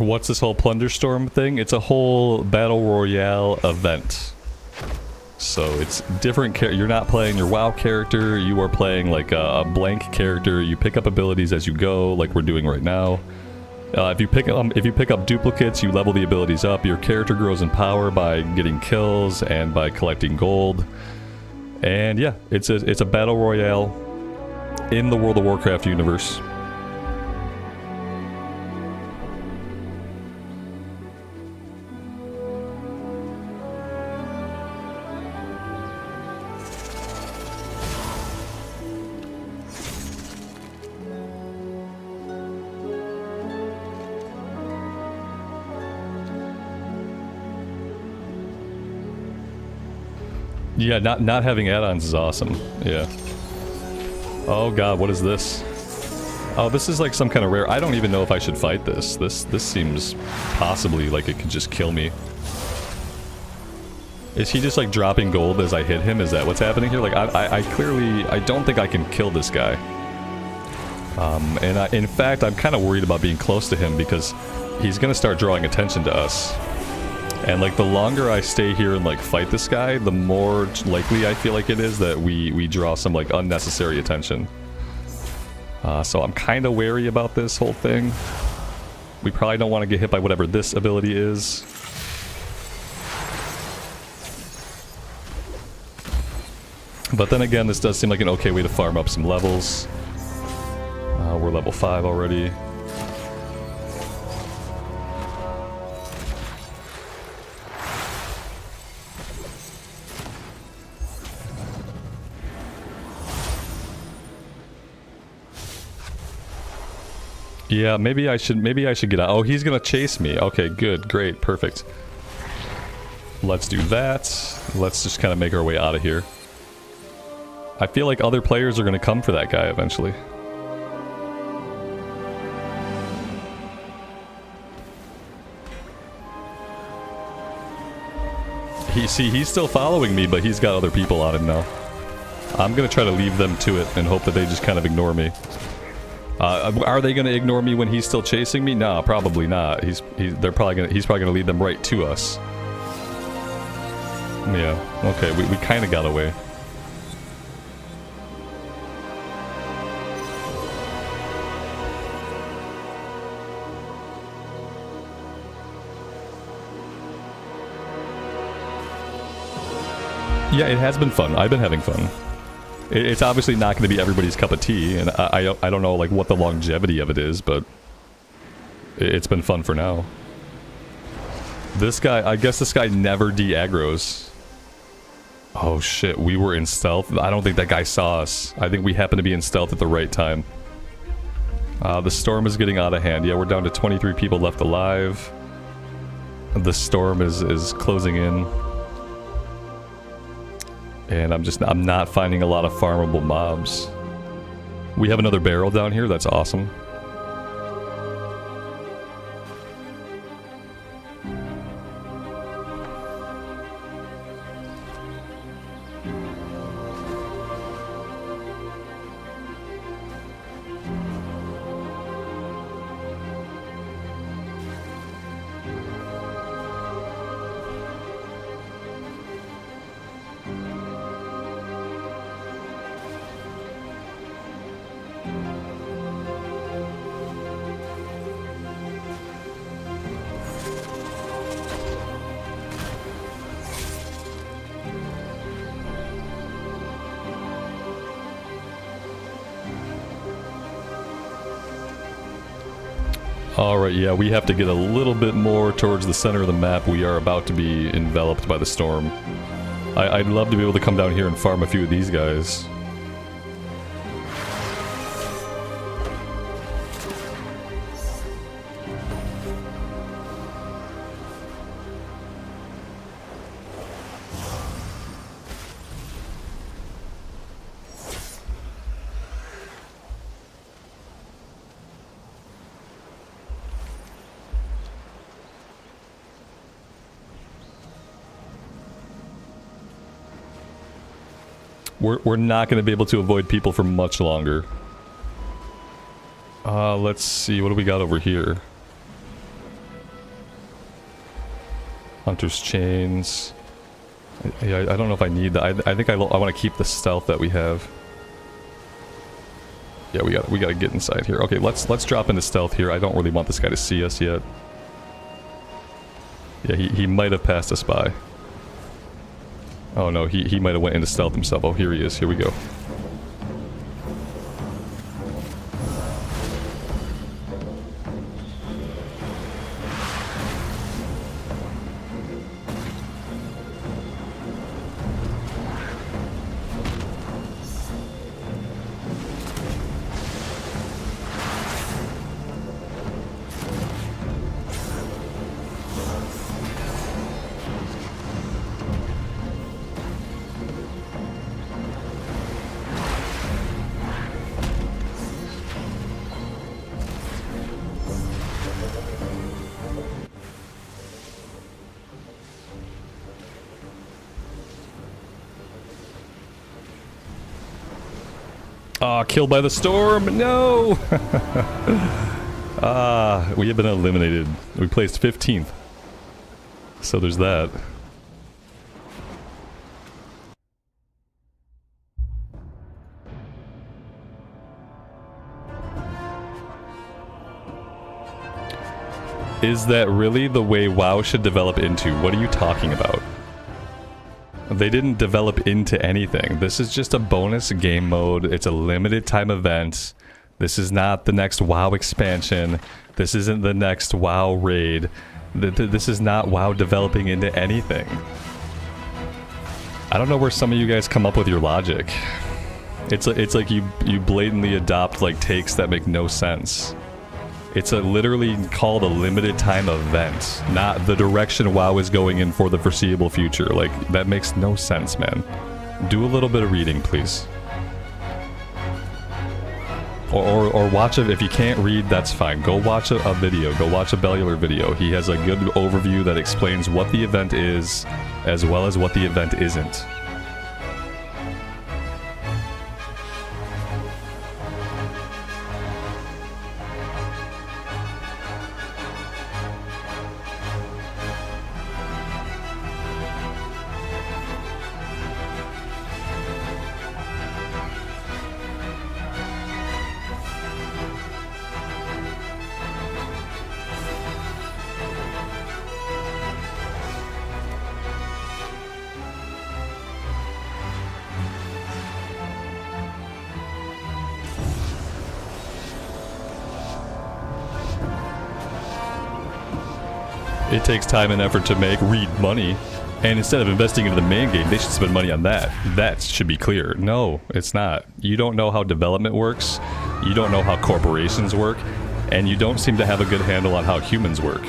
What's this whole Plunderstorm thing? It's a whole Battle Royale event. So it's different you're not playing your WoW character, you are playing like a blank character. You pick up abilities as you go, like we're doing right now. If you pick up duplicates, you level the abilities up. Your character grows in power by getting kills and by collecting gold. And yeah, it's a Battle Royale in the World of Warcraft universe. Yeah, not having add-ons is awesome. Yeah. Oh god, what is this? Oh, this is like some kind of rare. I don't even know if I should fight this. This seems possibly like it could just kill me. Is he just like dropping gold as I hit him? Is that what's happening here? Like I clearly I don't think I can kill this guy. And in fact, I'm kind of worried about being close to him because he's gonna start drawing attention to us. And like the longer I stay here and like fight this guy, the more likely I feel like it is that we draw some like unnecessary attention. So I'm kind of wary about this whole thing. We probably don't want to get hit by whatever this ability is. But then again, this does seem like an okay way to farm up some levels. We're level 5 already. Yeah, maybe I should get out. Oh, he's gonna chase me. Okay, good, great, perfect. Let's do that. Let's just kind of make our way out of here. I feel like other players are gonna come for that guy eventually. He's still following me, but he's got other people on him now. I'm gonna try to leave them to it and hope that they just kind of ignore me. Are they going to ignore me when he's still chasing me? No, probably not. He's probably going to lead them right to us. Yeah. Okay, we kind of got away. Yeah, it has been fun. I've been having fun. It's obviously not going to be everybody's cup of tea, and I don't know like what the longevity of it is, but it's been fun for now. This guy, I guess this guy never de-aggroes. Oh shit, we were in stealth. I don't think that guy saw us. I think we happened to be in stealth at the right time. The storm is getting out of hand. Yeah, we're down to 23 people left alive. The storm is closing in. And I'm not finding a lot of farmable mobs. We have another barrel down here, that's awesome. Alright, yeah, we have to get a little bit more towards the center of the map. We are about to be enveloped by the storm. I'd love to be able to come down here and farm a few of these guys. We're not going to be able to avoid people for much longer. Let's see, what do we got over here? Hunter's chains. Yeah, I don't know if I need that. I think I want to keep the stealth that we have. Yeah, we gotta get inside here. Okay, let's drop into stealth here. I don't really want this guy to see us yet. Yeah, he might have passed us by. Oh no, he might have went into stealth himself. Oh, here he is. Here we go. Ah, killed by the storm! No! Ah, we have been eliminated. We placed 15th. So there's that. Is that really the way WoW should develop into? What are you talking about? They didn't develop into anything. This is just a bonus game mode. It's a limited time event. This is not the next WoW expansion. This isn't the next WoW raid. This is not WoW developing into anything. I don't know where some of you guys come up with your logic. It's like you blatantly adopt like takes that make no sense. It's literally called a limited time event, not the direction WoW is going in for the foreseeable future. Like, that makes no sense, man. Do a little bit of reading, please. Or watch it. If you can't read, that's fine. Go watch a video. Go watch a Bellular video. He has a good overview that explains what the event is, as well as what the event isn't. It takes time and effort to read money, and instead of investing into the main game, they should spend money on that. That should be clear. No, it's not. You don't know how development works, you don't know how corporations work, and you don't seem to have a good handle on how humans work.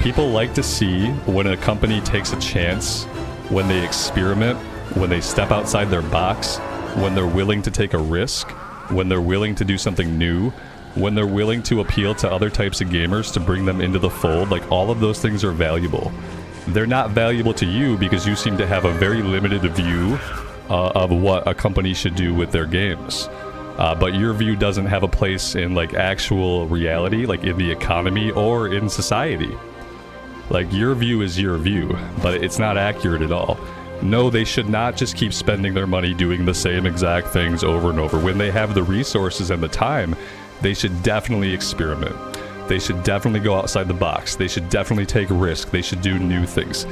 People like to see when a company takes a chance, when they experiment, when they step outside their box, when they're willing to take a risk, when they're willing to do something new, when they're willing to appeal to other types of gamers to bring them into the fold. Like, all of those things are valuable. They're not valuable to you because you seem to have a very limited view of what a company should do with their games. But your view doesn't have a place in, like, actual reality, like in the economy or in society. Like, your view is your view, but it's not accurate at all. No, they should not just keep spending their money doing the same exact things over and over. When they have the resources and the time, they should definitely experiment. They should definitely go outside the box. They should definitely take risk. They should do new things.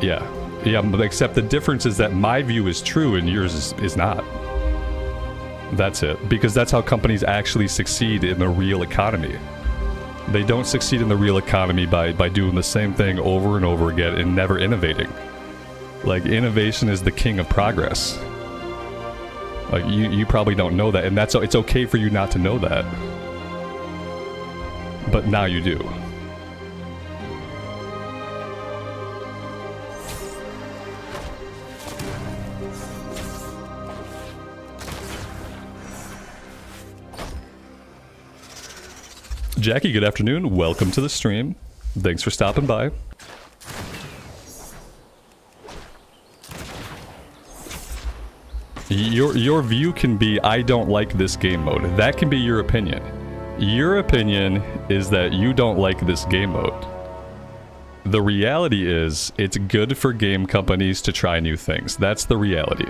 Yeah, but except the difference is that my view is true and yours is not. That's it. Because that's how companies actually succeed in the real economy. They don't succeed in the real economy by doing the same thing over and over again and never innovating. Like, innovation is the king of progress. Like, you probably don't know that, and it's okay for you not to know that. But now you do. Jackie, good afternoon. Welcome to the stream. Thanks for stopping by. Your view can be, I don't like this game mode. That can be your opinion. Your opinion is that you don't like this game mode. The reality is, it's good for game companies to try new things. That's the reality.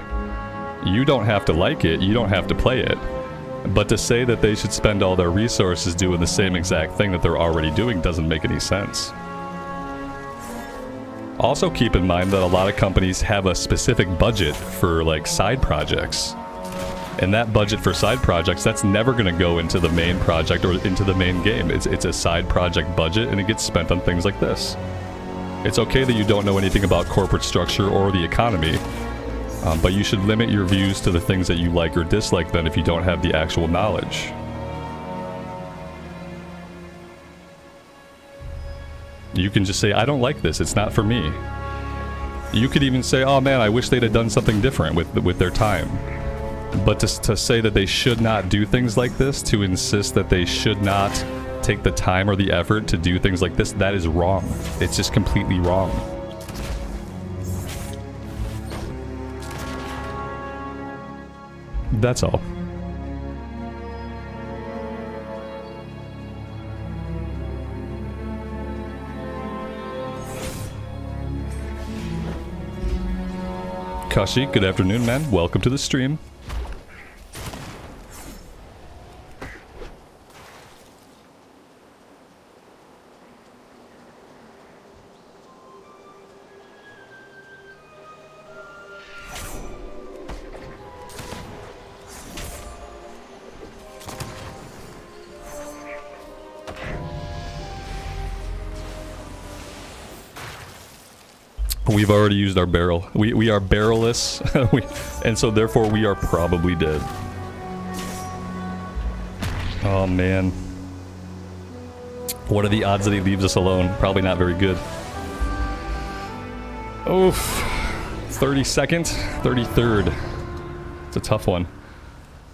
You don't have to like it, you don't have to play it. But to say that they should spend all their resources doing the same exact thing that they're already doing doesn't make any sense. Also keep in mind that a lot of companies have a specific budget for like side projects. And that budget for side projects, that's never going to go into the main project or into the main game. It's a side project budget and it gets spent on things like this. It's okay that you don't know anything about corporate structure or the economy, but you should limit your views to the things that you like or dislike then if you don't have the actual knowledge. You can just say, I don't like this, it's not for me. You could even say, oh man, I wish they'd have done something different with their time. But to say that they should not do things like this, to insist that they should not take the time or the effort to do things like this, that is wrong. It's just completely wrong. That's all. Kashi, good afternoon, man. Welcome to the stream. We've already used our barrel. We are barrelless, and so therefore we are probably dead. Oh man. What are the odds that he leaves us alone? Probably not very good. Oof. 32nd, 33rd. It's a tough one.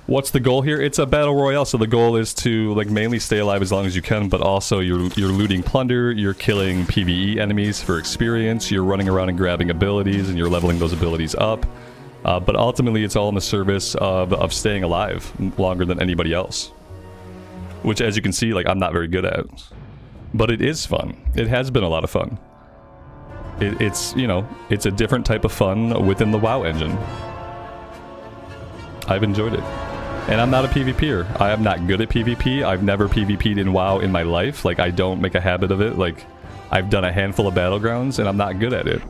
What's the goal here? It's a battle royale, so the goal is to like mainly stay alive as long as you can, but also you're looting plunder, you're killing PvE enemies for experience, you're running around and grabbing abilities, and you're leveling those abilities up. But ultimately, it's all in the service of staying alive longer than anybody else. Which, as you can see, like I'm not very good at. But it is fun. It has been a lot of fun. It's, you know, it's a different type of fun within the WoW engine. I've enjoyed it. And I'm not a PvPer. I am not good at PvP. I've never PvP'd in WoW in my life. Like, I don't make a habit of it. Like, I've done a handful of Battlegrounds, and I'm not good at it.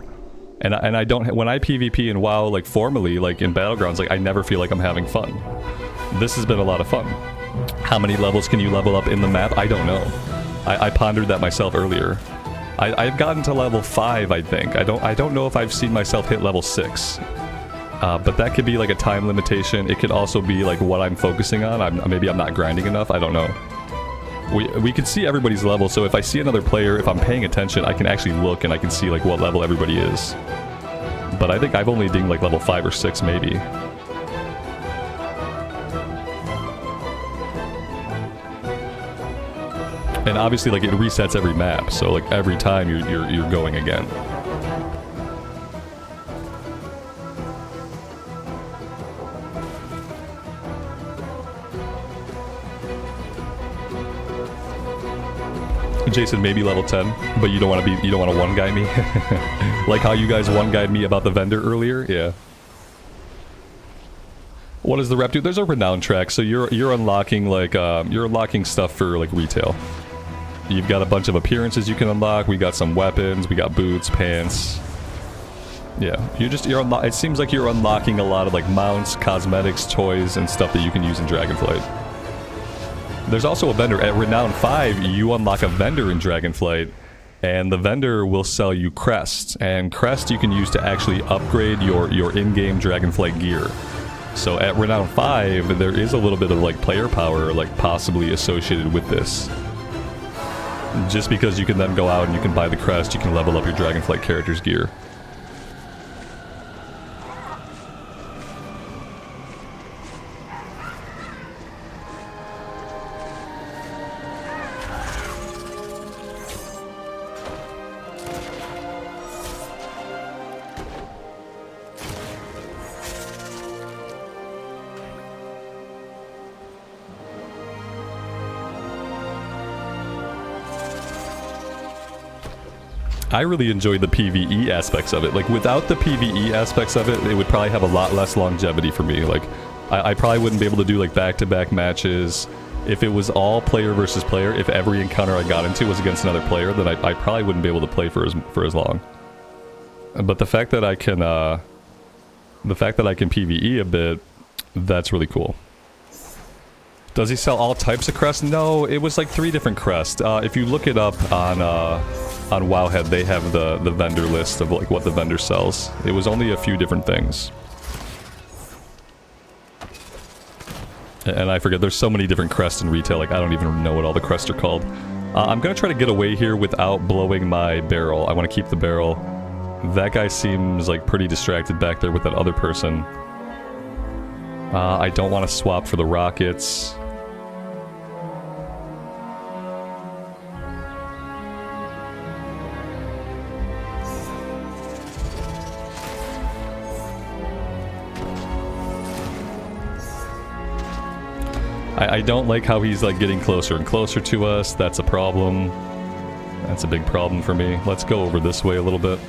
And I don't... When I PvP in WoW, like, formally, like, in Battlegrounds, like, I never feel like I'm having fun. This has been a lot of fun. How many levels can you level up in the map? I don't know. I pondered that myself earlier. I've gotten to level 5, I think. I don't know if I've seen myself hit level 6. But that could be like a time limitation. It could also be like what I'm focusing on. Maybe I'm not grinding enough. I don't know. We can see everybody's level, so if I see another player, if I'm paying attention, I can actually look and I can see like what level everybody is. But I think I've only dinged like level 5 or 6 maybe. And obviously like it resets every map, so like every time you're going again. Jason, maybe level 10, but you don't want to one-guy me? Like how you guys one-guyed me about the vendor earlier? Yeah. What does the rep do? There's a renown track, so you're unlocking like you're unlocking stuff for like retail. You've got a bunch of appearances you can unlock. We got some weapons, we got boots, pants. Yeah, it seems like you're unlocking a lot of like mounts, cosmetics, toys, and stuff that you can use in Dragonflight. There's also a vendor. At Renown 5, you unlock a vendor in Dragonflight, and the vendor will sell you crests. And crest you can use to actually upgrade your in-game Dragonflight gear. So at Renown 5, there is a little bit of like player power like possibly associated with this. Just because you can then go out and you can buy the crest, you can level up your Dragonflight character's gear. I really enjoy the PvE aspects of it. Like, without the PvE aspects of it, it would probably have a lot less longevity for me. Like, I probably wouldn't be able to do, like, back-to-back matches. If it was all player versus player, if every encounter I got into was against another player, then I probably wouldn't be able to play for as long. But the fact that I can, PvE a bit, that's really cool. Does he sell all types of crests? No, it was like 3 different crests. If you look it up on Wowhead, they have the vendor list of like what the vendor sells. It was only a few different things. And I forget, there's so many different crests in retail, like I don't even know what all the crests are called. I'm gonna try to get away here without blowing my barrel. I want to keep the barrel. That guy seems like pretty distracted back there with that other person. I don't want to swap for the rockets. I don't like how he's like getting closer and closer to us. That's a problem. That's a big problem for me. Let's go over this way a little bit.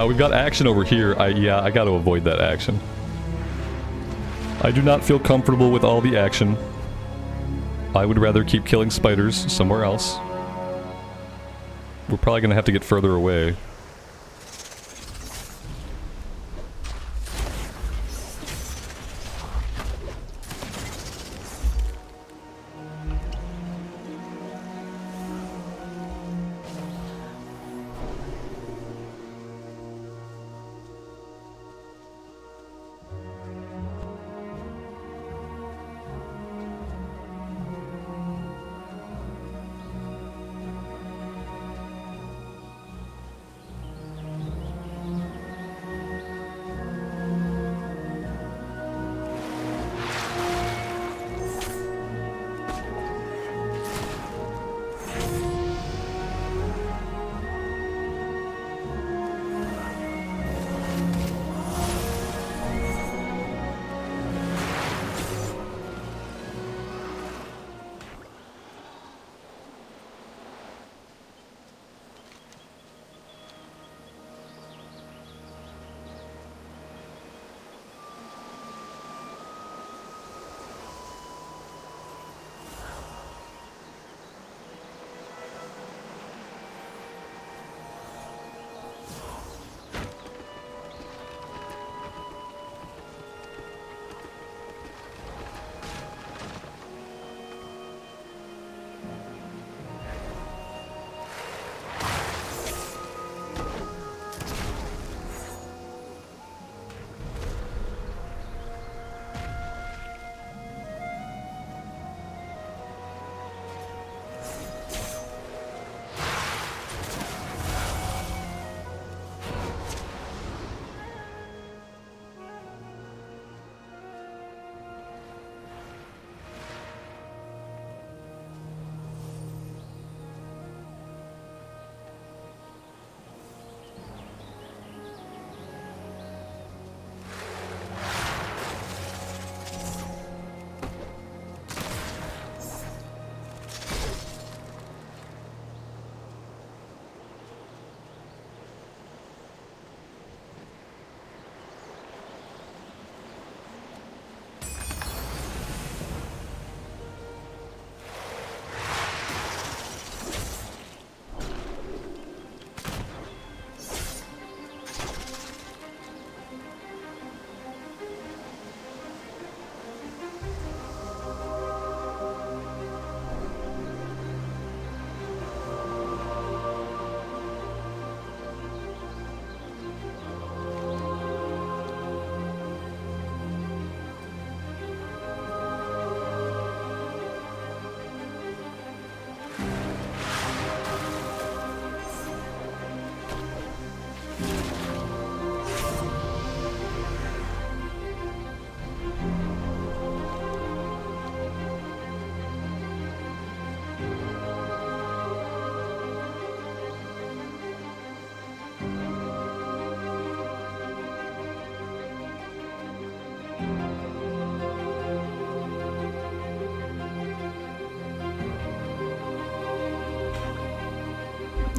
We've got action over here. Yeah, I gotta avoid that action. I do not feel comfortable with all the action. I would rather keep killing spiders somewhere else. We're probably gonna have to get further away.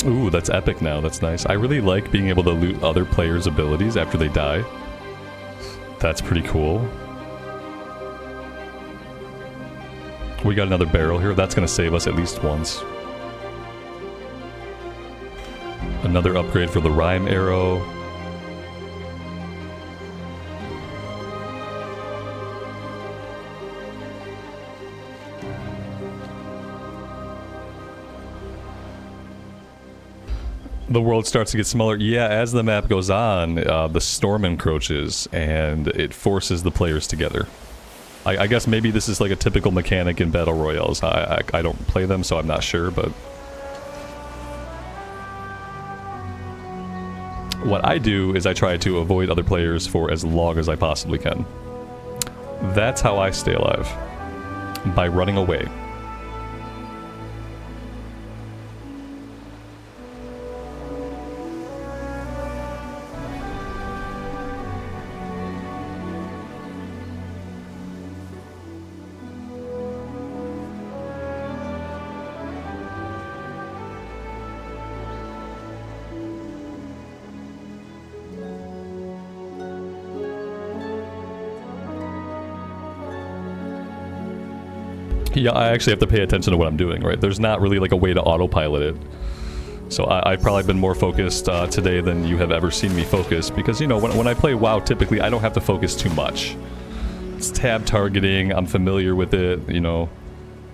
Ooh, that's epic now. That's nice. I really like being able to loot other players' abilities after they die. That's pretty cool. We got another barrel here. That's going to save us at least once. Another upgrade for the rhyme arrow. The world starts to get smaller. Yeah, as the map goes on, the storm encroaches and it forces the players together. I guess maybe this is like a typical mechanic in Battle Royales. I don't play them, so I'm not sure, but... What I do is I try to avoid other players for as long as I possibly can. That's how I stay alive. By running away. Yeah, I actually have to pay attention to what I'm doing, right? There's not really like a way to autopilot it. So I've probably been more focused today than you have ever seen me focus, because, you know, when I play WoW, typically I don't have to focus too much. It's tab targeting, I'm familiar with it, you know.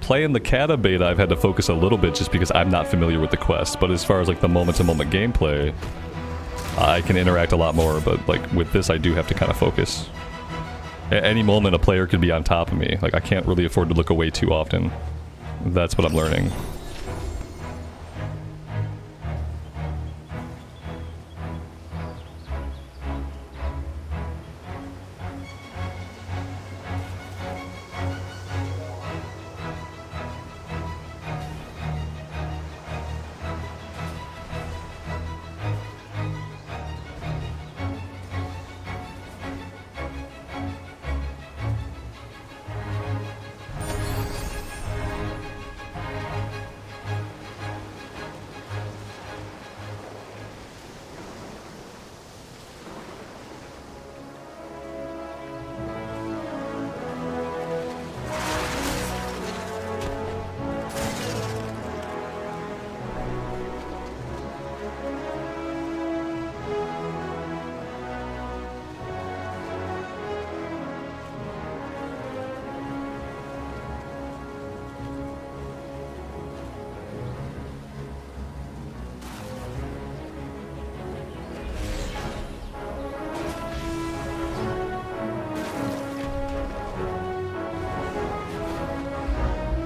Playing the Cata Beta, I've had to focus a little bit just because I'm not familiar with the quest, but as far as like the moment-to-moment gameplay, I can interact a lot more, but like with this I do have to kind of focus. At any moment a player could be on top of me. Like, I can't really afford to look away too often. That's what I'm learning.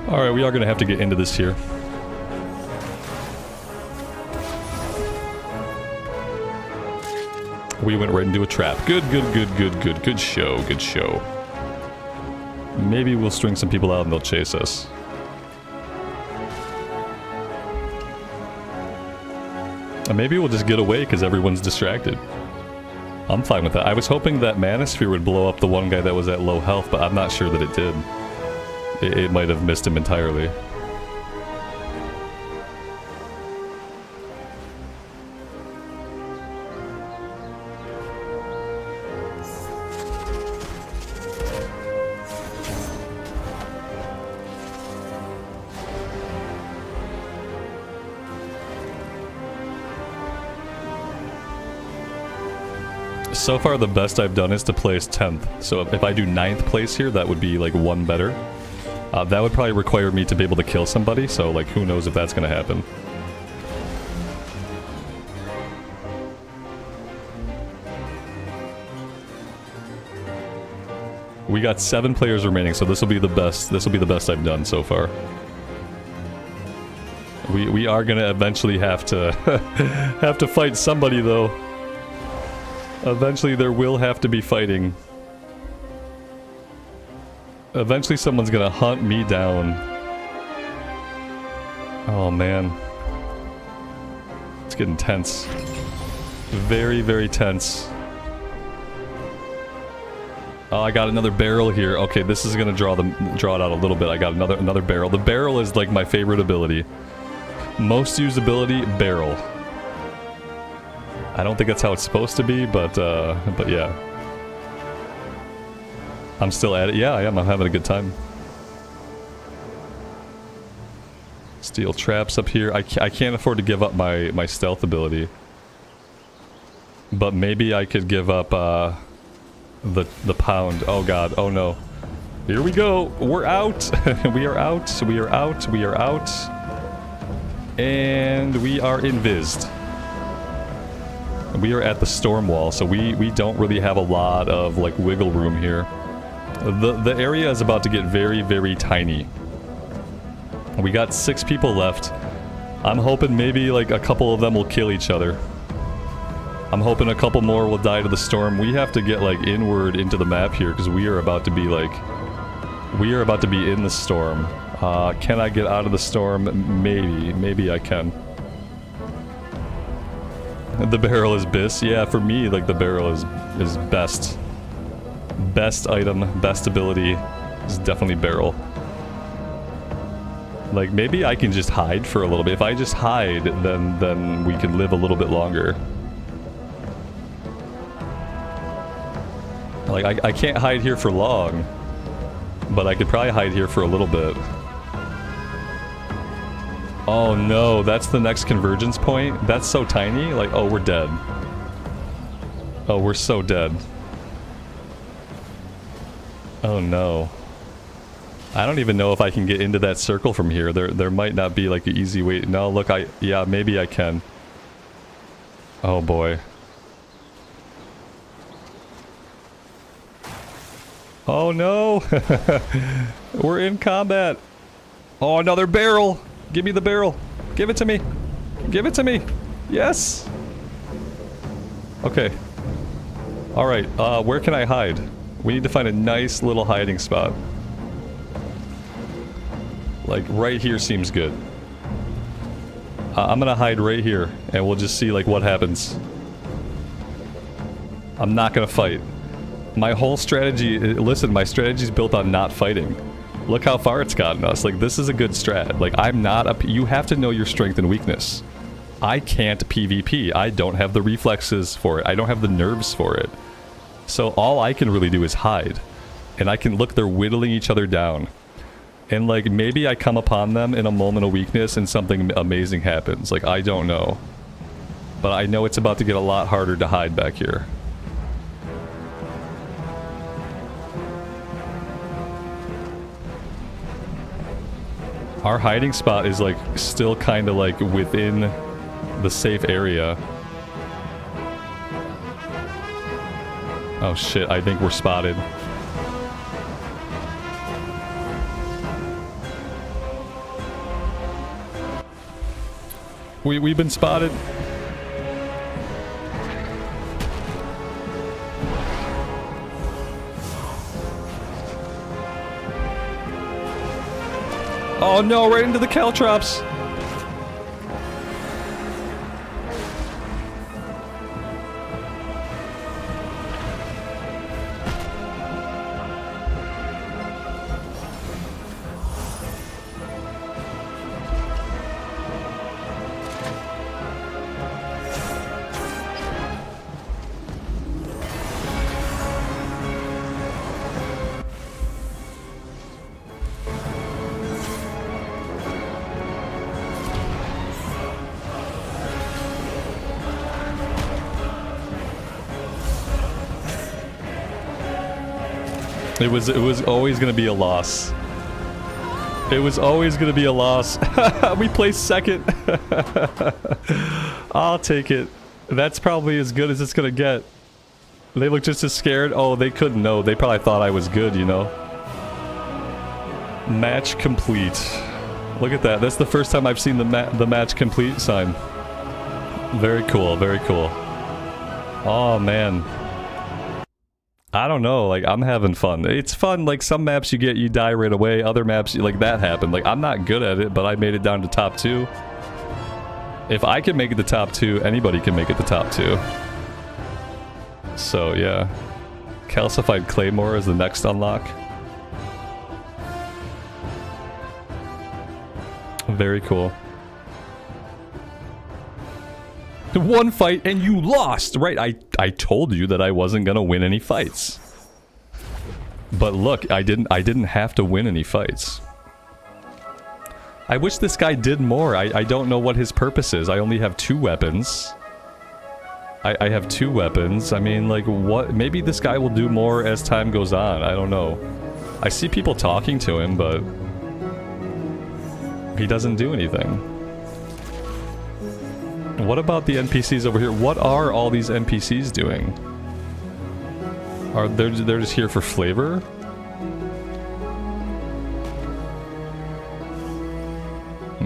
Alright, we are going to have to get into this here. We went right into a trap. Good show, good show. Maybe we'll string some people out and they'll chase us. And maybe we'll just get away because everyone's distracted. I'm fine with that. I was hoping that Manosphere would blow up the one guy that was at low health, but I'm not sure that it did. It might have missed him entirely. So far, the best I've done is to place 10th. So if I do 9th place here, that would be like one better. That would probably require me to be able to kill somebody, so like who knows if that's gonna happen. We got 7 players remaining, so this will be the best. This will be the best I've done so far. We are gonna eventually have to have to fight somebody though. Eventually there will have to be fighting. Eventually someone's gonna hunt me down. Oh man. It's getting tense. Very, very tense. Oh, I got another barrel here. Okay, this is gonna draw it out a little bit. I got another barrel. The barrel is like my favorite ability. Most usability, barrel. I don't think that's how it's supposed to be, but yeah. I'm still at it. Yeah, I am. I'm having a good time. Steel traps up here. I can't afford to give up my stealth ability. But maybe I could give up the pound. Oh god. Oh no. Here we go. We're out. We are out. We are out. We are out. And we are invised. We are at the storm wall, so we don't really have a lot of like wiggle room here. The area is about to get very, very tiny. We got 6 people left. I'm hoping maybe like a couple of them will kill each other. I'm hoping a couple more will die to the storm. We have to get like inward into the map here because we are about to be like... We are about to be in the storm. Can I get out of the storm? Maybe. Maybe I can. The barrel is bis. Yeah, for me, like the barrel is best. Best item, best ability is definitely barrel. Like maybe I can just hide for a little bit. If I just hide, then we can live a little bit longer. Like I can't hide here for long, but I could probably hide here for a little bit. Oh no, that's the next convergence point? That's so tiny? Like, oh, we're dead. Oh, we're so dead. Oh no. I don't even know if I can get into that circle from here. There might not be like an easy way. No, look, yeah, maybe I can. Oh boy. Oh no! We're in combat! Oh, another barrel! Give me the barrel! Give it to me! Give it to me! Yes! Okay. Alright, where can I hide? We need to find a nice little hiding spot. Like, right here seems good. I'm gonna hide right here, and we'll just see, like, what happens. I'm not gonna fight. My whole strategy, listen, my strategy is built on not fighting. Look how far it's gotten us. Like, this is a good strat. Like, I'm not a... You have to know your strength and weakness. I can't PvP. I don't have the reflexes for it. I don't have the nerves for it. So all I can really do is hide. And I can look, they're whittling each other down. And, like, maybe I come upon them in a moment of weakness and something amazing happens. Like, I don't know. But I know it's about to get a lot harder to hide back here. Our hiding spot is like still kind of like within the safe area. Oh shit, I think we're spotted. We've been spotted. Oh no, right into the caltrops! It was always gonna be a loss. It was always gonna be a loss. We placed second. I'll take it. That's probably as good as it's gonna get. They look just as scared. Oh, they couldn't know. They probably thought I was good, you know. Match complete. Look at that. That's the first time I've seen the match complete sign. Very cool. Very cool. Oh man. I don't know, like, I'm having fun. It's fun, like, some maps you die right away, other maps, like, that happened. Like, I'm not good at it, but I made it down to top 2. If I can make it to top 2, anybody can make it to top 2. So, yeah. Calcified Claymore is the next unlock. Very cool. One fight and you lost, right? I told you that I wasn't gonna win any fights. But look, I didn't have to win any fights. I wish this guy did more. I don't know what his purpose is. I only have 2 weapons. I have 2 weapons. I mean, like, what? Maybe this guy will do more as time goes on. I don't know. I see people talking to him, but he doesn't do anything. What about the NPCs over here? What are all these NPCs doing? Are they're just here for flavor?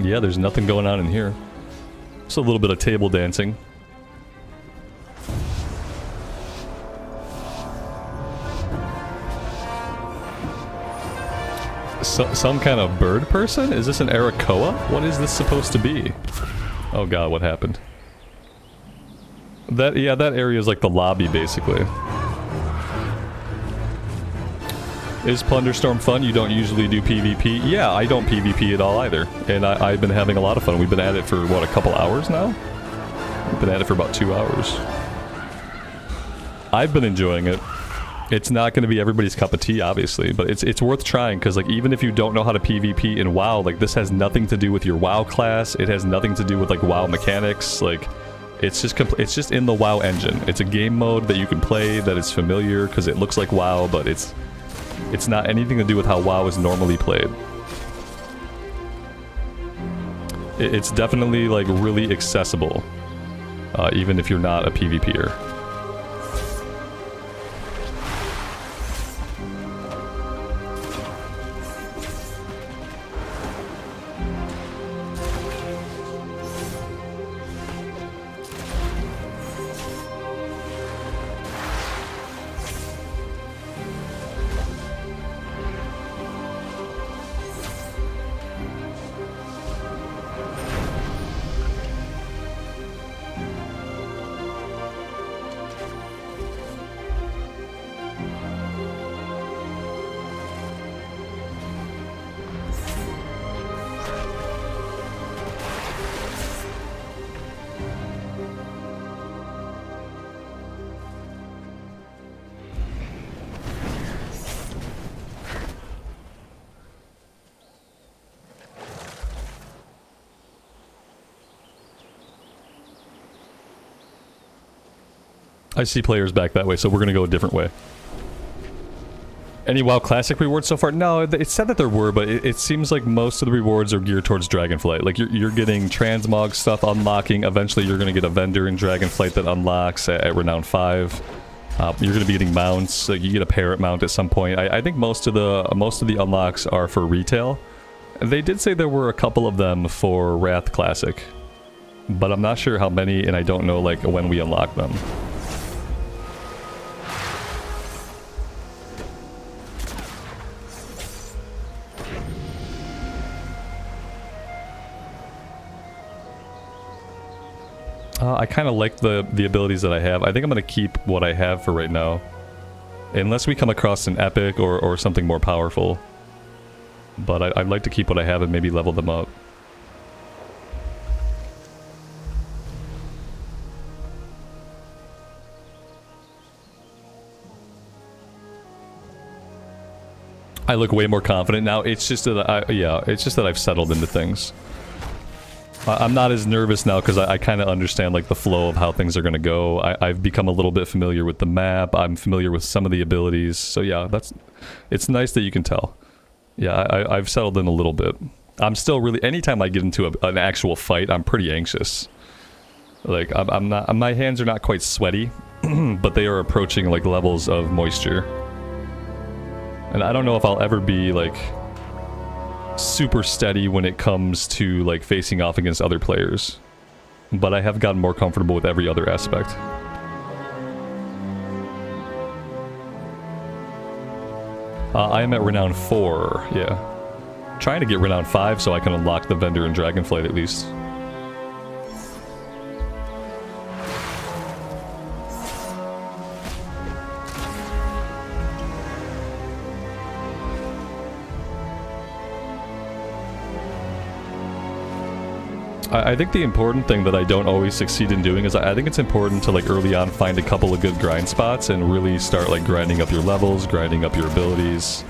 Yeah, there's nothing going on in here. Just a little bit of table dancing. Some kind of bird person? Is this an Arakoa? What is this supposed to be? Oh god, what happened? That area is like the lobby, basically. Is Plunderstorm fun? You don't usually do PvP? Yeah, I don't PvP at all either. And I've been having a lot of fun. We've been at it for, what, a couple hours now? We've been at it for about 2 hours. I've been enjoying it. It's not going to be everybody's cup of tea, obviously, but it's worth trying, because like even if you don't know how to PvP in WoW, like this has nothing to do with your WoW class. It has nothing to do with like WoW mechanics. Like it's just in the WoW engine. It's a game mode that you can play that is familiar because it looks like WoW, but it's not anything to do with how WoW is normally played. It's definitely like really accessible, even if you're not a PvPer. I see players back that way, so we're gonna go a different way. Any WoW Classic rewards so far? No, it said that there were, but it seems like most of the rewards are geared towards Dragonflight. Like, you're getting transmog stuff unlocking. Eventually, you're gonna get a vendor in Dragonflight that unlocks at Renown 5. You're gonna be getting mounts. Like, you get a parrot mount at some point. I think most of the unlocks are for retail. They did say there were a couple of them for Wrath Classic, but I'm not sure how many, and I don't know, like, when we unlock them. I kind of like the abilities that I have. I think I'm going to keep what I have for right now. Unless we come across an epic or something more powerful. But I'd like to keep what I have and maybe level them up. I look way more confident now. It's just that it's just that I've settled into things. I'm not as nervous now because I kind of understand like the flow of how things are going to go. I've become a little bit familiar with the map. I'm familiar with some of the abilities. So yeah, it's nice that you can tell. Yeah, I've settled in a little bit. I'm still really, anytime I get into an actual fight, I'm pretty anxious. Like I'm not, my hands are not quite sweaty, but they are approaching like levels of moisture. And I don't know if I'll ever be like super steady when it comes to like facing off against other players, but I have gotten more comfortable with every other aspect. I am at Renown 4, yeah. Trying to get Renown 5 so I can unlock the vendor in Dragonflight at least. I think the important thing that I don't always succeed in doing is I think it's important to like early on find a couple of good grind spots and really start like grinding up your levels, grinding up your abilities.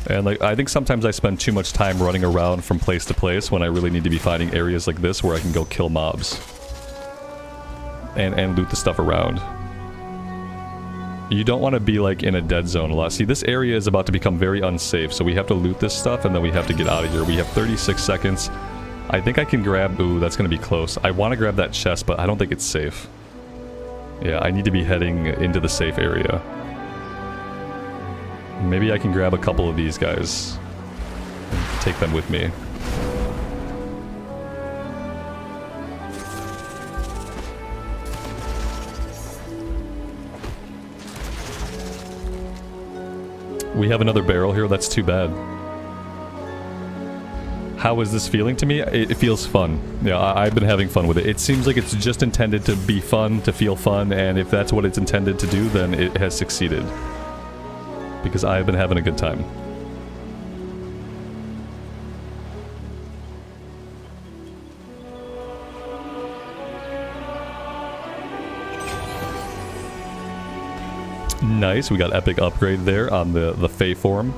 And like I think sometimes I spend too much time running around from place to place when I really need to be finding areas like this where I can go kill mobs. And loot the stuff around. You don't want to be like in a dead zone a lot. See, this area is about to become very unsafe, so we have to loot this stuff and then we have to get out of here. We have 36 seconds. I think I can grab... Ooh, that's going to be close. I want to grab that chest, but I don't think it's safe. Yeah, I need to be heading into the safe area. Maybe I can grab a couple of these guys. Take them with me. We have another barrel here, that's too bad. How is this feeling to me? It feels fun. Yeah, I've been having fun with it. It seems like it's just intended to be fun, to feel fun, and if that's what it's intended to do, then it has succeeded. Because I've been having a good time. Nice, we got epic upgrade there on the Fey form.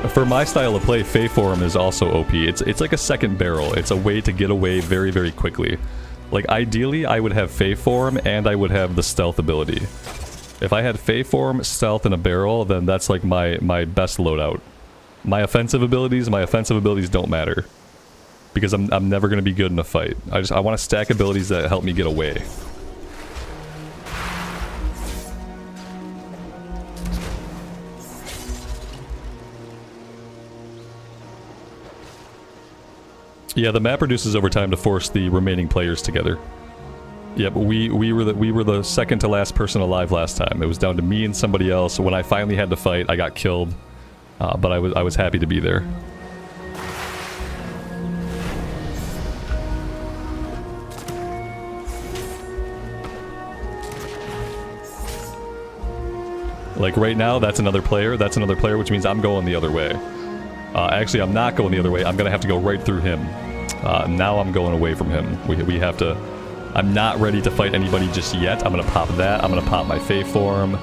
For my style of play, Fey form is also OP. It's like a second barrel. It's a way to get away very, very quickly. Like ideally, I would have Fey form and I would have the stealth ability. If I had Fey form, stealth, and a barrel, then that's like my best loadout. My offensive abilities don't matter. Because I'm never going to be good in a fight. I want to stack abilities that help me get away. Yeah, the map reduces over time to force the remaining players together. Yep, we were the second to last person alive last time. It was down to me and somebody else. When I finally had to fight, I got killed, but I was happy to be there. Like right now, that's another player, which means I'm going the other way. Actually, I'm not going the other way. I'm gonna have to go right through him. Now I'm going away from him. We have to... I'm not ready to fight anybody just yet. I'm gonna pop that. I'm gonna pop my Fey form.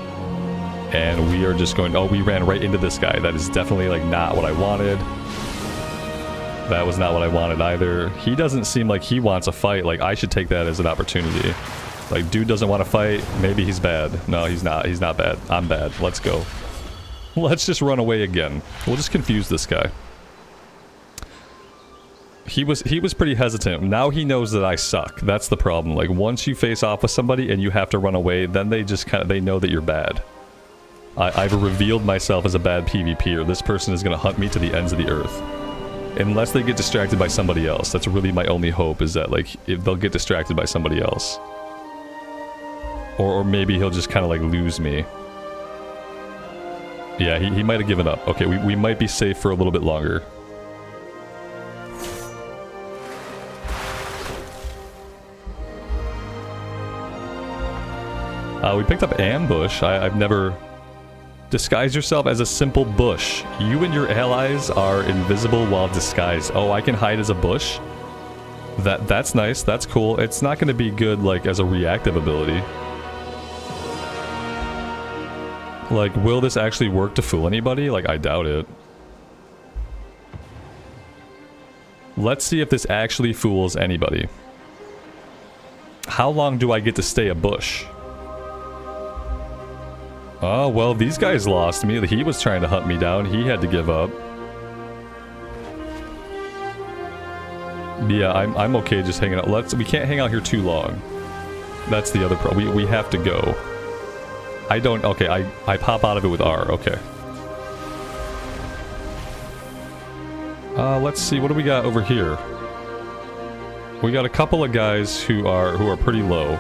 And we are just going... Oh, we ran right into this guy. That is definitely, like, not what I wanted. That was not what I wanted either. He doesn't seem like he wants a fight. Like, I should take that as an opportunity. Like, dude doesn't want to fight. Maybe he's bad. No, he's not. He's not bad. I'm bad. Let's go. Let's just run away again. We'll just confuse this guy. He was pretty hesitant. Now he knows that I suck. That's the problem. Like, once you face off with somebody and you have to run away, then they just kind of, they know that you're bad. I've revealed myself as a bad PvPer. This person is going to hunt me to the ends of the earth. Unless they get distracted by somebody else. That's really my only hope, is that, like, if they'll get distracted by somebody else. Or maybe he'll just kind of, like, lose me. Yeah, he might have given up. Okay, we might be safe for a little bit longer. We picked up ambush. I've never... Disguise yourself as a simple bush. You and your allies are invisible while disguised. Oh, I can hide as a bush? That's nice. That's cool. It's not going to be good, like, as a reactive ability. Like, will this actually work to fool anybody? Like, I doubt it. Let's see if this actually fools anybody. How long do I get to stay a bush? Oh, well, these guys lost me. He was trying to hunt me down. He had to give up. Yeah, I'm okay just hanging out. We can't hang out here too long. That's the other problem. We have to go. I don't... Okay, I pop out of it with R. Okay. Let's see. What do we got over here? We got a couple of guys who are pretty low.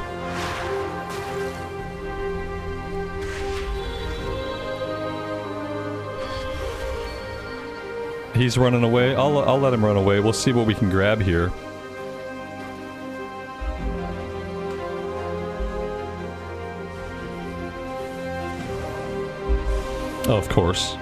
He's running away. I'll let him run away. We'll see what we can grab here. Oh, of course.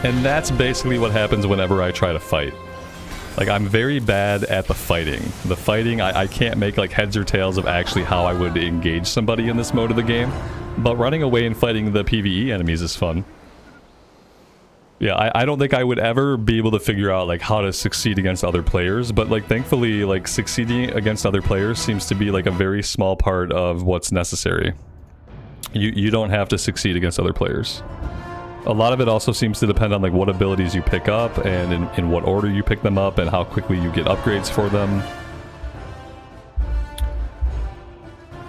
And that's basically what happens whenever I try to fight. Like, I'm very bad at the fighting. The fighting, I can't make like heads or tails of actually how I would engage somebody in this mode of the game. But running away and fighting the PvE enemies is fun. Yeah, I don't think I would ever be able to figure out like how to succeed against other players, but like thankfully like succeeding against other players seems to be like a very small part of what's necessary. You don't have to succeed against other players. A lot of it also seems to depend on like what abilities you pick up and in what order you pick them up and how quickly you get upgrades for them.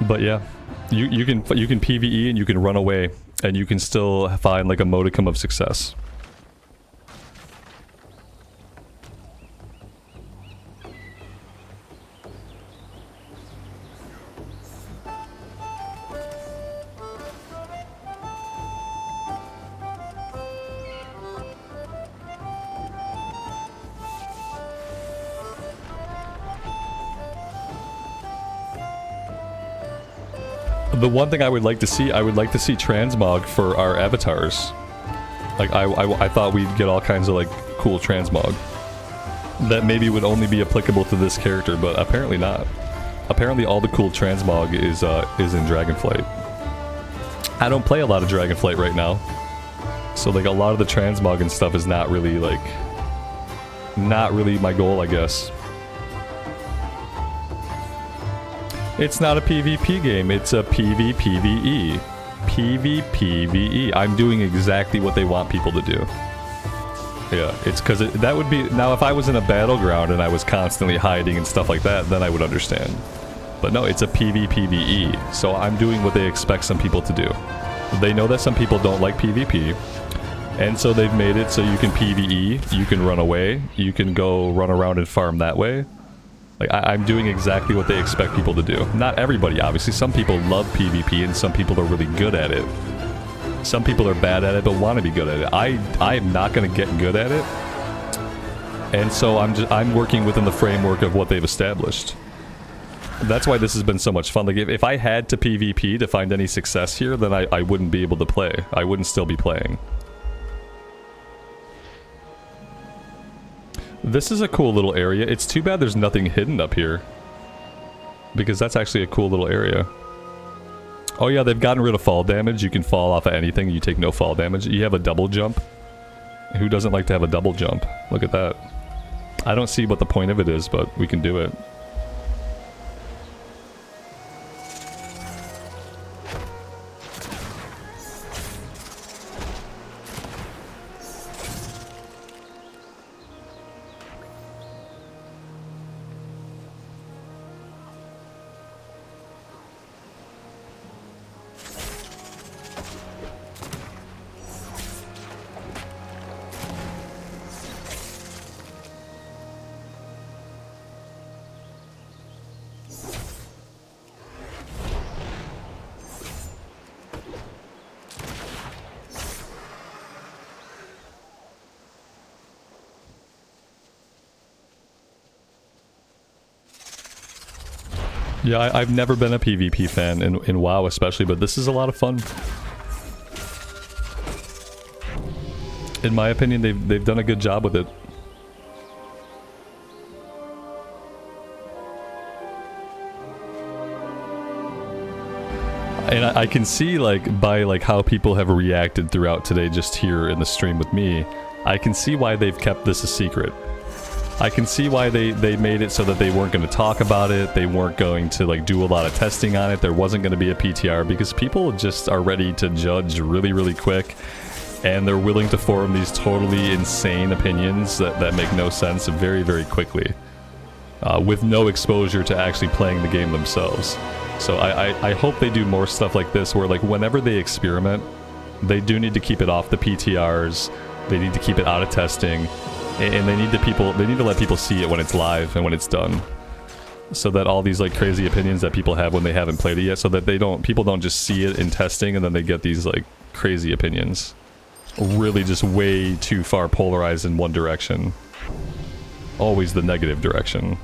But yeah, you can PvE and you can run away and you can still find like a modicum of success. The one thing I would like to see transmog for our avatars. Like, I thought we'd get all kinds of, like, cool transmog. That maybe would only be applicable to this character, but apparently not. Apparently all the cool transmog is in Dragonflight. I don't play a lot of Dragonflight right now. So, like, a lot of the transmog and stuff is not really, like... not really my goal, I guess. It's not a PvP game, it's a PvPvE. PvPvE. I'm doing exactly what they want people to do. Yeah, it's because that would be... Now, if I was in a battleground and I was constantly hiding and stuff like that, then I would understand. But no, it's a PvPvE, so I'm doing what they expect some people to do. They know that some people don't like PvP, and so they've made it so you can PvE, you can run away, you can go run around and farm that way. Like, I'm doing exactly what they expect people to do. Not everybody, obviously. Some people love PvP and some people are really good at it. Some people are bad at it but want to be good at it. I am not going to get good at it. And so I'm working within the framework of what they've established. That's why this has been so much fun. Like, if I had to PvP to find any success here, then I wouldn't be able to play. I wouldn't still be playing. This is a cool little area. It's too bad there's nothing hidden up here. Because that's actually a cool little area. Oh yeah, they've gotten rid of fall damage. You can fall off of anything. You take no fall damage. You have a double jump. Who doesn't like to have a double jump? Look at that. I don't see what the point of it is, but we can do it. Yeah, I've never been a PvP fan, in WoW especially, but this is a lot of fun. In my opinion, they've done a good job with it. And I can see, like, by, like, how people have reacted throughout today just here in the stream with me, I can see why they've kept this a secret. I can see why they made it so that they weren't going to talk about it, they weren't going to, like, do a lot of testing on it, there wasn't going to be a PTR, because people just are ready to judge really, really quick, and they're willing to form these totally insane opinions that make no sense very, very quickly, with no exposure to actually playing the game themselves. So I hope they do more stuff like this, where, like, whenever they experiment, they do need to keep it off the PTRs, they need to keep it out of testing, and they need to let people see it when it's live and when it's done, so that all these, like, crazy opinions that people have when they haven't played it yet, so that people don't just see it in testing and then they get these, like, crazy opinions, really just way too far polarized in one direction, always the negative direction.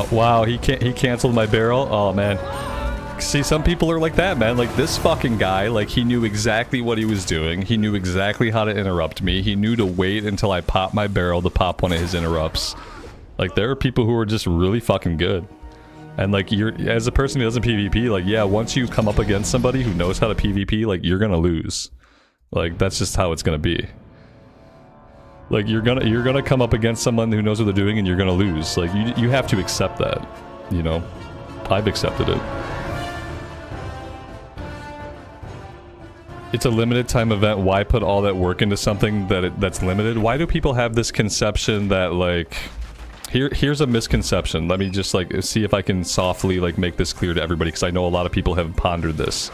Wow, he canceled my barrel. Oh man. See, some people are like that, man. Like this fucking guy, like he knew exactly what he was doing. He knew exactly how to interrupt me. He knew to wait until I pop my barrel to pop one of his interrupts. Like there are people who are just really fucking good. And like you're, as a person who doesn't PvP, like yeah, once you come up against somebody who knows how to PvP, like you're gonna lose. Like that's just how it's gonna be. Like you're gonna come up against someone who knows what they're doing and you're gonna lose. Like you have to accept that, you know? I've accepted it. It's a limited time event. Why put all that work into something that's limited? Why do people have this conception that like... Here's a misconception. Let me just like see if I can softly like make this clear to everybody, because I know a lot of people have pondered this.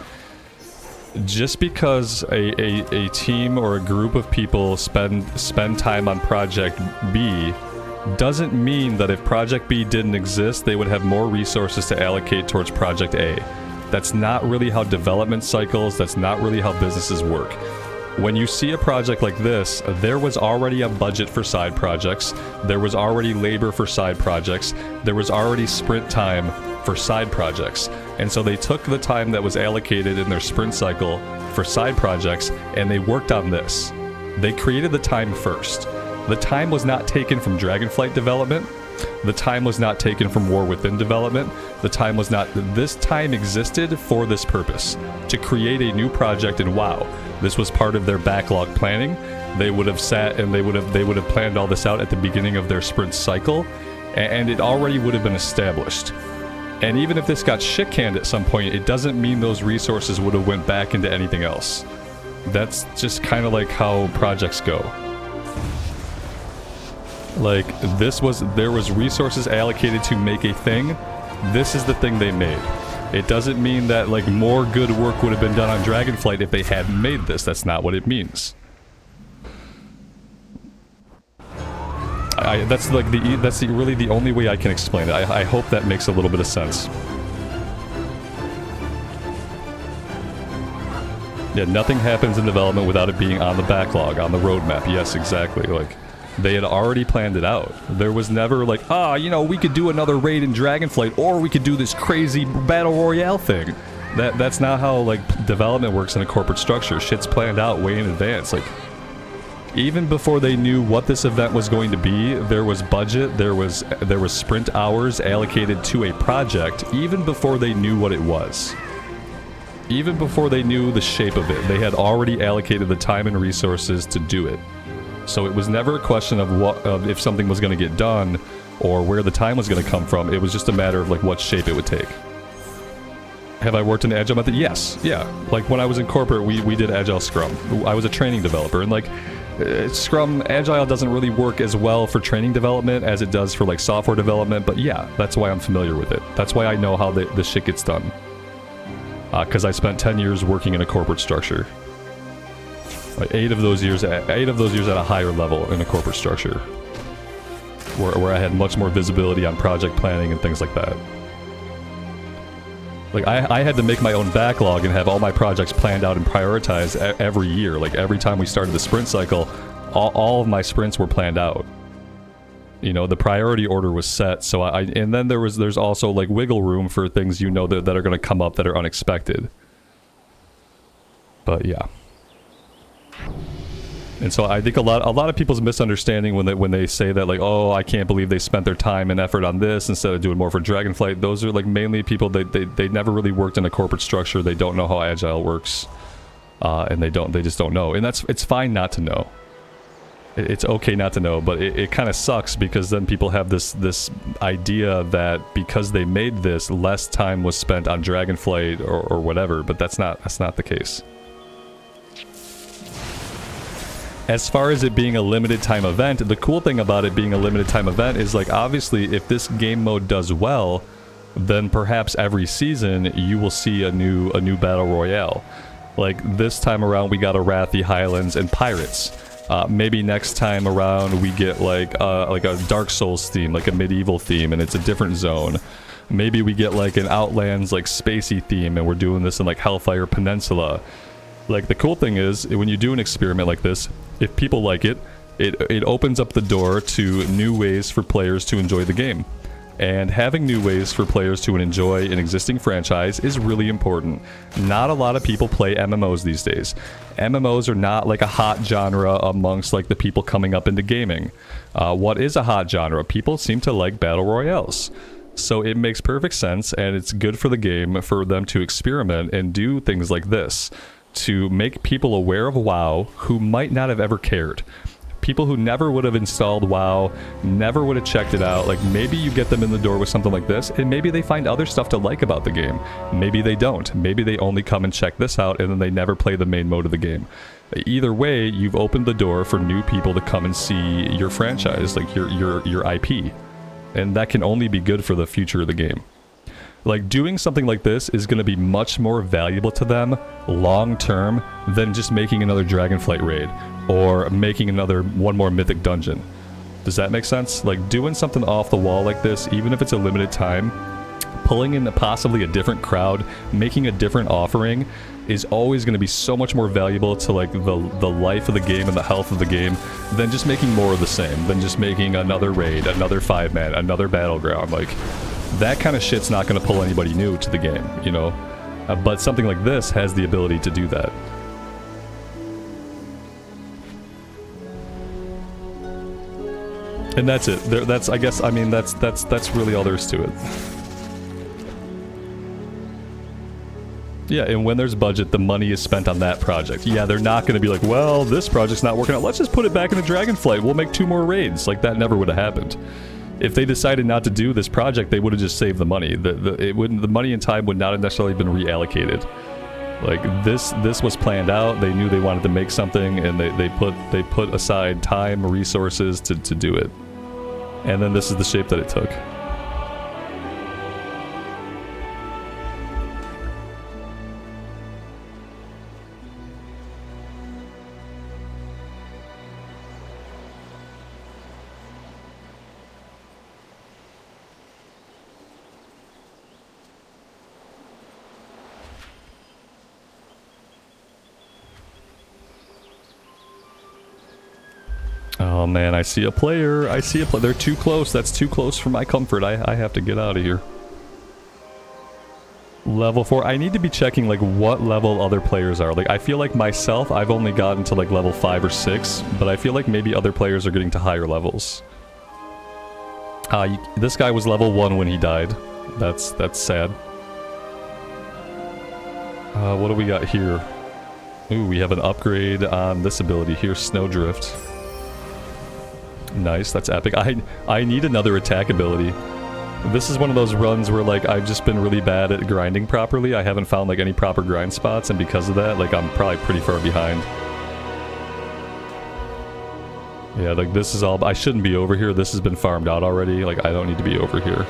Just because a team or a group of people spend time on Project B doesn't mean that if Project B didn't exist, they would have more resources to allocate towards Project A. That's not really how development cycles, that's not really how businesses work. When you see a project like this, there was already a budget for side projects, there was already labor for side projects, there was already sprint time for side projects. And so they took the time that was allocated in their sprint cycle for side projects and they worked on this. They created the time first. The time was not taken from Dragonflight development. The time was not taken from War Within development. The time was not... This time existed for this purpose. To create a new project in WoW. This was part of their backlog planning. They would have sat and they would have planned all this out at the beginning of their sprint cycle. And it already would have been established. And even if this got shit-canned at some point, it doesn't mean those resources would have went back into anything else. That's just kind of like how projects go. Like, there was resources allocated to make a thing. This is the thing they made. It doesn't mean that, like, more good work would have been done on Dragonflight if they hadn't made this. That's not what it means. That's really the only way I can explain it. I hope that makes a little bit of sense. Yeah, nothing happens in development without it being on the backlog, on the roadmap. Yes, exactly. Like... They had already planned it out. There was never like, you know, we could do another raid in Dragonflight, or we could do this crazy Battle Royale thing. That's not how, like, development works in a corporate structure. Shit's planned out way in advance. Like, even before they knew what this event was going to be, there was budget, there was sprint hours allocated to a project, even before they knew what it was. Even before they knew the shape of it, they had already allocated the time and resources to do it. So it was never a question of if something was going to get done or where the time was going to come from. It was just a matter of like what shape it would take. Have I worked in Agile method? Yes. Yeah. Like when I was in corporate, we did Agile Scrum. I was a training developer, and like Scrum, Agile doesn't really work as well for training development as it does for like software development. But yeah, that's why I'm familiar with it. That's why I know how the shit gets done. Because I spent 10 years working in a corporate structure. 8 of those years at a higher level in a corporate structure, where I had much more visibility on project planning and things like that. Like I had to make my own backlog and have all my projects planned out and prioritized every year. Like every time we started the sprint cycle, all of my sprints were planned out. You know, the priority order was set. So and then there's also like wiggle room for things, you know, that are going to come up that are unexpected. But yeah. And so I think a lot of people's misunderstanding when they say that, like, oh, I can't believe they spent their time and effort on this instead of doing more for Dragonflight. Those are like mainly people they never really worked in a corporate structure. They don't know how Agile works, and they just don't know. And it's fine not to know. It's okay not to know, but it kind of sucks because then people have this idea that because they made this, less time was spent on Dragonflight or whatever. But that's not the case. As far as it being a limited time event, the cool thing about it being a limited time event is, like, obviously if this game mode does well, then perhaps every season you will see a new Battle Royale. Like this time around we got Arathi, Highlands, and Pirates. Maybe next time around we get like a Dark Souls theme, like a medieval theme, and it's a different zone. Maybe we get like an Outlands, like spacey theme, and we're doing this in like Hellfire Peninsula. Like the cool thing is, when you do an experiment like this, if people like it, it opens up the door to new ways for players to enjoy the game. And having new ways for players to enjoy an existing franchise is really important. Not a lot of people play MMOs these days. MMOs are not like a hot genre amongst like the people coming up into gaming. What is a hot genre? People seem to like Battle Royales. So it makes perfect sense, and it's good for the game for them to experiment and do things like this to make people aware of WoW who might not have ever cared. People who never would have installed WoW, never would have checked it out. Like, maybe you get them in the door with something like this, and maybe they find other stuff to like about the game. Maybe they don't. Maybe they only come and check this out, and then they never play the main mode of the game. Either way, you've opened the door for new people to come and see your franchise, like your IP. And that can only be good for the future of the game. Like, doing something like this is going to be much more valuable to them long-term than just making another Dragonflight raid or making one more mythic dungeon. Does that make sense? Like, doing something off the wall like this, even if it's a limited time, pulling in possibly a different crowd, making a different offering, is always going to be so much more valuable to like the life of the game and the health of the game than just making more of the same, than just making another raid, another 5-man, another battleground. Like, that kind of shit's not going to pull anybody new to the game, you know? But something like this has the ability to do that. And that's it. That's, I guess, I mean, that's really all there is to it. Yeah, and when there's budget, the money is spent on that project. Yeah, they're not going to be like, well, this project's not working out. Let's just put it back in the Dragonflight. We'll make 2 more raids. Like, that never would have happened. If they decided not to do this project, they would have just saved the money. The money and time would not have necessarily been reallocated. Like, this was planned out. They knew they wanted to make something, and they put aside time, resources to do it. And then this is the shape that it took. Oh man, I see a player. I see a player. They're too close. That's too close for my comfort. I have to get out of here. Level 4. I need to be checking like what level other players are. Like, I feel like myself, I've only gotten to like level 5 or 6, but I feel like maybe other players are getting to higher levels. This guy was level 1 when he died. That's sad. What do we got here? Ooh, we have an upgrade on this ability here, Snowdrift. Nice, that's epic. I need another attack ability. This is one of those runs where like I've just been really bad at grinding properly. I haven't found like any proper grind spots, and because of that, like I'm probably pretty far behind. Yeah, like this is all... I shouldn't be over here. This has been farmed out already. Like, I don't need to be over here.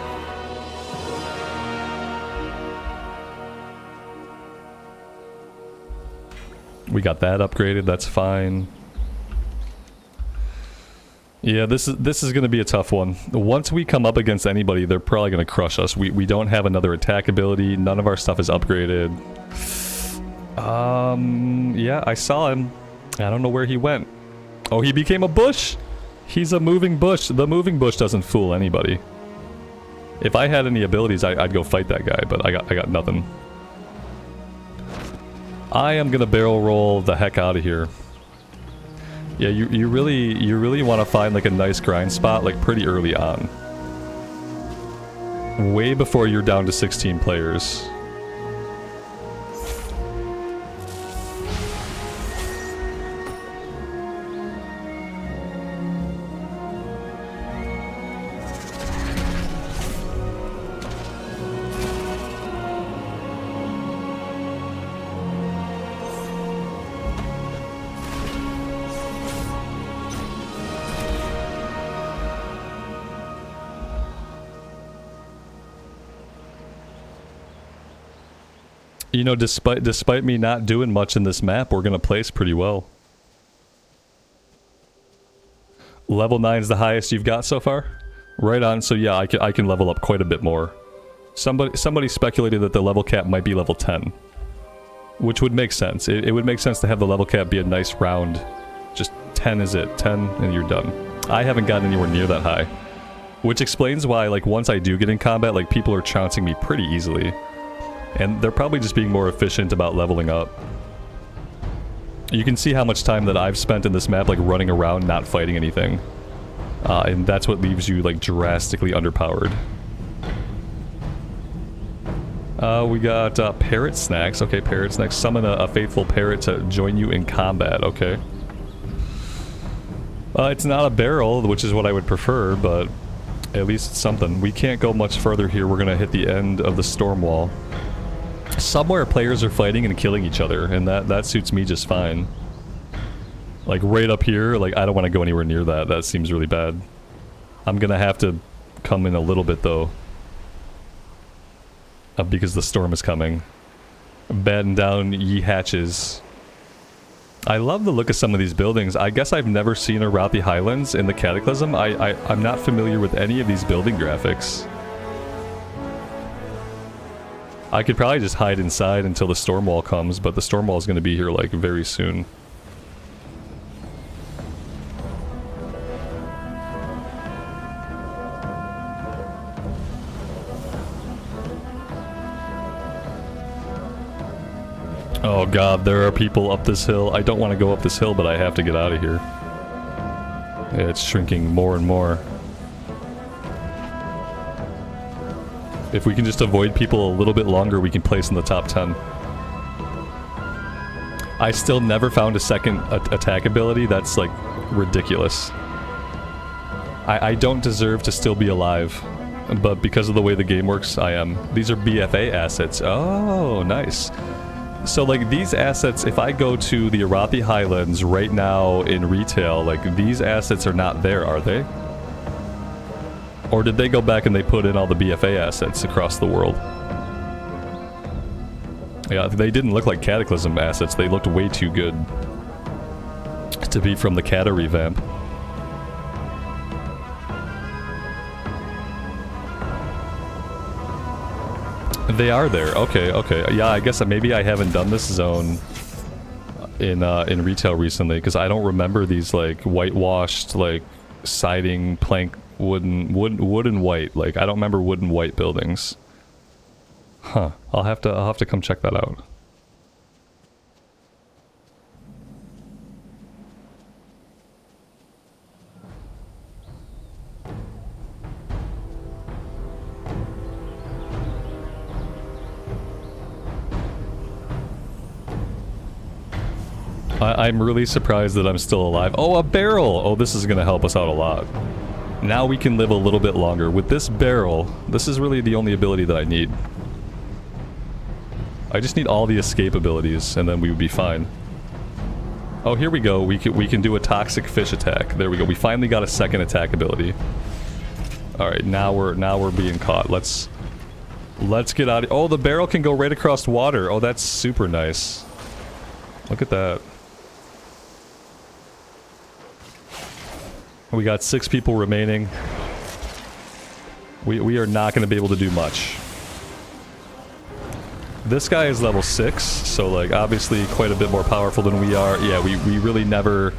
We got that upgraded. That's fine. Yeah, this is going to be a tough one. Once we come up against anybody, they're probably going to crush us. We don't have another attack ability. None of our stuff is upgraded. Yeah, I saw him. I don't know where he went. Oh, he became a bush! He's a moving bush. The moving bush doesn't fool anybody. If I had any abilities, I'd go fight that guy, but I got nothing. I am gonna barrel roll the heck out of here. Yeah, you really want to find like a nice grind spot like pretty early on. Way before you're down to 16 players. You know, despite me not doing much in this map, we're gonna place pretty well. Level 9 is the highest you've got so far? Right on, so yeah, I can level up quite a bit more. Somebody speculated that the level cap might be level 10. Which would make sense. It would make sense to have the level cap be a nice round. Just 10 is it. 10 and you're done. I haven't gotten anywhere near that high. Which explains why, like, once I do get in combat, like, people are trouncing me pretty easily. And they're probably just being more efficient about leveling up. You can see how much time that I've spent in this map, like, running around, not fighting anything. And that's what leaves you, like, drastically underpowered. We got parrot snacks. Okay, parrot snacks. Summon a faithful parrot to join you in combat. Okay. It's not a barrel, which is what I would prefer, but at least it's something. We can't go much further here. We're gonna hit the end of the storm wall. Somewhere players are fighting and killing each other, and that suits me just fine. Like right up here, like I don't want to go anywhere near that. That seems really bad. I'm gonna have to come in a little bit though. Because the storm is coming. Batten down ye hatches. I love the look of some of these buildings. I guess I've never seen Arathi Highlands in the Cataclysm. I'm not familiar with any of these building graphics. I could probably just hide inside until the storm wall comes, but the storm wall is going to be here like very soon. Oh god, there are people up this hill. I don't want to go up this hill, but I have to get out of here. Yeah, it's shrinking more and more. If we can just avoid people a little bit longer, we can place in the top 10. I still never found a second attack ability. That's like ridiculous. I don't deserve to still be alive, but because of the way the game works, I am. These are BFA assets. Oh, nice. So like these assets, if I go to the Arathi Highlands right now in retail, like these assets are not there, are they? Or did they go back and they put in all the BFA assets across the world? Yeah, they didn't look like Cataclysm assets. They looked way too good to be from the Cata revamp. They are there. Okay, okay. Yeah, I guess maybe I haven't done this zone in retail recently because I don't remember these like whitewashed like siding plank wood and white. Like I don't remember wood and white buildings. Huh. I'll have to come check that out. I'm really surprised that I'm still alive. Oh, a barrel! Oh, this is gonna help us out a lot. Now we can live a little bit longer. With this barrel, this is really the only ability that I need. I just need all the escape abilities, and then we would be fine. Oh, here we go. We can do a toxic fish attack. There we go. We finally got a second attack ability. Alright, now we're being caught. Let's get out of... Oh, the barrel can go right across water. Oh, that's super nice. Look at that. We got 6 people remaining. We are not going to be able to do much. This guy is level 6, so like obviously quite a bit more powerful than we are. Yeah, we really never...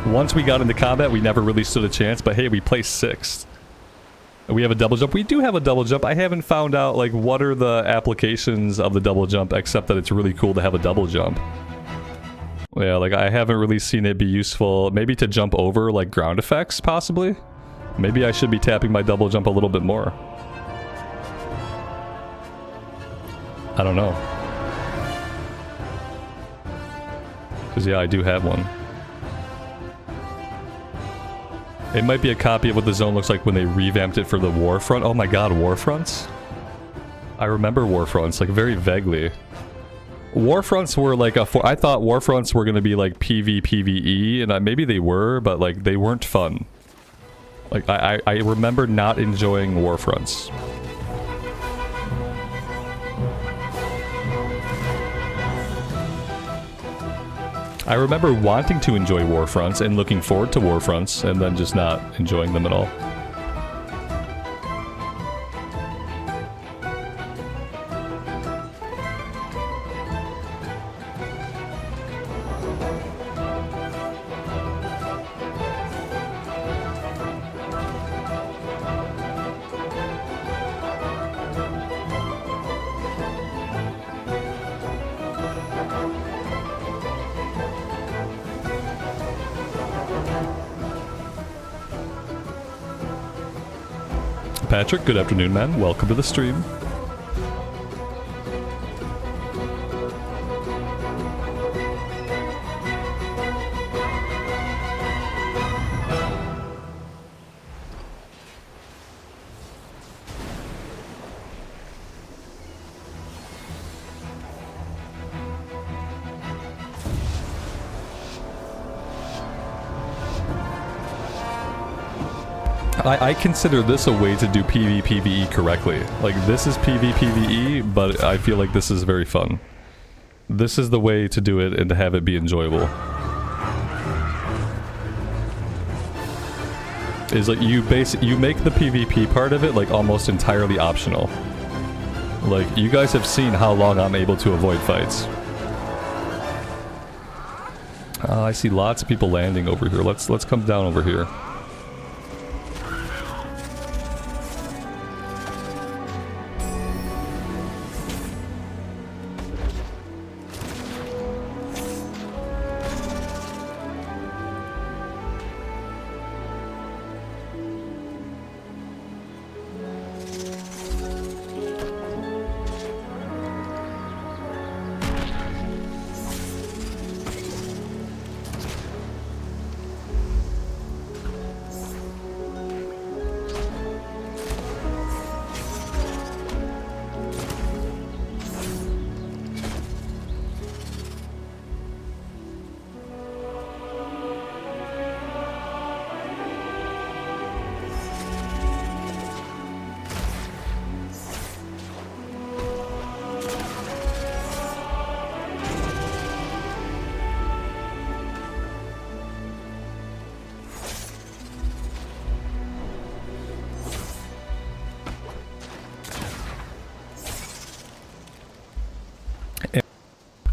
Once we got into combat, we never really stood a chance, but hey, we placed 6th. We have a double jump. We do have a double jump. I haven't found out like what are the applications of the double jump, except that it's really cool to have a double jump. Yeah, like I haven't really seen it be useful. Maybe to jump over like ground effects, possibly? Maybe I should be tapping my double jump a little bit more. I don't know. Because yeah, I do have one. It might be a copy of what the zone looks like when they revamped it for the Warfront. Oh my god, Warfronts? I remember Warfronts, like very vaguely. Warfronts were like I thought Warfronts were gonna be like PvE, and maybe they were, but like they weren't fun. Like I remember not enjoying Warfronts. I remember wanting to enjoy Warfronts and looking forward to Warfronts, and then just not enjoying them at all. Patrick, good afternoon, man. Welcome to the stream. I consider this a way to do PvPvE correctly. Like, this is PvPvE, but I feel like this is very fun. This is the way to do it and to have it be enjoyable. Is like you make the PvP part of it like almost entirely optional. Like, you guys have seen how long I'm able to avoid fights. I see lots of people landing over here. Let's come down over here.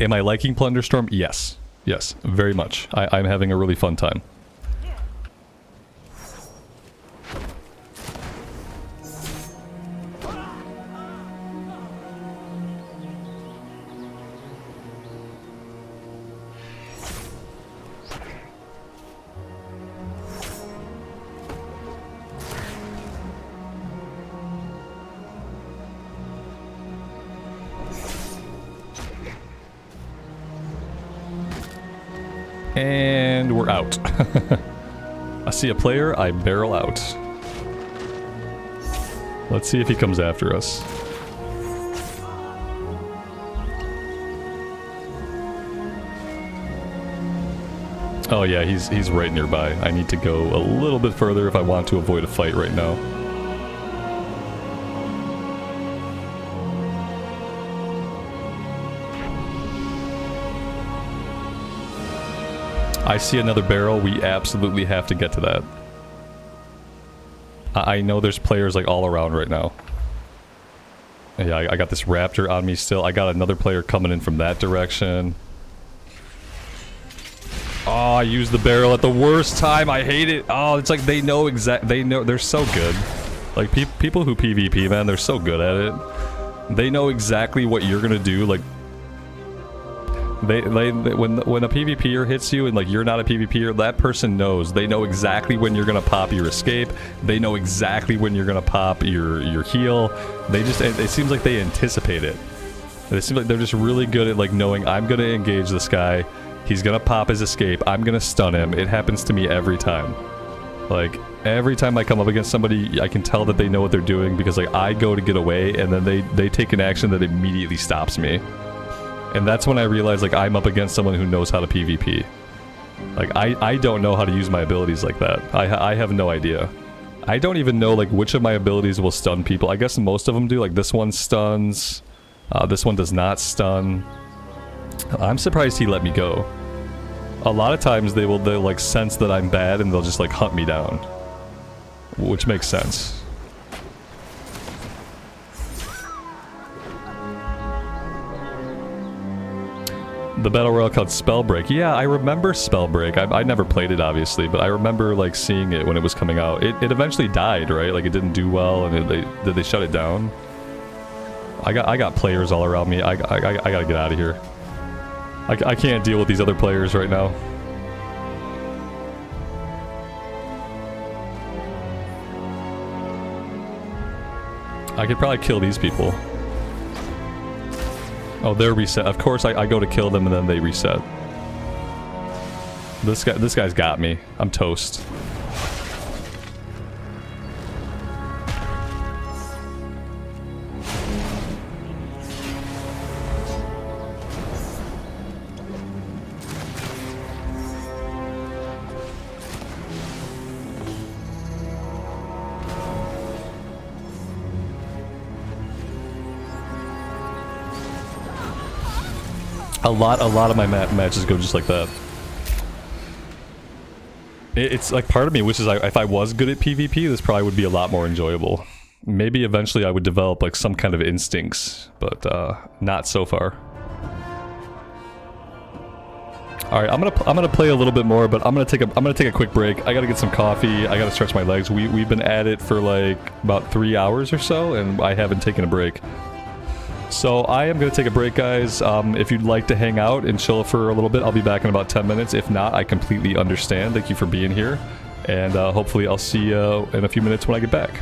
Am I liking Plunderstorm? Yes. Yes, very much. I'm having a really fun time. And we're out. I see a player, I barrel out. Let's see if he comes after us. Oh yeah, he's right nearby. I need to go a little bit further if I want to avoid a fight right now. I see another barrel. We absolutely have to get to that. I know there's players like all around right now. Yeah, I got this raptor on me still. I got another player coming in from that direction. Oh, I used the barrel at the worst time. I hate it. Oh, it's like they know they're so good. Like people who PvP, man, they're so good at it. They know exactly what you're gonna do. Like, when a PvPer hits you and like you're not a PvPer, that person knows. They know exactly when you're gonna pop your escape. They know exactly when you're gonna pop your heal. It seems like they anticipate it. It seems like they're just really good at like knowing I'm gonna engage this guy. He's gonna pop his escape. I'm gonna stun him. It happens to me every time. Like, every time I come up against somebody, I can tell that they know what they're doing because like I go to get away and then they take an action that immediately stops me. And that's when I realize, like, I'm up against someone who knows how to PvP. Like, I don't know how to use my abilities like that. I have no idea. I don't even know, like, which of my abilities will stun people. I guess most of them do. Like, this one stuns. This one does not stun. I'm surprised he let me go. A lot of times they'll like, sense that I'm bad and they'll just, like, hunt me down. Which makes sense. The Battle Royale called Spellbreak. Yeah, I remember Spellbreak. I never played it, obviously, but I remember, like, seeing it when it was coming out. It eventually died, right? Like, it didn't do well, and did they shut it down? I got players all around me. I gotta get out of here. I can't deal with these other players right now. I could probably kill these people. Oh, they're reset. Of course, I go to kill them and then they reset. This guy's got me. I'm toast. A lot of my matches go just like that. It's like part of me wishes if I was good at PvP, this probably would be a lot more enjoyable. Maybe eventually I would develop like some kind of instincts, but not so far. All right, I'm gonna play a little bit more, but I'm gonna take a quick break. I gotta get some coffee. I gotta stretch my legs. We've been at it for like about 3 hours or so, and I haven't taken a break. So I am going to take a break, guys. If you'd like to hang out and chill for a little bit, I'll be back in about 10 minutes. If not, I completely understand. Thank you for being here. And hopefully I'll see you in a few minutes when I get back.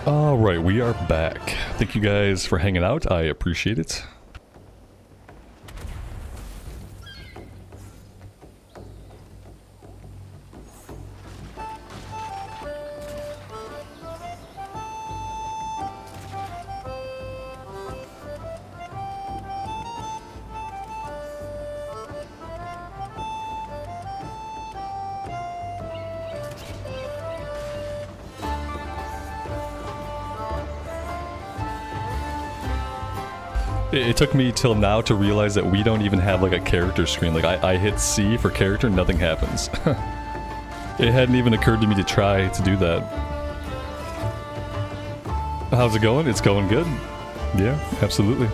Alright, we are back. Thank you guys for hanging out. I appreciate it. It took me till now to realize that we don't even have like a character screen. Like I hit C for character, nothing happens. It hadn't even occurred to me to try to do that. How's it going? It's going good. Yeah, absolutely.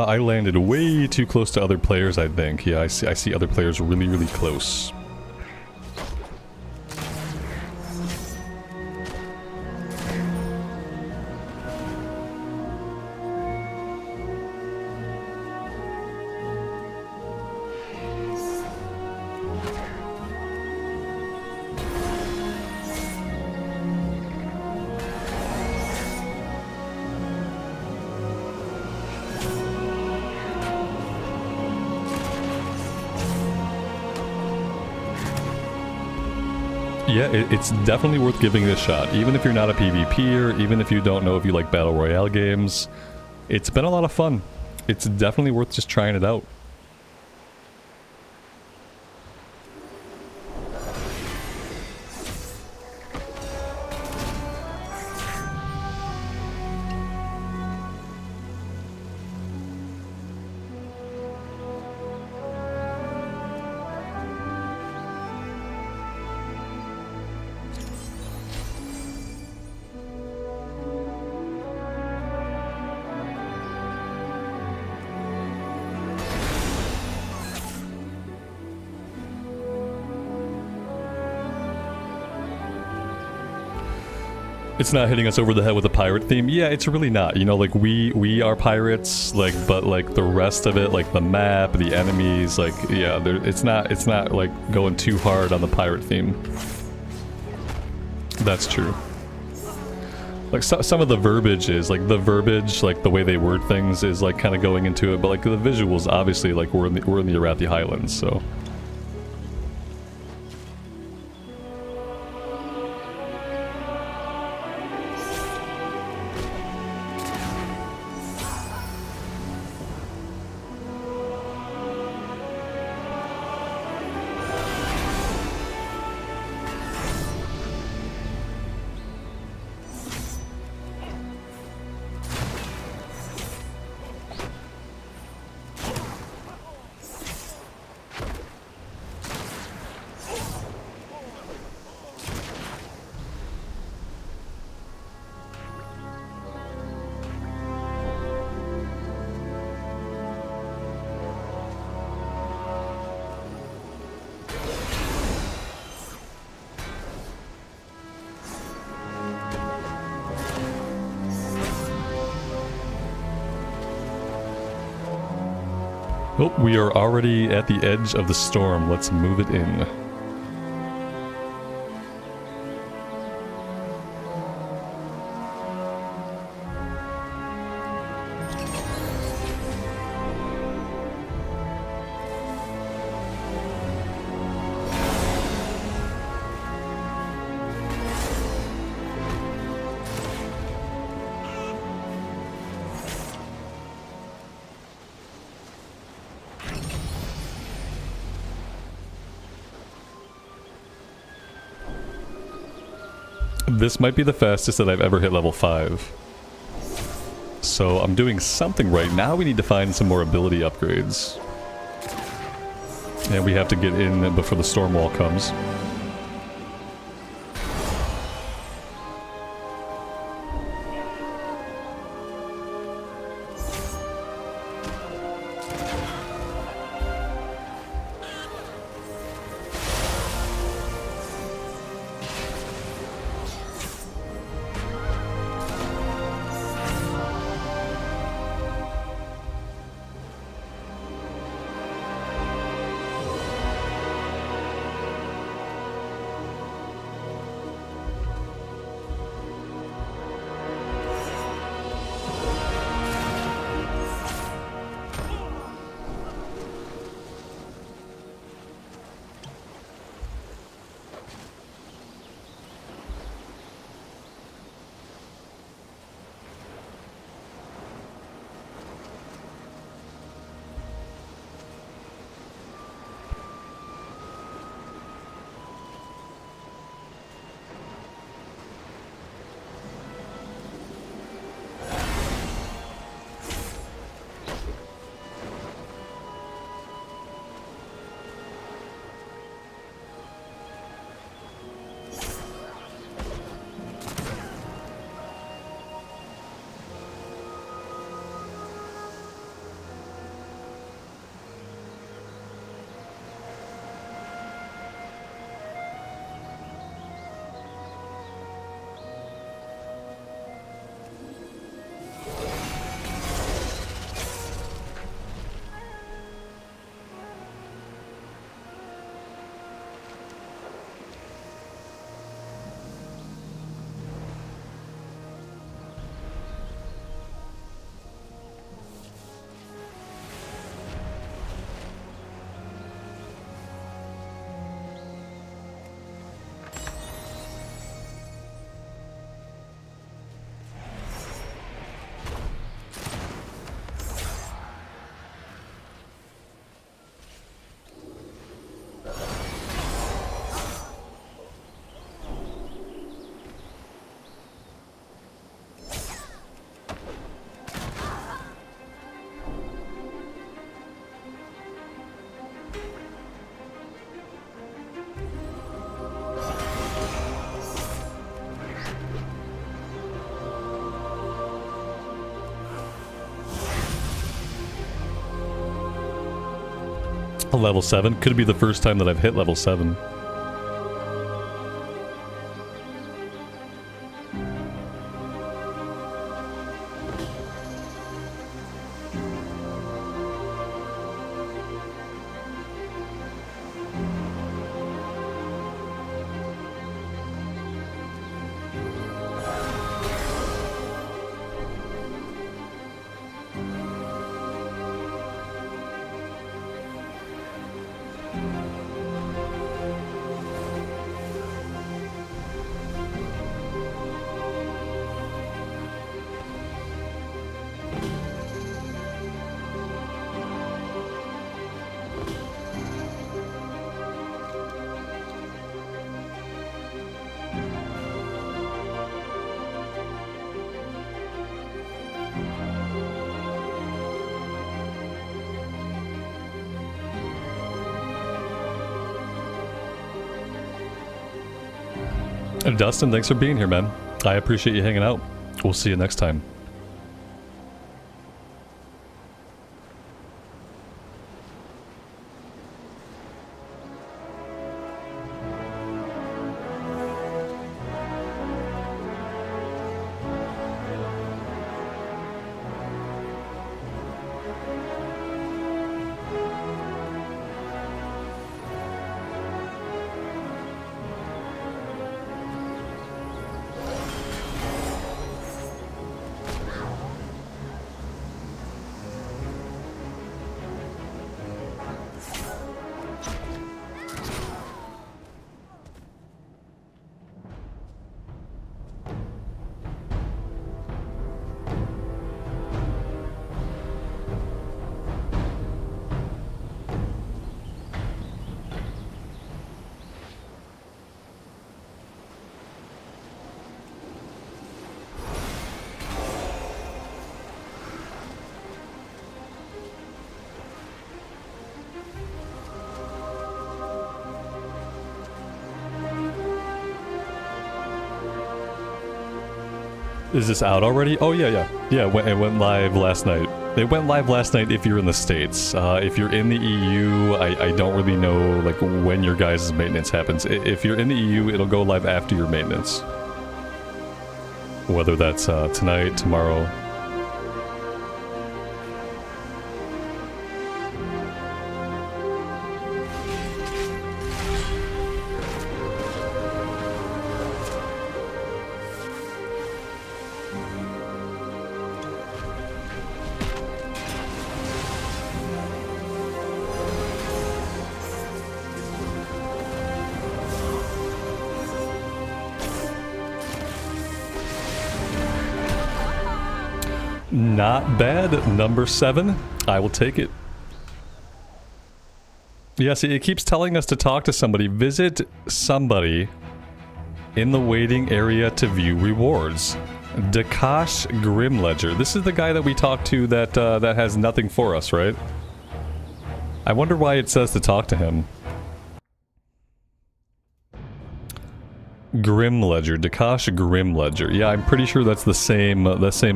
I landed way too close to other players, I think. Yeah, I see other players really, really close. Yeah, it's definitely worth giving it a shot. Even if you're not a PvPer, even if you don't know if you like Battle Royale games, it's been a lot of fun. It's definitely worth just trying it out. It's not hitting us over the head with a pirate theme. Yeah, it's really not. You know, like we are pirates, like, but like the rest of it, like the map, the enemies, like, yeah, it's not like going too hard on the pirate theme. That's true. Like some of the verbiage is like the way they word things is like kind of going into it, but like the visuals, obviously, like we're in the Arathi Highlands, so. Oh, we are already at the edge of the storm. Let's move it in. This might be the fastest that I've ever hit level 5. So I'm doing something right. Now we need to find some more ability upgrades. And we have to get in before the storm wall comes. Level 7. Could be the first time that I've hit level 7. And Dustin, thanks for being here, man. I appreciate you hanging out. We'll see you next time. Is this out already? Oh yeah, yeah. Yeah, it went live last night. It went live last night if you're in the States. If you're in the EU, I don't really know like when your guys' maintenance happens. If you're in the EU, it'll go live after your maintenance. Whether that's tonight, tomorrow. Not bad. Number 7. I will take it. Yeah, see, it keeps telling us to talk to somebody. Visit somebody in the waiting area to view rewards. Dakash Grimledger. This is the guy that we talked to that that has nothing for us, right? I wonder why it says to talk to him. Grimledger, Dakash Grimledger. Yeah, I'm pretty sure that's the same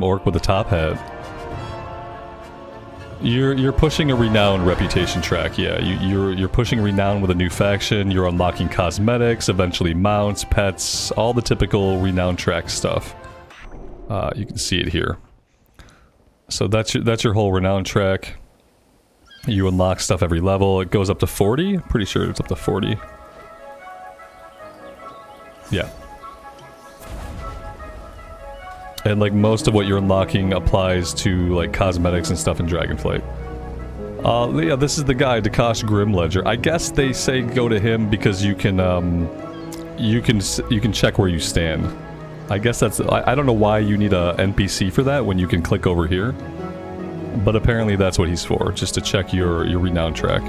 orc with the top hat. You're pushing a renown reputation track. Yeah, you're pushing renown with a new faction. You're unlocking cosmetics, eventually mounts, pets, all the typical renown track stuff. You can see it here. So that's your whole renown track. You unlock stuff every level. It goes up to 40. Pretty sure it's up to 40. Yeah. And like most of what you're unlocking applies to like cosmetics and stuff in Dragonflight. Yeah, this is the guy, Dakash Grimledger. I guess they say go to him because you can check where you stand. I guess that's I don't know why you need a NPC for that when you can click over here. But apparently that's what he's for, just to check your renown track.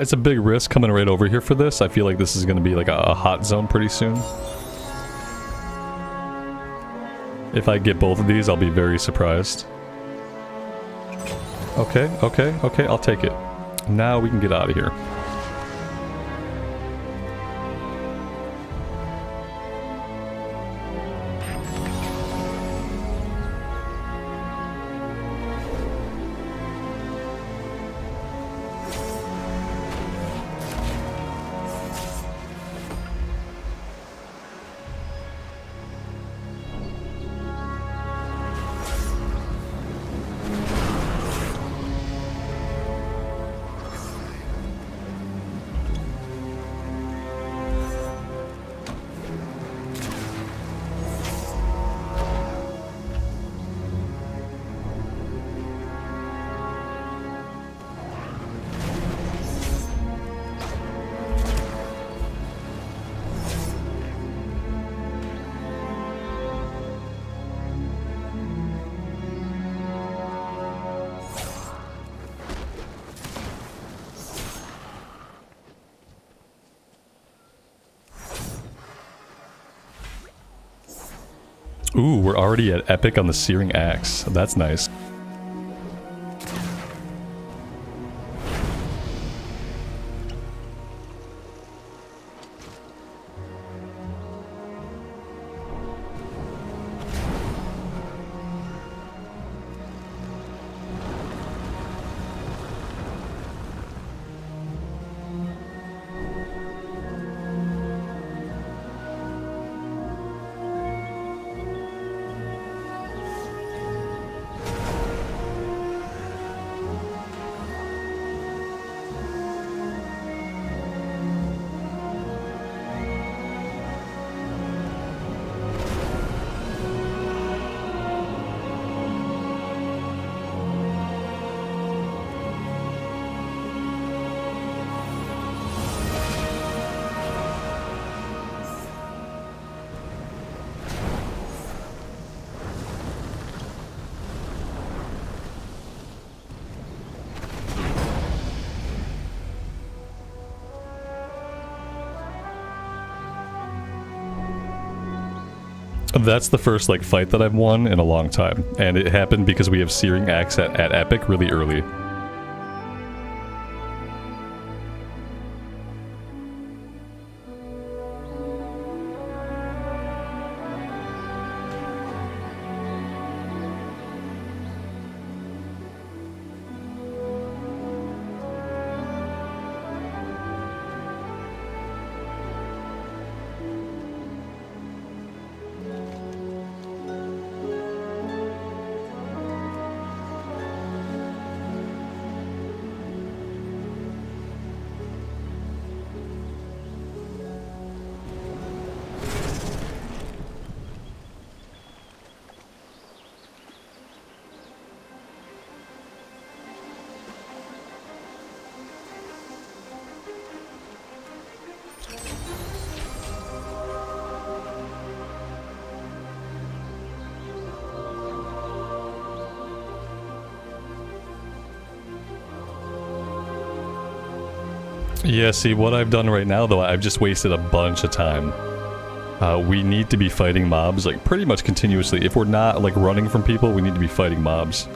It's a big risk coming right over here for this. I feel like this is going to be like a hot zone pretty soon. If I get both of these, I'll be very surprised. Okay, I'll take it. Now we can get out of here. Ooh, we're already at Epic on the Searing Axe. That's nice. That's the first like fight that I've won in a long time, and it happened because we have Searing Axe at Epic really early. Yeah, see, what I've done right now, though, I've just wasted a bunch of time. We need to be fighting mobs, like, pretty much continuously. If we're not, like, running from people, we need to be fighting mobs.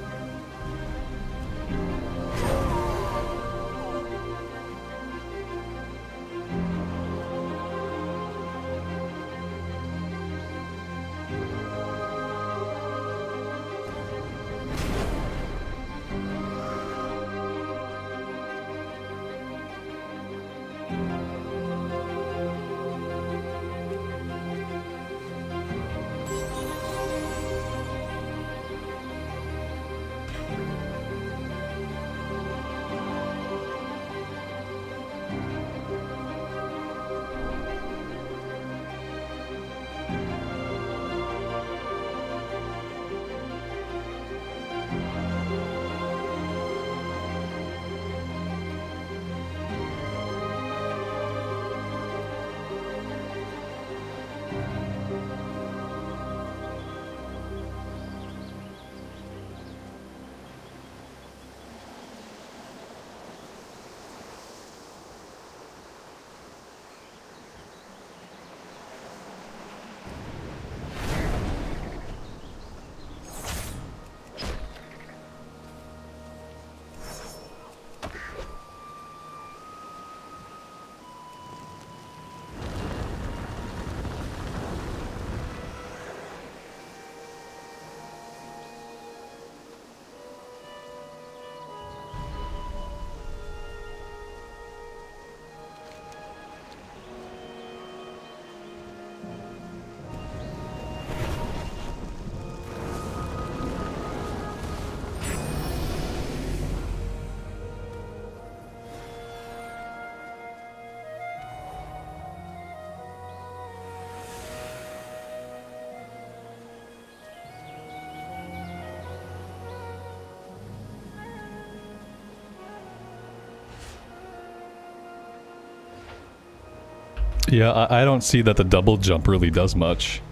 Yeah, I don't see that the double jump really does much.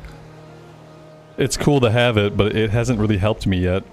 It's cool to have it, but it hasn't really helped me yet.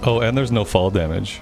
Oh, and there's no fall damage.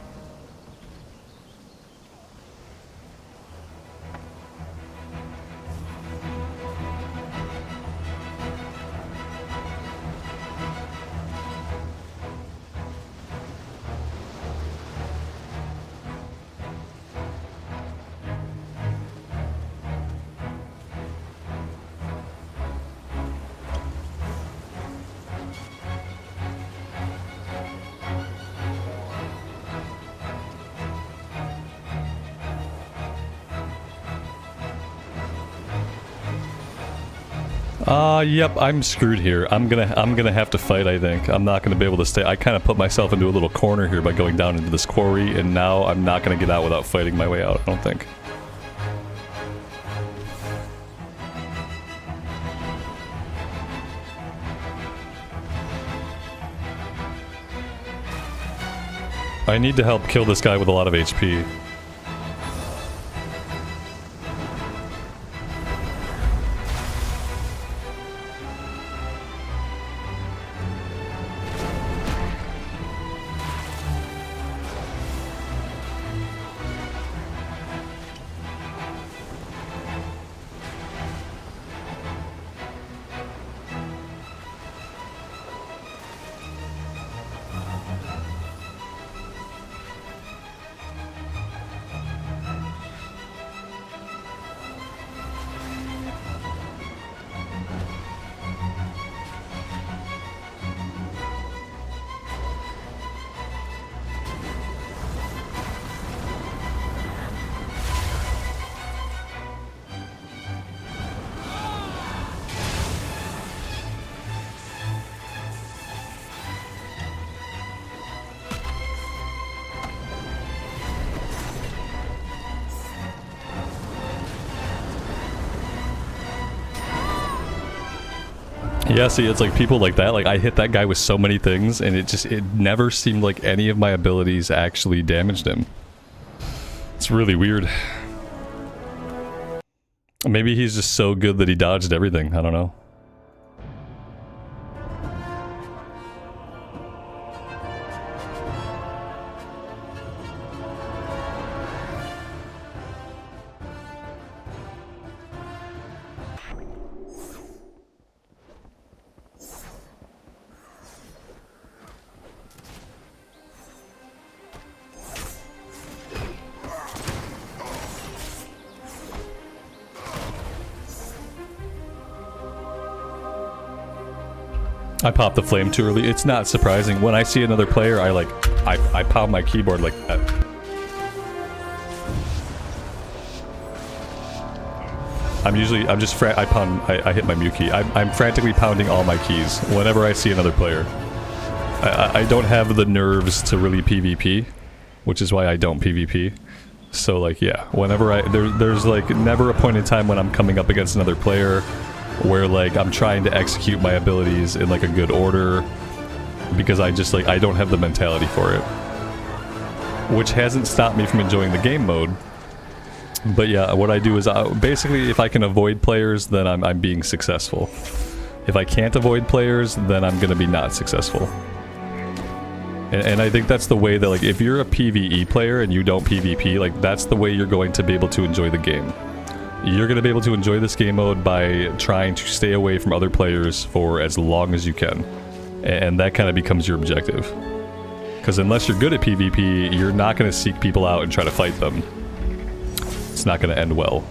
Yep, I'm screwed here. I'm gonna have to fight, I think. I'm not gonna be able to stay. I kind of put myself into a little corner here by going down into this quarry, and now I'm not gonna get out without fighting my way out, I don't think. I need to help kill this guy with a lot of HP. Yeah, see, it's like people like that, like I hit that guy with so many things and it never seemed like any of my abilities actually damaged him. It's really weird. Maybe he's just so good that he dodged everything, I don't know. I popped the flame too early. It's not surprising. When I see another player, I pound my keyboard like that. I hit my mute key. I'm frantically pounding all my keys whenever I see another player. I don't have the nerves to really PvP, which is why I don't PvP. So like, yeah, whenever there's like never a point in time when I'm coming up against another player where like I'm trying to execute my abilities in like a good order, because I just like I don't have the mentality for it, which hasn't stopped me from enjoying the game mode. But yeah, what I do is basically if I can avoid players, then I'm being successful. If I can't avoid players, then I'm gonna be not successful. And I think that's the way that, like, if you're a PvE player and you don't PvP, like that's the way you're going to be able to enjoy the game. You're going to be able to enjoy this game mode by trying to stay away from other players for as long as you can. And that kind of becomes your objective. Because unless you're good at PvP, you're not going to seek people out and try to fight them. It's not going to end well.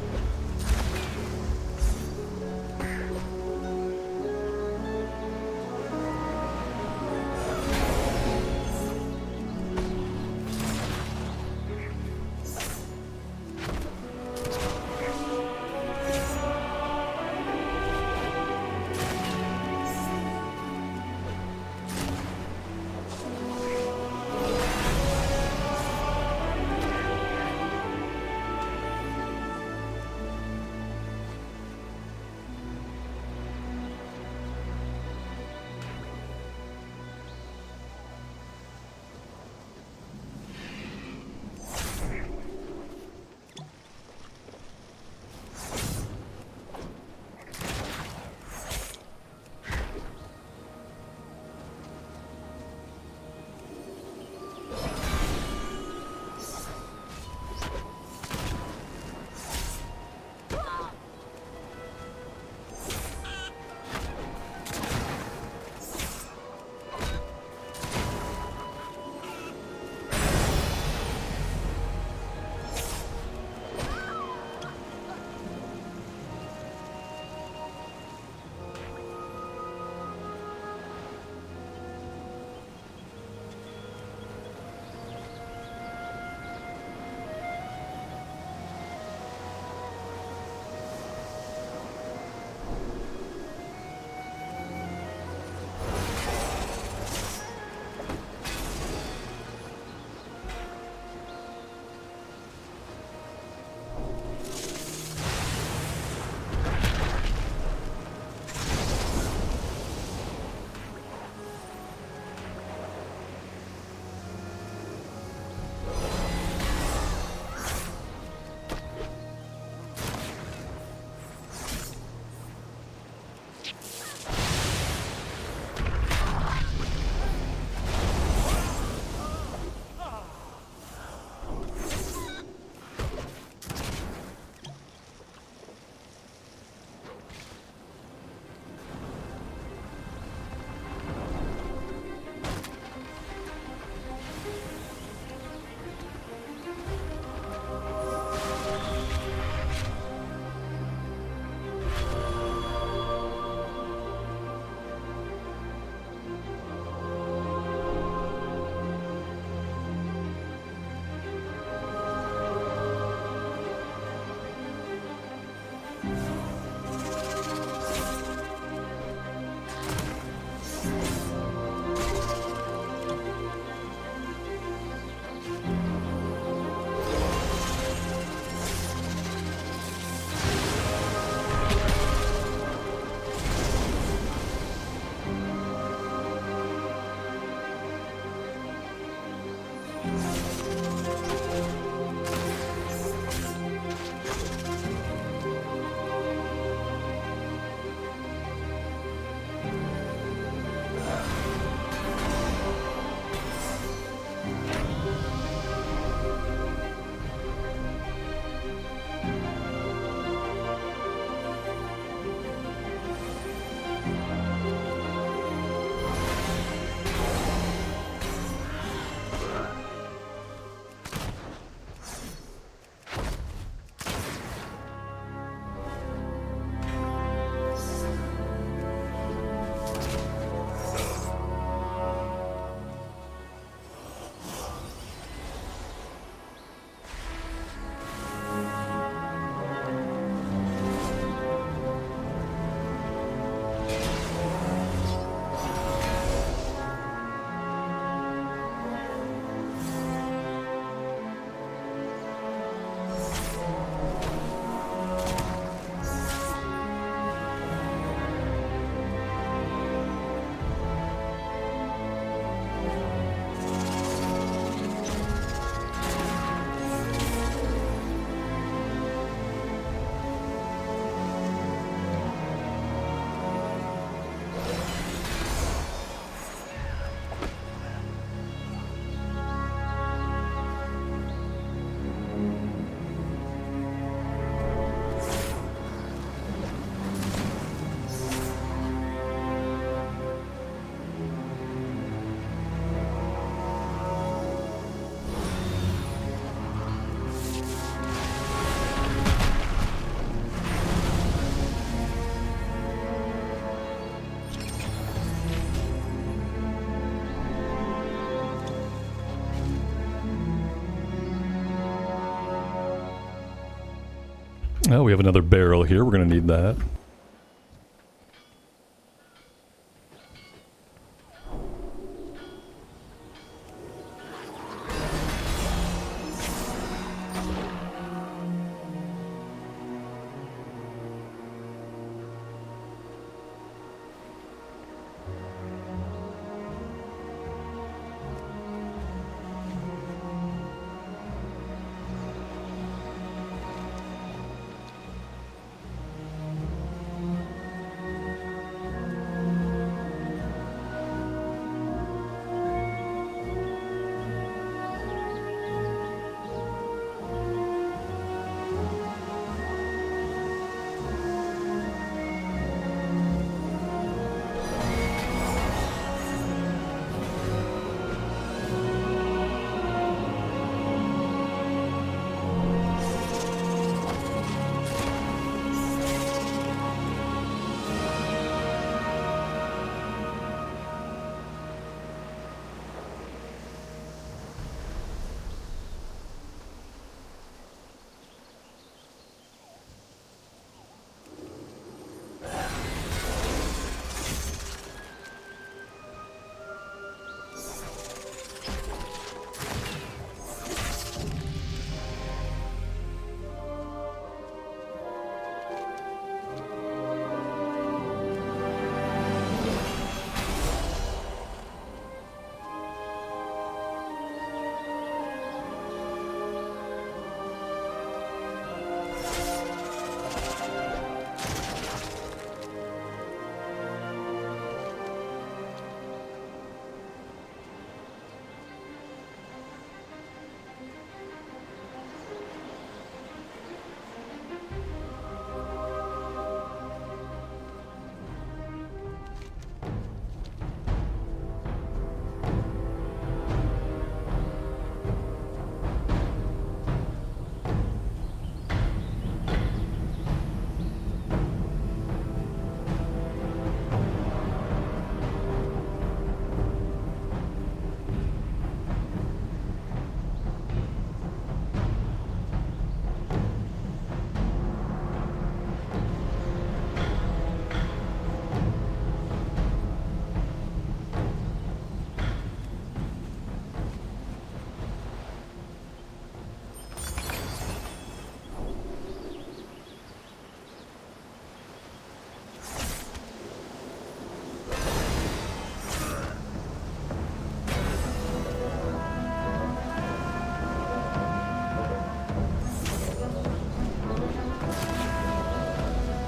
Oh, we have another barrel here. We're gonna need that.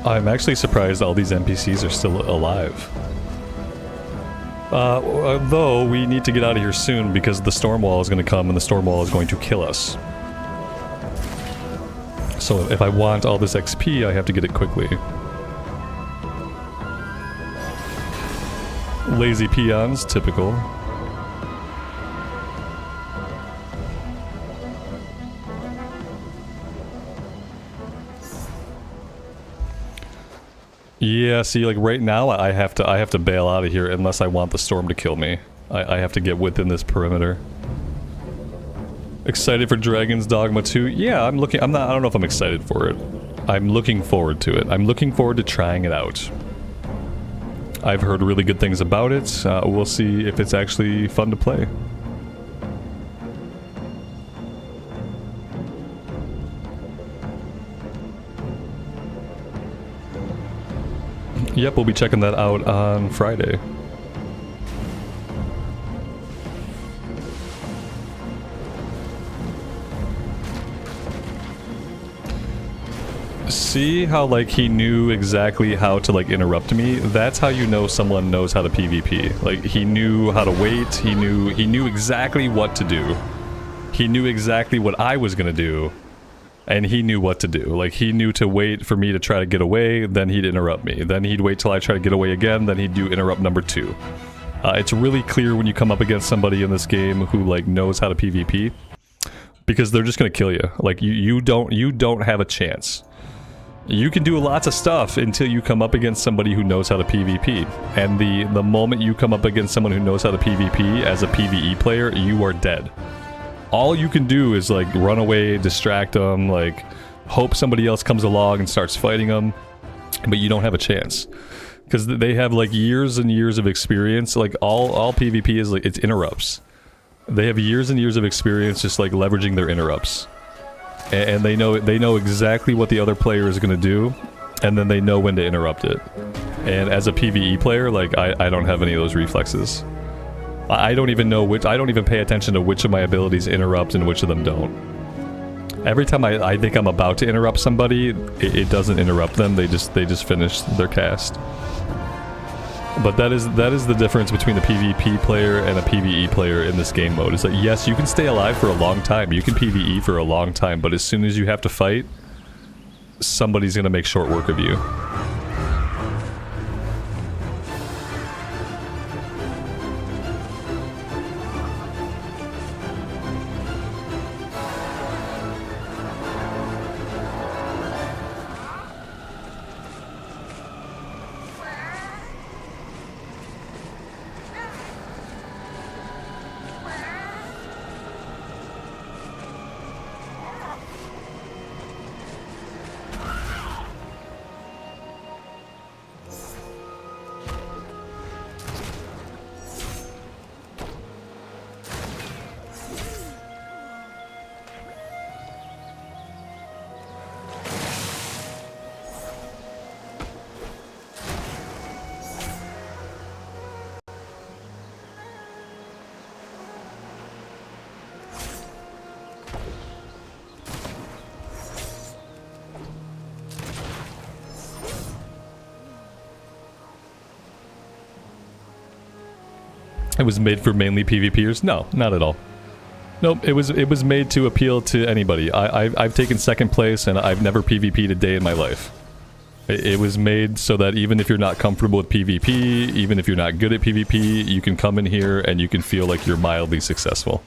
I'm actually surprised all these NPCs are still alive. Though we need to get out of here soon because the storm wall is going to come and the storm wall is going to kill us. So if I want all this XP, I have to get it quickly. Lazy peons, typical. Yeah, see, like right now I have to bail out of here unless I want the storm to kill me. I have to get within this perimeter. Excited for Dragon's Dogma 2? Yeah, I don't know if I'm excited for it. I'm looking forward to it. I'm looking forward to trying it out. I've heard really good things about it. We'll see if it's actually fun to play. Yep, we'll be checking that out on Friday. See how, like, he knew exactly how to, like, interrupt me? That's how you know someone knows how to PvP. Like, he knew how to wait, he knew exactly what to do. He knew exactly what I was gonna do. And he knew what to do. Like, he knew to wait for me to try to get away, then he'd interrupt me. Then he'd wait till I try to get away again, then he'd do interrupt number 2. It's really clear when you come up against somebody in this game who, like, knows how to PvP. Because they're just gonna kill you. Like, you don't have a chance. You can do lots of stuff until you come up against somebody who knows how to PvP. And the moment you come up against someone who knows how to PvP as a PvE player, you are dead. All you can do is, like, run away, distract them, like, hope somebody else comes along and starts fighting them, but you don't have a chance. Because they have like years and years of experience. Like all PvP is like, it's interrupts. They have years and years of experience just like leveraging their interrupts. And they know exactly what the other player is going to do, and then they know when to interrupt it. And as a PvE player, like I don't have any of those reflexes. I don't even know which, I don't even pay attention to which of my abilities interrupt and which of them don't. Every time I think I'm about to interrupt somebody, it doesn't interrupt them. They just finish their cast. But that is the difference between a PvP player and a PvE player in this game mode. Is that yes, you can stay alive for a long time. You can PvE for a long time, but as soon as you have to fight, somebody's gonna make short work of you. It was made for mainly PvPers? No, not at all. Nope, it was made to appeal to anybody. I've taken second place and I've never PvP'd a day in my life. It was made so that even if you're not comfortable with PvP, even if you're not good at PvP, you can come in here and you can feel like you're mildly successful.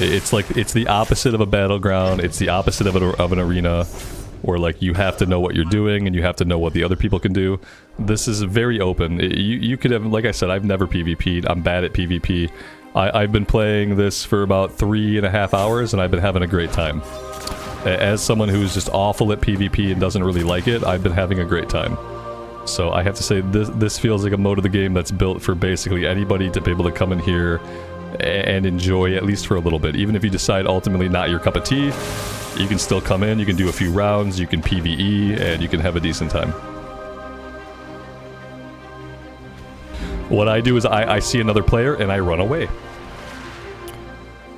It's like, it's the opposite of a battleground, it's the opposite of an arena, where like you have to know what you're doing and you have to know what the other people can do. This is very open. You could have, like I said, I've never PvP'd. I'm bad at PvP. I've been playing this for about 3.5 hours and I've been having a great time. As someone who's just awful at PvP and doesn't really like it, I've been having a great time. So I have to say, this feels like a mode of the game that's built for basically anybody to be able to come in here and enjoy, at least for a little bit. Even if you decide ultimately not your cup of tea, you can still come in, you can do a few rounds, you can PvE, and you can have a decent time. What I do is I see another player and I run away.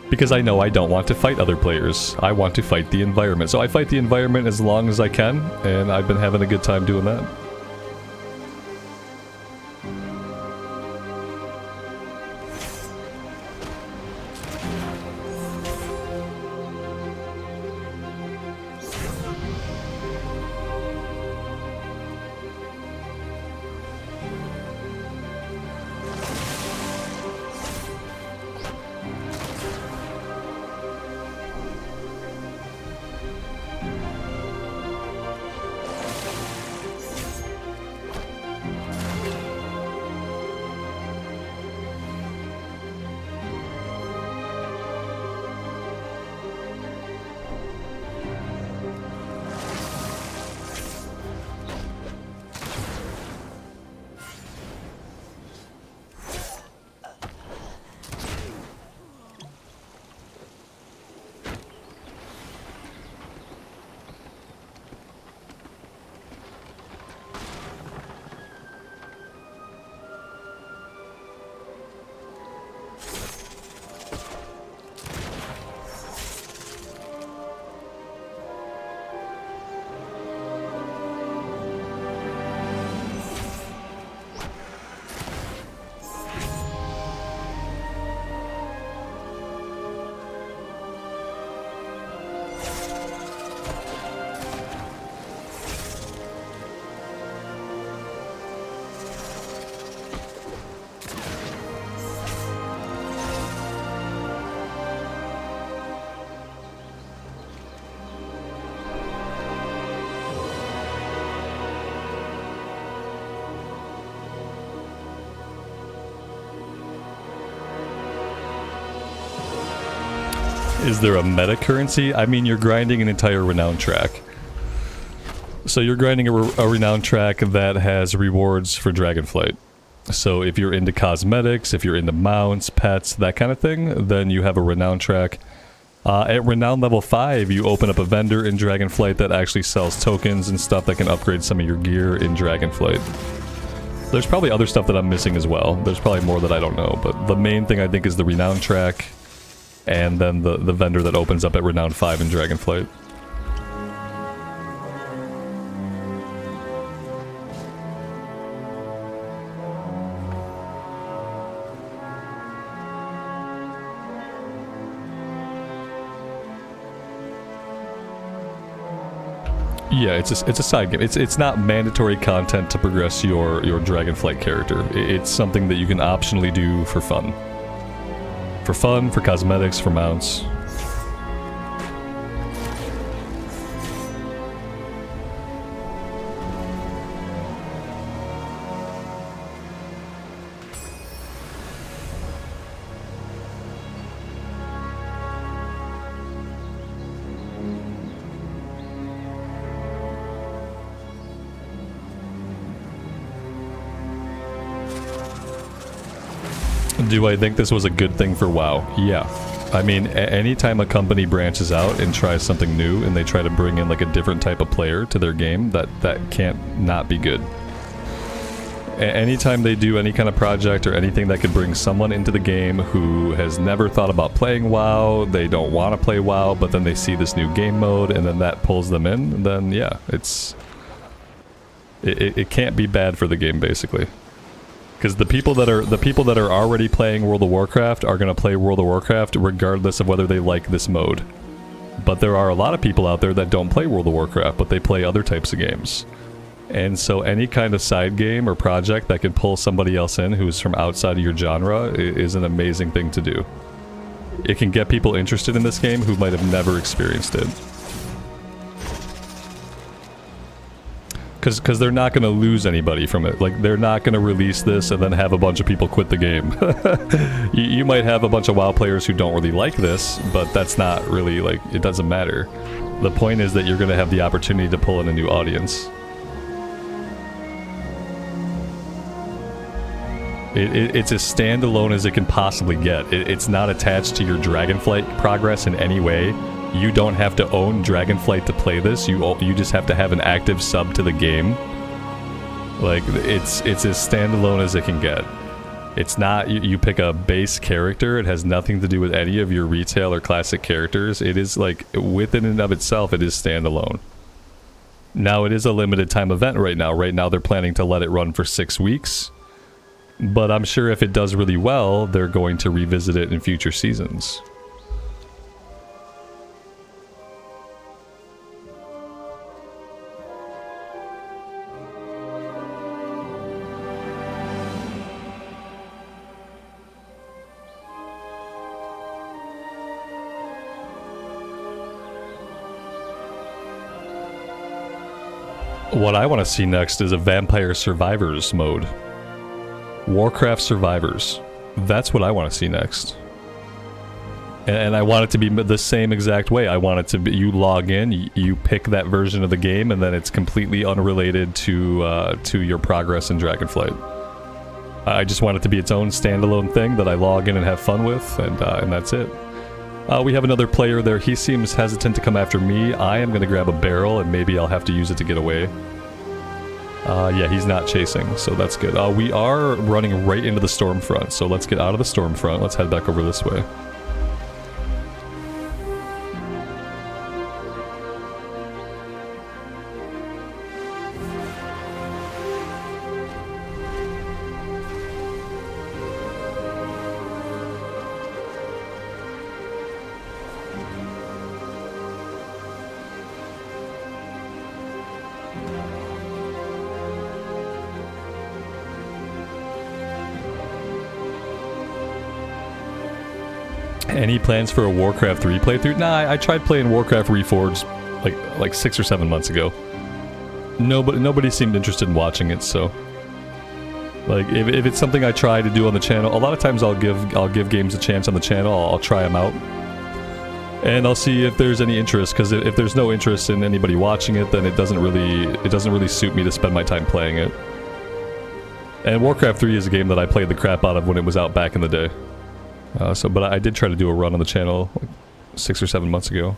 Because I know I don't want to fight other players. I want to fight the environment. So I fight the environment as long as I can, and I've been having a good time doing that. Is there a meta currency? I mean, you're grinding an entire renown track. So you're grinding a renown track that has rewards for Dragonflight. So if you're into cosmetics, if you're into mounts, pets, that kind of thing, then you have a renown track. At renown level 5, you open up a vendor in Dragonflight that actually sells tokens and stuff that can upgrade some of your gear in Dragonflight. There's probably other stuff that I'm missing as well. There's probably more that I don't know, but the main thing I think is the renown track, and then the vendor that opens up at renown 5 in Dragonflight. Yeah, it's a side game. It's not mandatory content to progress your Dragonflight character. It's something that you can optionally do for fun. For fun, for cosmetics, for mounts. Do I think this was a good thing for WoW? Yeah. I mean, anytime a company branches out and tries something new and they try to bring in like a different type of player to their game, that can't not be good. Anytime they do any kind of project or anything that could bring someone into the game who has never thought about playing WoW, they don't want to play WoW, but then they see this new game mode and then that pulls them in, then yeah, it can't be bad for the game basically. Because the people that are already playing World of Warcraft are going to play World of Warcraft regardless of whether they like this mode. But there are a lot of people out there that don't play World of Warcraft, but they play other types of games. And so any kind of side game or project that could pull somebody else in who's from outside of your genre is an amazing thing to do. It can get people interested in this game who might have never experienced it. Because they're not going to lose anybody from it. Like, they're not going to release this and then have a bunch of people quit the game. You might have a bunch of WoW players who don't really like this, but that's not really, like, it doesn't matter. The point is that you're going to have the opportunity to pull in a new audience. It's as standalone as it can possibly get. It's not attached to your Dragonflight progress in any way. You don't have to own Dragonflight to play this. You just have to have an active sub to the game. Like, it's as standalone as it can get. It's not, you pick a base character. It has nothing to do with any of your retail or classic characters. It is like, within and of itself, it is standalone. Now, it is a limited time event right now. Right now, they're planning to let it run for 6 weeks. But I'm sure if it does really well, they're going to revisit it in future seasons. What I want to see next is a Vampire Survivors mode. Warcraft Survivors. That's what I want to see next. And I want it to be the same exact way. I want it to be, you log in, you pick that version of the game, and then it's completely unrelated to your progress in Dragonflight. I just want it to be its own standalone thing that I log in and have fun with, and that's it. We have another player there. He seems hesitant to come after me. I am going to grab a barrel, and maybe I'll have to use it to get away. Yeah, he's not chasing, so that's good. We are running right into the storm front, so let's get out of the storm front. Let's head back over this way. Any plans for a Warcraft 3 playthrough? Nah, I tried playing Warcraft Reforged like 6 or 7 months ago. Nobody seemed interested in watching it, so like if it's something I try to do on the channel, a lot of times I'll give games a chance on the channel. I'll try them out. And I'll see if there's any interest, because if there's no interest in anybody watching it, then it doesn't really suit me to spend my time playing it. And Warcraft 3 is a game that I played the crap out of when it was out back in the day. But I did try to do a run on the channel like 6 or 7 months ago.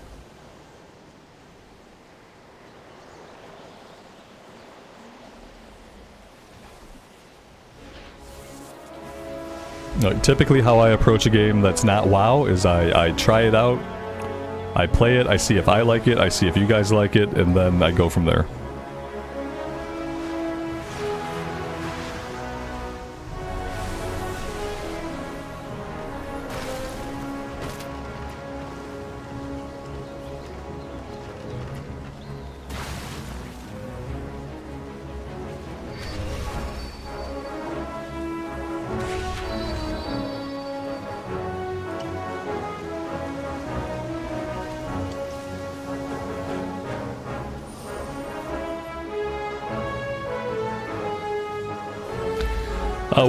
Typically how I approach a game that's not WoW is I try it out, I play it, I see if I like it, I see if you guys like it, and then I go from there.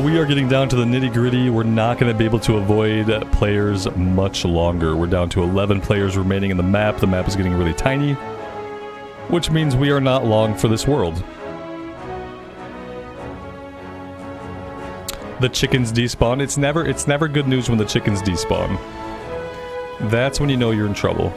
We are getting down to the nitty-gritty. We're not going to be able to avoid players much longer. We're down to 11 players remaining in the map. The map is getting really tiny, which means we are not long for this world. The chickens despawn. It's never good news when the chickens despawn. That's when you know you're in trouble.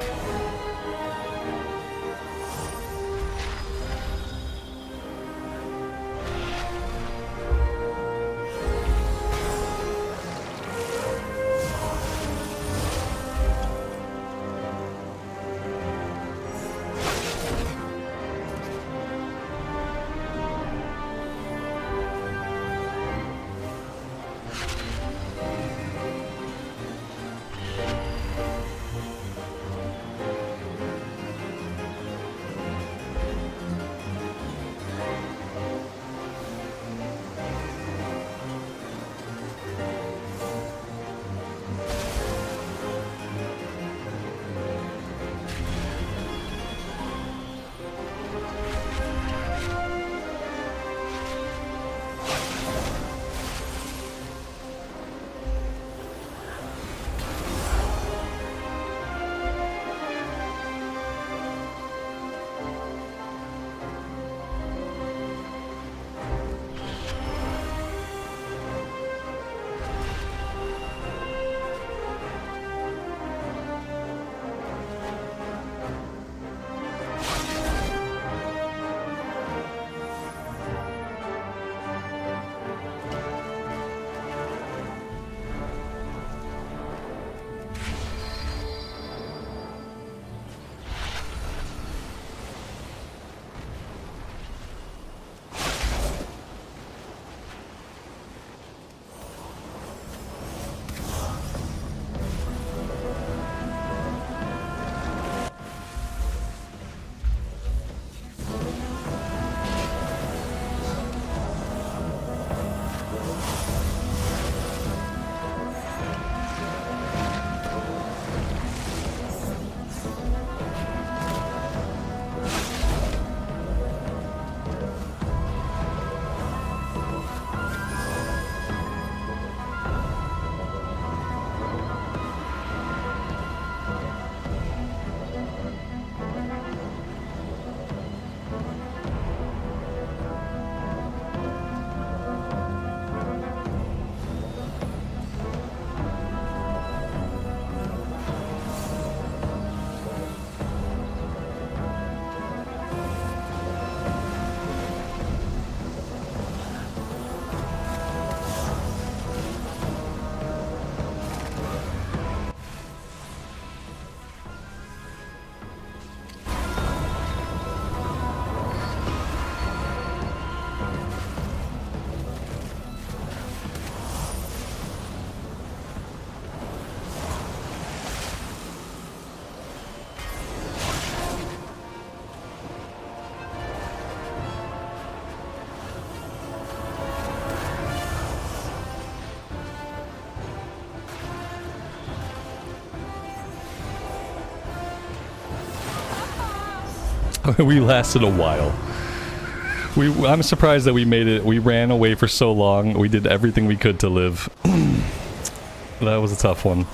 We lasted a while. I'm surprised that we made it. We ran away for so long. We did everything we could to live. That was a tough one.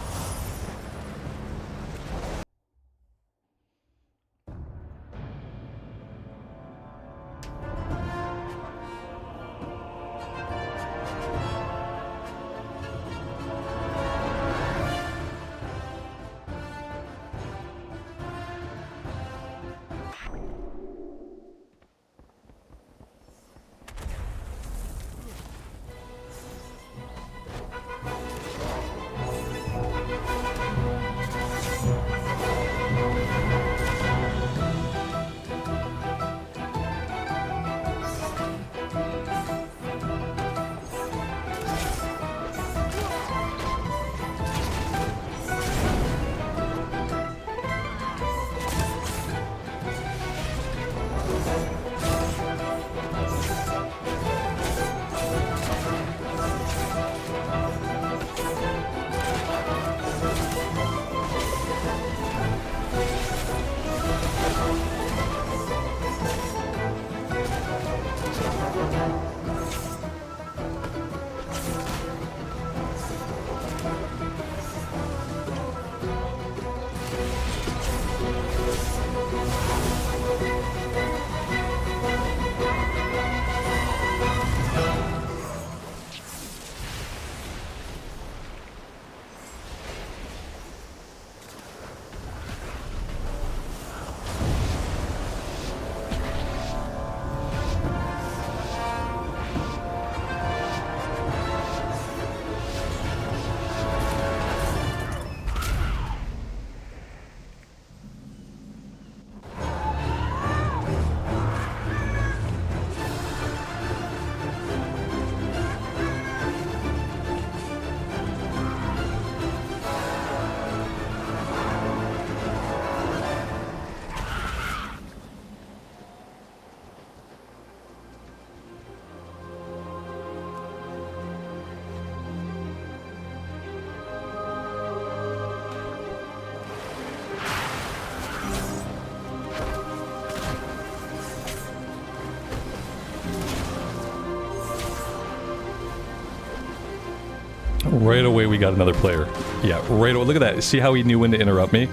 Right away, we got another player. Yeah, right away. Look at that. See how he knew when to interrupt me?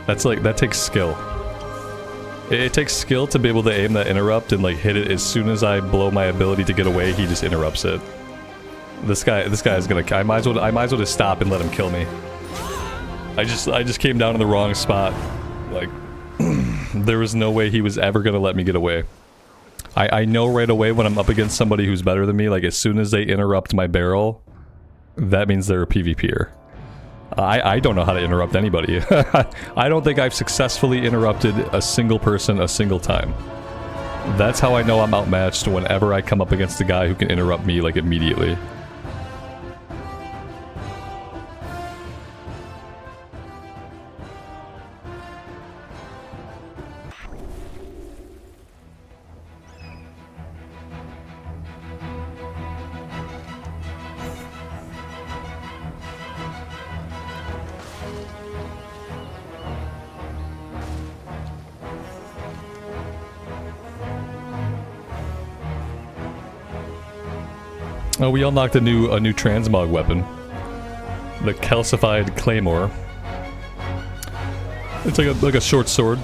That's like, that takes skill. It takes skill to be able to aim that interrupt and like hit it as soon as I blow my ability to get away, he just interrupts it. This guy is gonna, I might as well just stop and let him kill me. I just came down in the wrong spot. Like, there was no way he was ever gonna let me get away. I know right away when I'm up against somebody who's better than me, like as soon as they interrupt my barrel, that means they're a PvPer. I don't know how to interrupt anybody. I don't think I've successfully interrupted a single person a single time. That's how I know I'm outmatched whenever I come up against a guy who can interrupt me like immediately. Oh, we unlocked a new transmog weapon. The calcified claymore. It's like a short sword.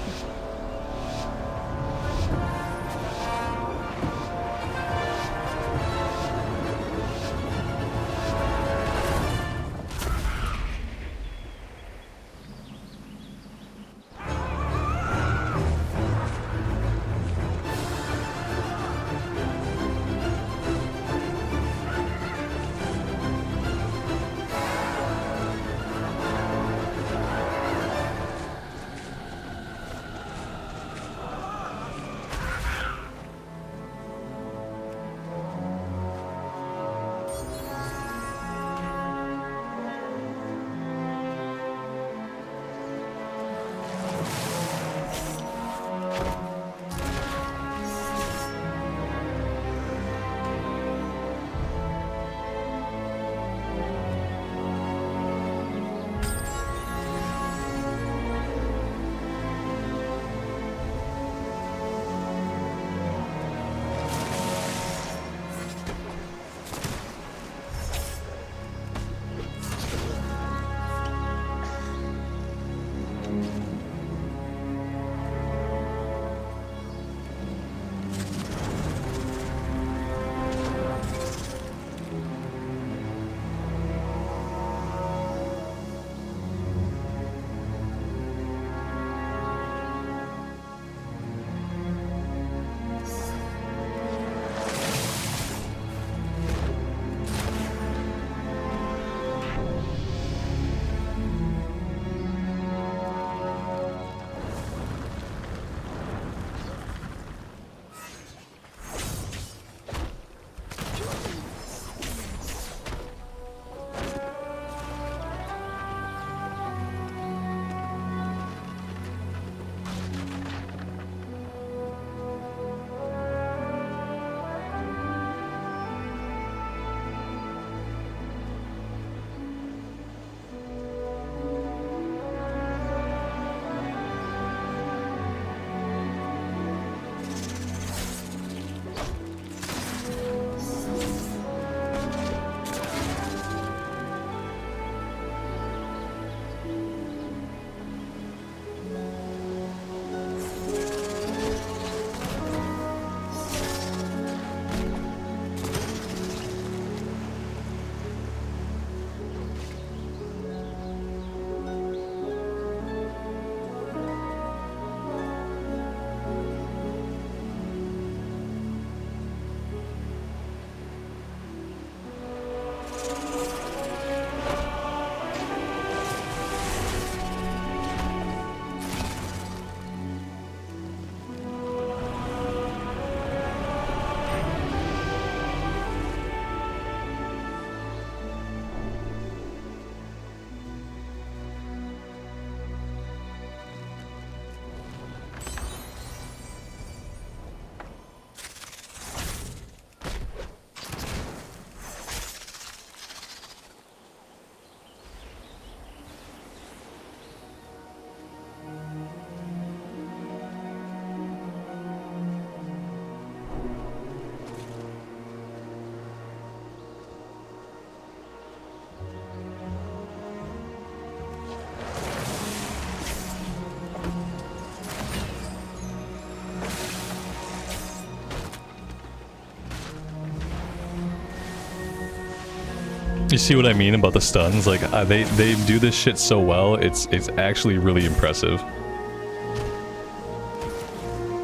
You see what I mean about the stuns? Like they do this shit so well. It's actually really impressive.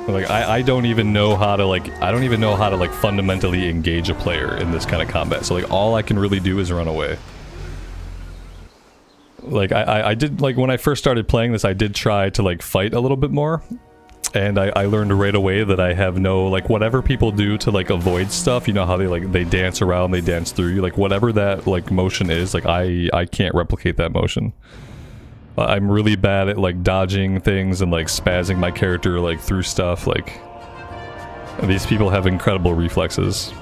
Like I don't even know how to like fundamentally engage a player in this kind of combat. So like all I can really do is run away. Like I did, like when I first started playing this, I did try to like fight a little bit more. And I learned right away that I have no, like whatever people do to like avoid stuff, you know how they dance around, they dance through you, like whatever that like motion is, like I can't replicate that motion. I'm really bad at like dodging things and like spazzing my character like through stuff. Like these people have incredible reflexes.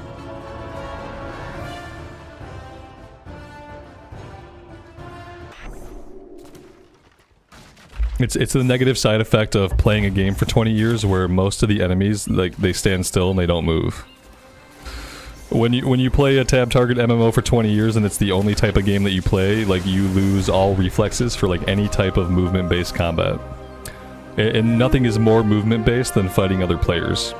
It's the negative side effect of playing a game for 20 years where most of the enemies like they stand still and they don't move. When you play a tab target MMO for 20 years and it's the only type of game that you play, like you lose all reflexes for like any type of movement-based combat. And nothing is more movement-based than fighting other players.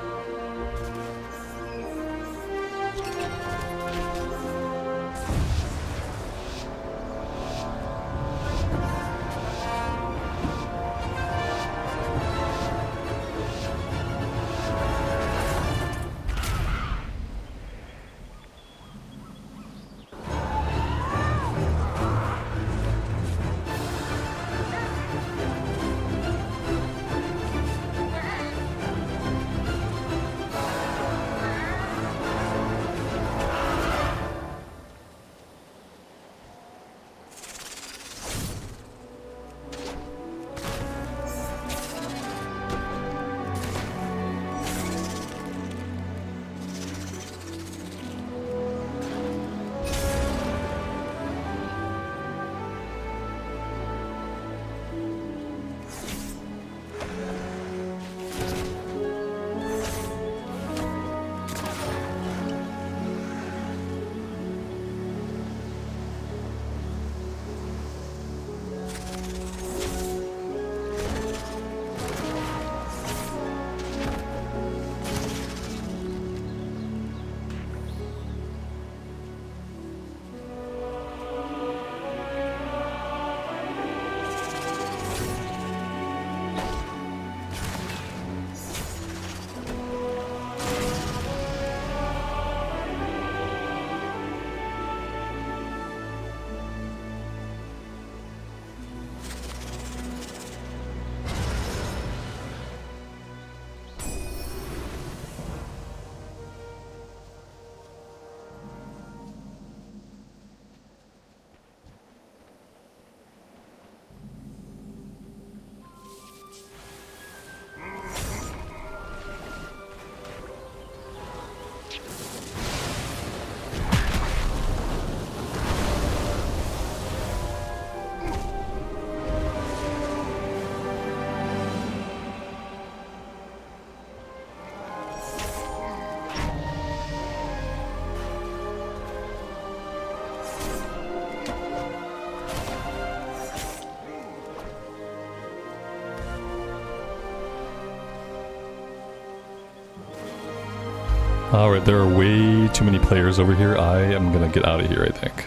Alright, there are way too many players over here. I am gonna get out of here, I think.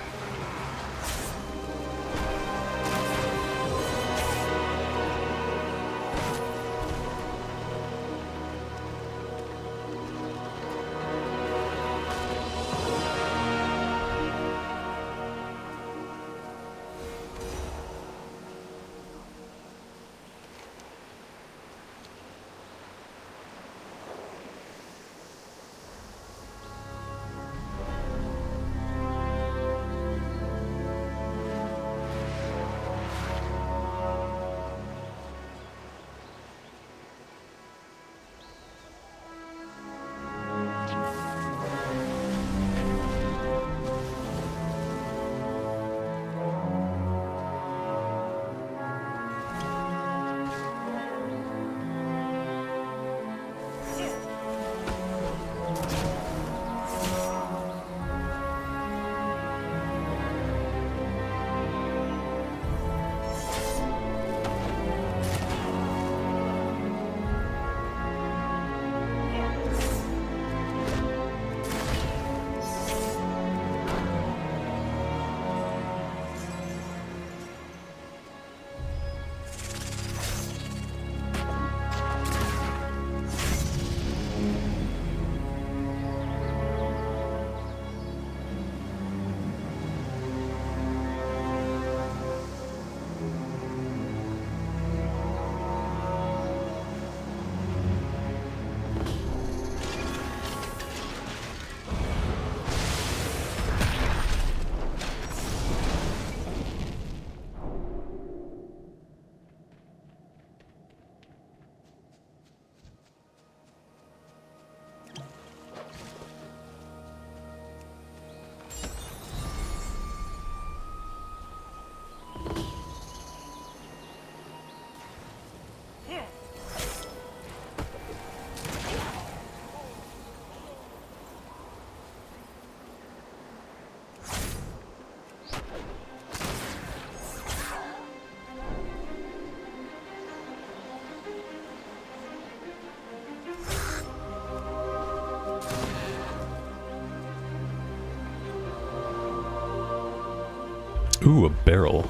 Ooh, a barrel.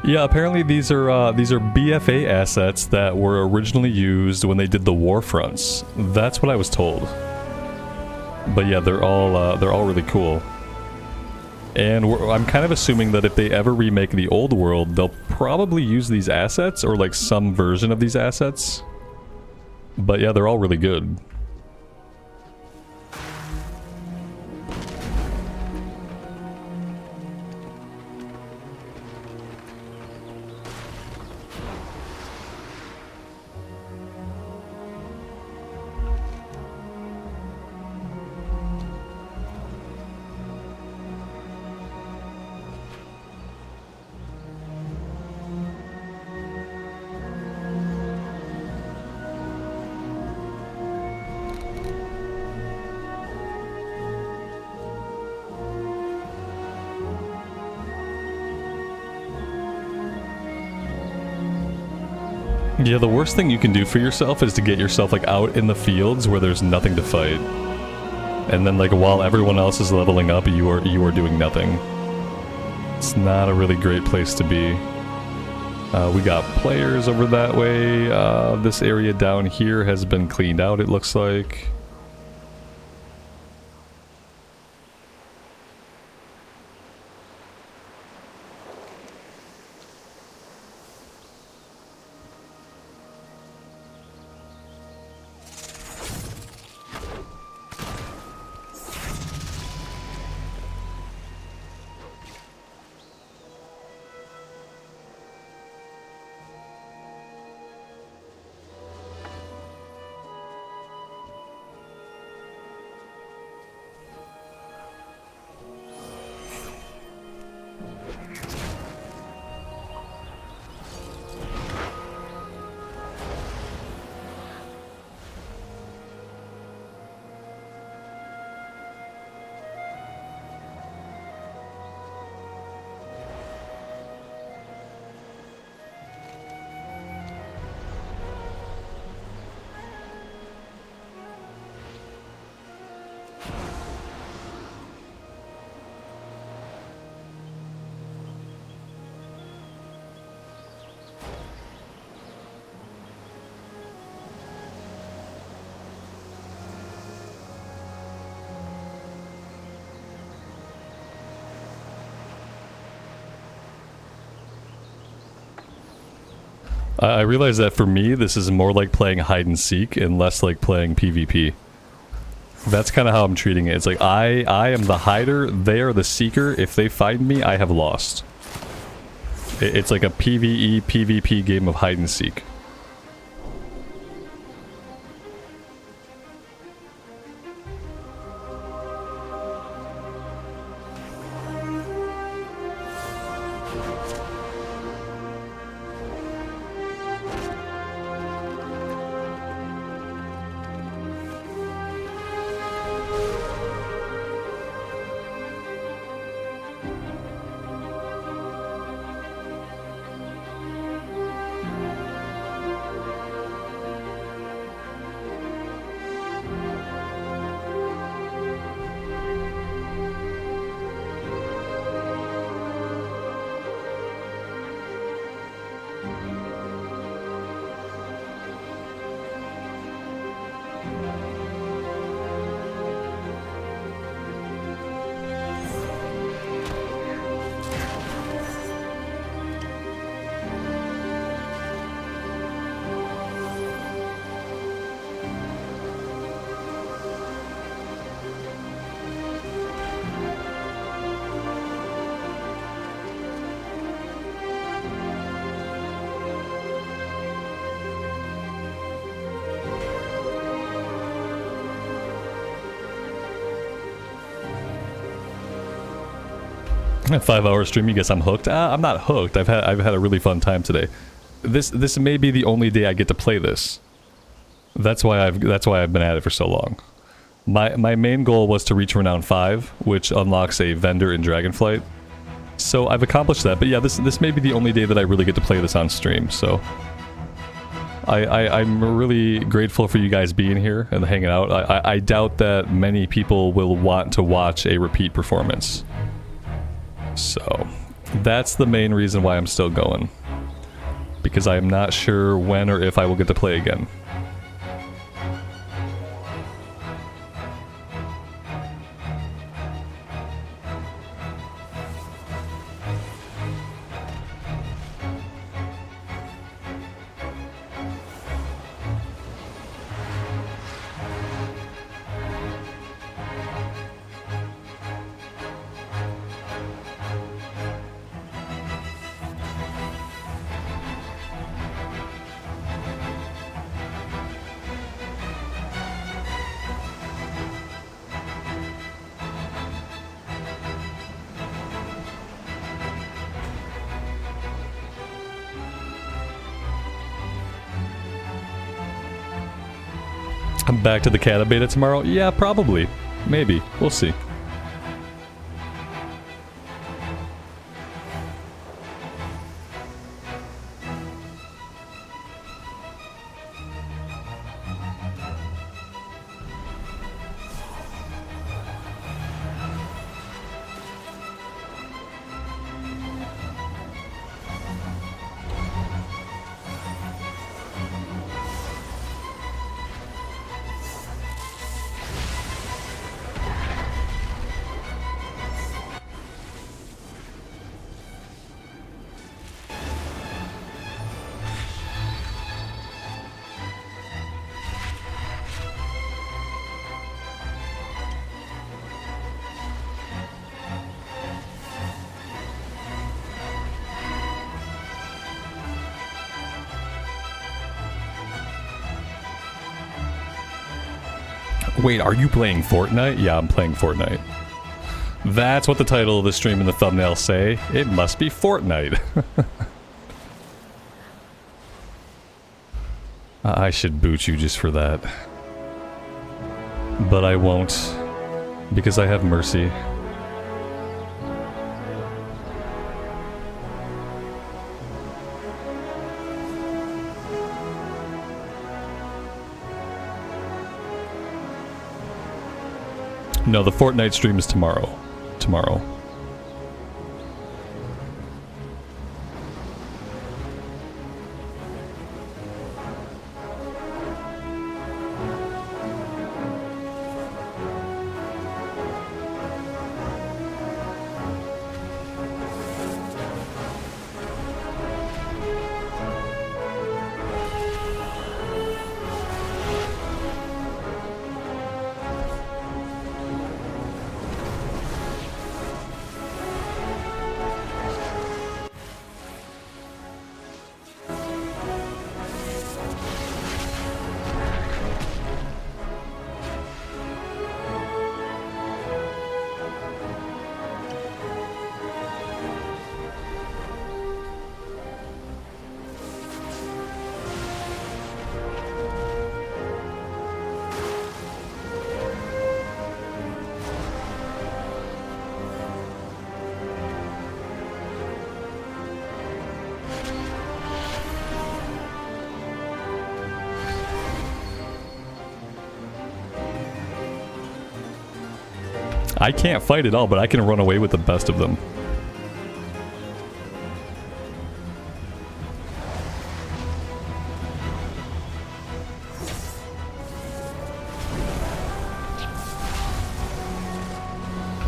Yeah, apparently these are BFA assets that were originally used when they did the war fronts. That's what I was told. But yeah, they're all really cool. And I'm kind of assuming that if they ever remake the old world, they'll probably use these assets or like some version of these assets. But yeah, they're all really good. Yeah, the worst thing you can do for yourself is to get yourself like out in the fields where there's nothing to fight. And then like while everyone else is leveling up, you are doing nothing. It's not a really great place to be. We got players over that way. This area down here has been cleaned out, it looks like. I realize that for me, this is more like playing hide and seek and less like playing PvP. That's kind of how I'm treating it. It's like I am the hider, they are the seeker. If they find me, I have lost. It's like a PvE, PvP game of hide and seek. A 5-hour stream, you guess I'm hooked? I'm not hooked. I've had a really fun time today. This may be the only day I get to play this. That's why I've been at it for so long. My main goal was to reach Renown 5, which unlocks a vendor in Dragonflight. So I've accomplished that, but yeah, this may be the only day that I really get to play this on stream, so I'm really grateful for you guys being here and hanging out. I doubt that many people will want to watch a repeat performance. So, that's the main reason why I'm still going. Because I am not sure when or if I will get to play again. I'm back to the Cata Beta tomorrow? Yeah, probably. Maybe. We'll see. Wait, are you playing Fortnite? Yeah, I'm playing Fortnite. That's what the title of the stream and the thumbnail say. It must be Fortnite. I should boot you just for that. But I won't. Because I have mercy. No, the Fortnite stream is tomorrow. Tomorrow. I can't fight at all, but I can run away with the best of them.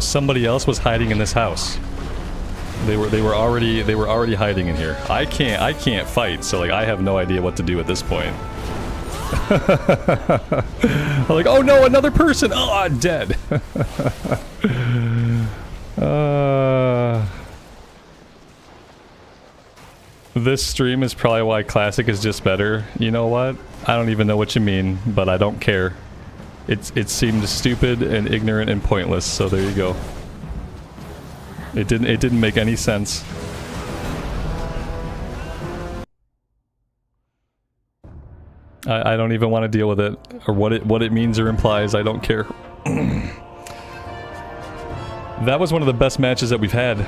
Somebody else was hiding in this house. They were already hiding in here. I can't fight, so like I have no idea what to do at this point. I'm like, oh no, another person! Oh, I'm dead. This stream is probably why Classic is just better. You know what? I don't even know what you mean, but I don't care. It seemed stupid and ignorant and pointless, so there you go. It didn't make any sense. I don't even want to deal with it, or what it means or implies. I don't care. That was one of the best matches that we've had.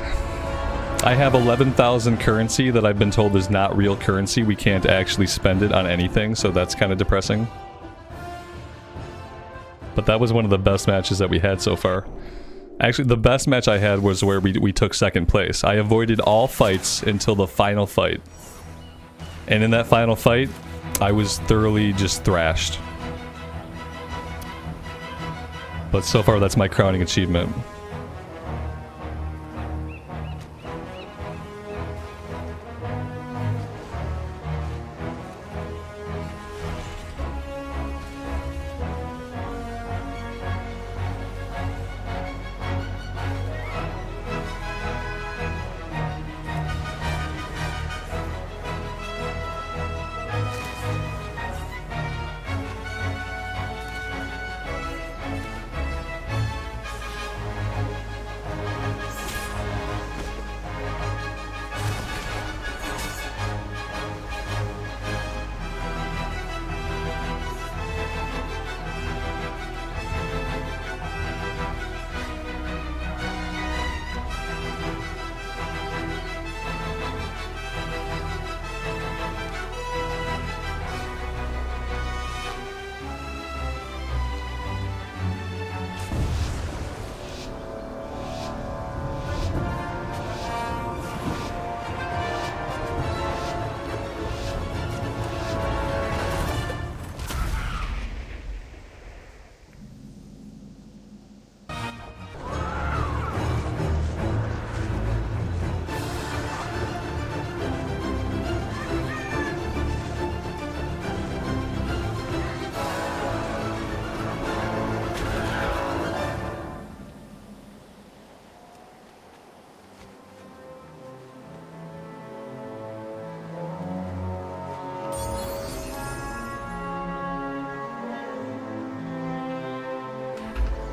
I have 11,000 currency that I've been told is not real currency. We can't actually spend it on anything, so that's kind of depressing. But that was one of the best matches that we had so far. Actually, the best match I had was where we took second place. I avoided all fights until the final fight. And in that final fight, I was thoroughly just thrashed. But so far, that's my crowning achievement.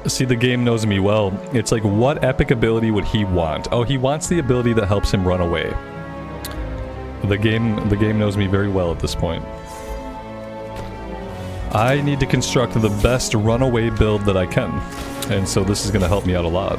See, the game knows me well. It's like, what epic ability would he want? Oh, he wants the ability that helps him run away. The game knows me very well at this point. I need to construct the best runaway build that I can. And so this is going to help me out a lot.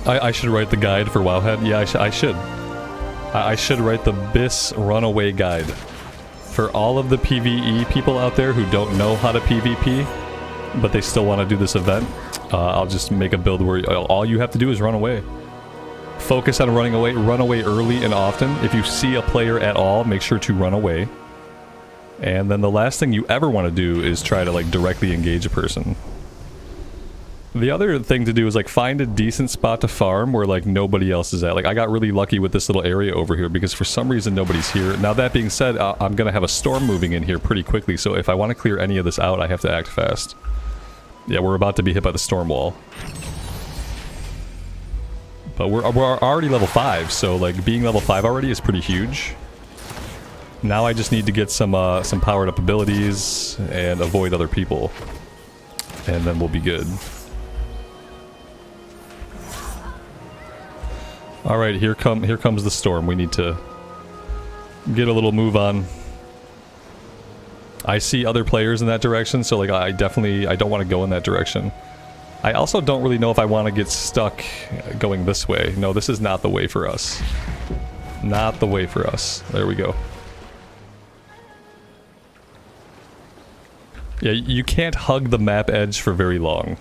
I should write the guide for Wowhead. Yeah, I should. I should write the BIS Runaway Guide. For all of the PvE people out there who don't know how to PvP, but they still want to do this event, I'll just make a build where all you have to do is run away. Focus on running away. Run away early and often. If you see a player at all, make sure to run away. And then the last thing you ever want to do is try to like directly engage a person. The other thing to do is like find a decent spot to farm where like nobody else is at. Like I got really lucky with this little area over here because for some reason nobody's here. Now that being said, I'm gonna have a storm moving in here pretty quickly, so if I want to clear any of this out, I have to act fast. Yeah, we're about to be hit by the storm wall. But we're already level 5, so like being level 5 already is pretty huge. Now I just need to get some powered up abilities and avoid other people. And then we'll be good. All right, here comes the storm. We need to get a little move on. I see other players in that direction, so like I don't want to go in that direction. I also don't really know if I want to get stuck going this way. No, this is not the way for us. Not the way for us. There we go. Yeah, you can't hug the map edge for very long.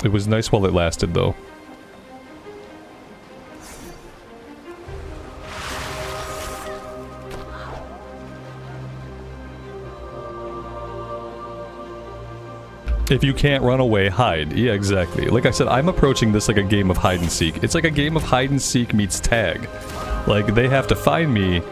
It was nice while it lasted, though. If you can't run away, hide. Yeah, exactly. Like I said, I'm approaching this like a game of hide and seek. It's like a game of hide and seek meets tag. Like, they have to find me,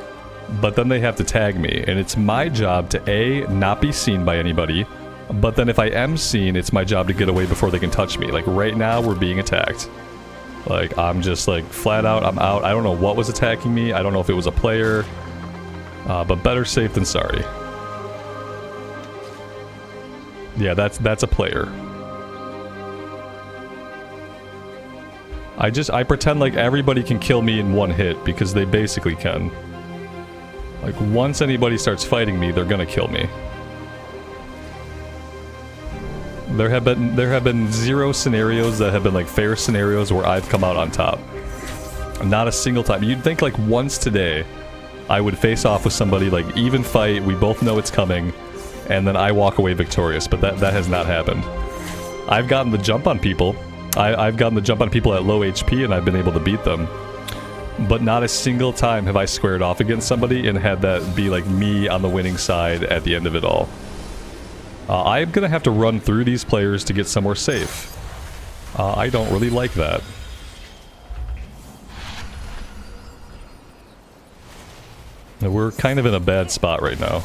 but then they have to tag me. And it's my job to A, not be seen by anybody, but then if I am seen, it's my job to get away before they can touch me. Like, right now, we're being attacked. Like, I'm just like, flat out, I'm out. I don't know what was attacking me. I don't know if it was a player. But better safe than sorry. Yeah, that's a player. I pretend like everybody can kill me in one hit, because they basically can. Like, once anybody starts fighting me, they're gonna kill me. There have been 0 scenarios that have been like fair scenarios where I've come out on top. Not a single time. You'd think like once today, I would face off with somebody, like even fight, we both know it's coming, and then I walk away victorious, but that has not happened. I've gotten the jump on people. I've gotten the jump on people at low HP and I've been able to beat them. But not a single time have I squared off against somebody and had that be like me on the winning side at the end of it all. I'm gonna have to run through these players to get somewhere safe. I don't really like that. We're kind of in a bad spot right now.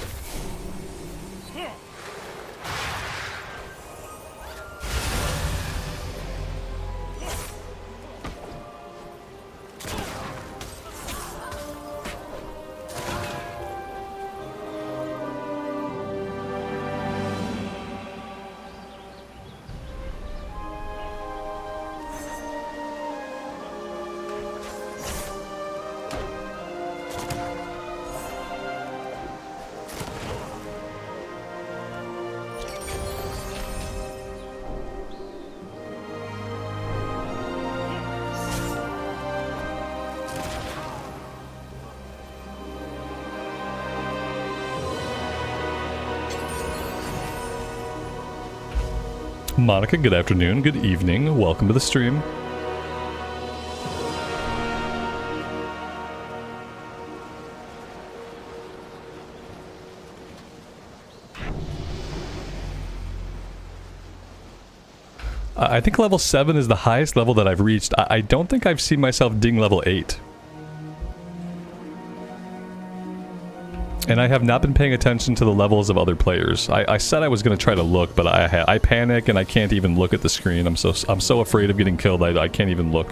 Monica, good afternoon, good evening, welcome to the stream. I think level 7 is the highest level that I've reached. I don't think I've seen myself ding level 8. And I have not been paying attention to the levels of other players. I said I was going to try to look, but I panic and I can't even look at the screen. I'm so afraid of getting killed, I can't even look.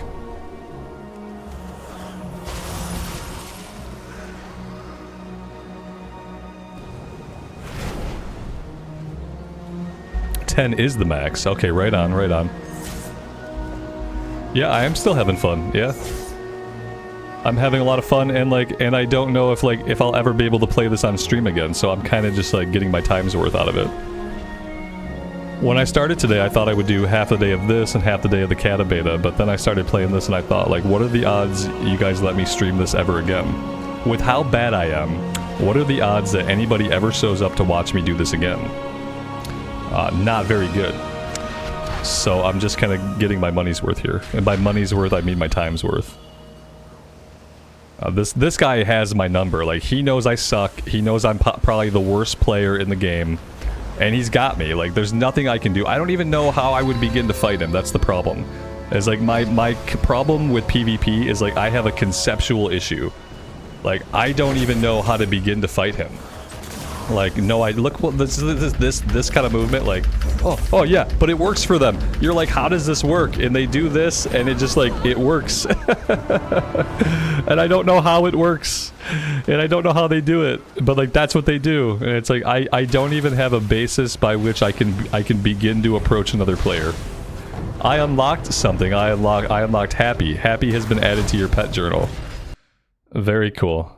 $10 is the max. Okay, right on, right on. Yeah, I am still having fun, yeah. I'm having a lot of fun, and I don't know if I'll ever be able to play this on stream again, so I'm kind of just like getting my time's worth out of it. When I started today, I thought I would do half the day of this and half the day of the Cata Beta, but then I started playing this and I thought, like, what are the odds you guys let me stream this ever again? With how bad I am, what are the odds that anybody ever shows up to watch me do this again? Not very good. So I'm just kind of getting my money's worth here. And by money's worth, I mean my time's worth. This guy has my number. Like, he knows I suck. He knows I'm probably the worst player in the game. And he's got me. Like, there's nothing I can do. I don't even know how I would begin to fight him. That's the problem. It's like, my problem with PvP is, like, I have a conceptual issue. Like, I don't even know how to begin to fight him. Like, no, look, well, this kind of movement, like, oh yeah, but it works for them. You're like, how does this work? And they do this, and it just, like, it works. And I don't know how it works. And I don't know how they do it. But, like, that's what they do. And it's like, I don't even have a basis by which I can begin to approach another player. I unlocked something. I unlocked Happy. Happy has been added to your pet journal. Very cool.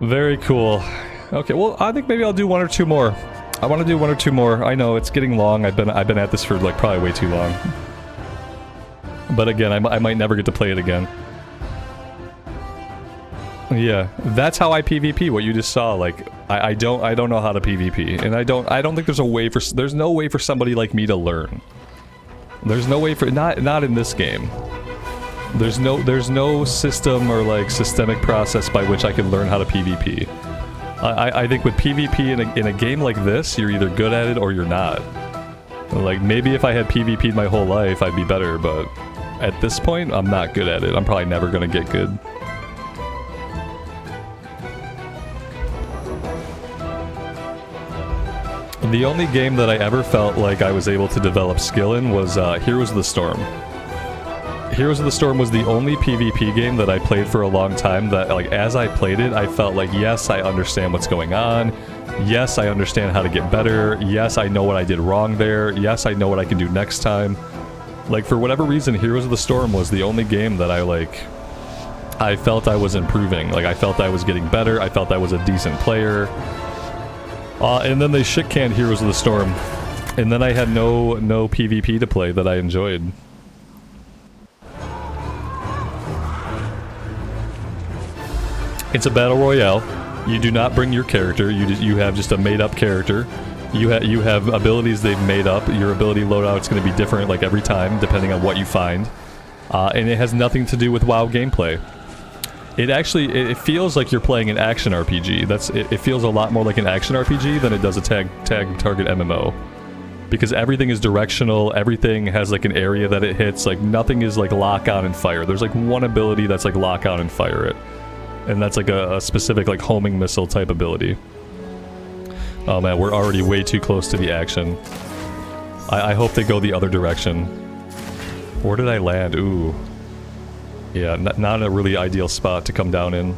Very cool. Okay, well, I think maybe I'll do 1 or 2 more. I want to do 1 or 2 more. I know it's getting long. I've been at this for like probably way too long. But again, I might never get to play it again. Yeah, that's how I PvP. What you just saw, like I don't know how to PvP, and I don't think there's no way for somebody like me to learn. There's no way for not in this game. There's no system or like systemic process by which I can learn how to PvP. I think with PvP in a game like this, you're either good at it or you're not. Like maybe if I had PvP'd my whole life, I'd be better, but at this point, I'm not good at it. I'm probably never gonna get good. The only game that I ever felt like I was able to develop skill in was Heroes of the Storm. Heroes of the Storm was the only PvP game that I played for a long time that, like, as I played it, I felt like, yes, I understand what's going on. Yes, I understand how to get better. Yes, I know what I did wrong there. Yes, I know what I can do next time. Like, for whatever reason, Heroes of the Storm was the only game that I felt I was improving. Like, I felt I was getting better. I felt I was a decent player. And then they shit-canned Heroes of the Storm. And then I had no PvP to play that I enjoyed. It's a Battle Royale. You do not bring your character. You have just a made-up character. You have abilities they've made up. Your ability loadout's going to be different like every time, depending on what you find. And it has nothing to do with WoW gameplay. It feels like you're playing an action RPG. It feels a lot more like an action RPG than it does a tag target MMO. Because everything is directional, everything has like an area that it hits, like nothing is like lock on and fire. There's like one ability that's like lock on and fire it. And that's like a specific like homing missile type ability. Oh man, we're already way too close to the action. I hope they go the other direction. Where did I land? Ooh. Yeah, not a really ideal spot to come down in.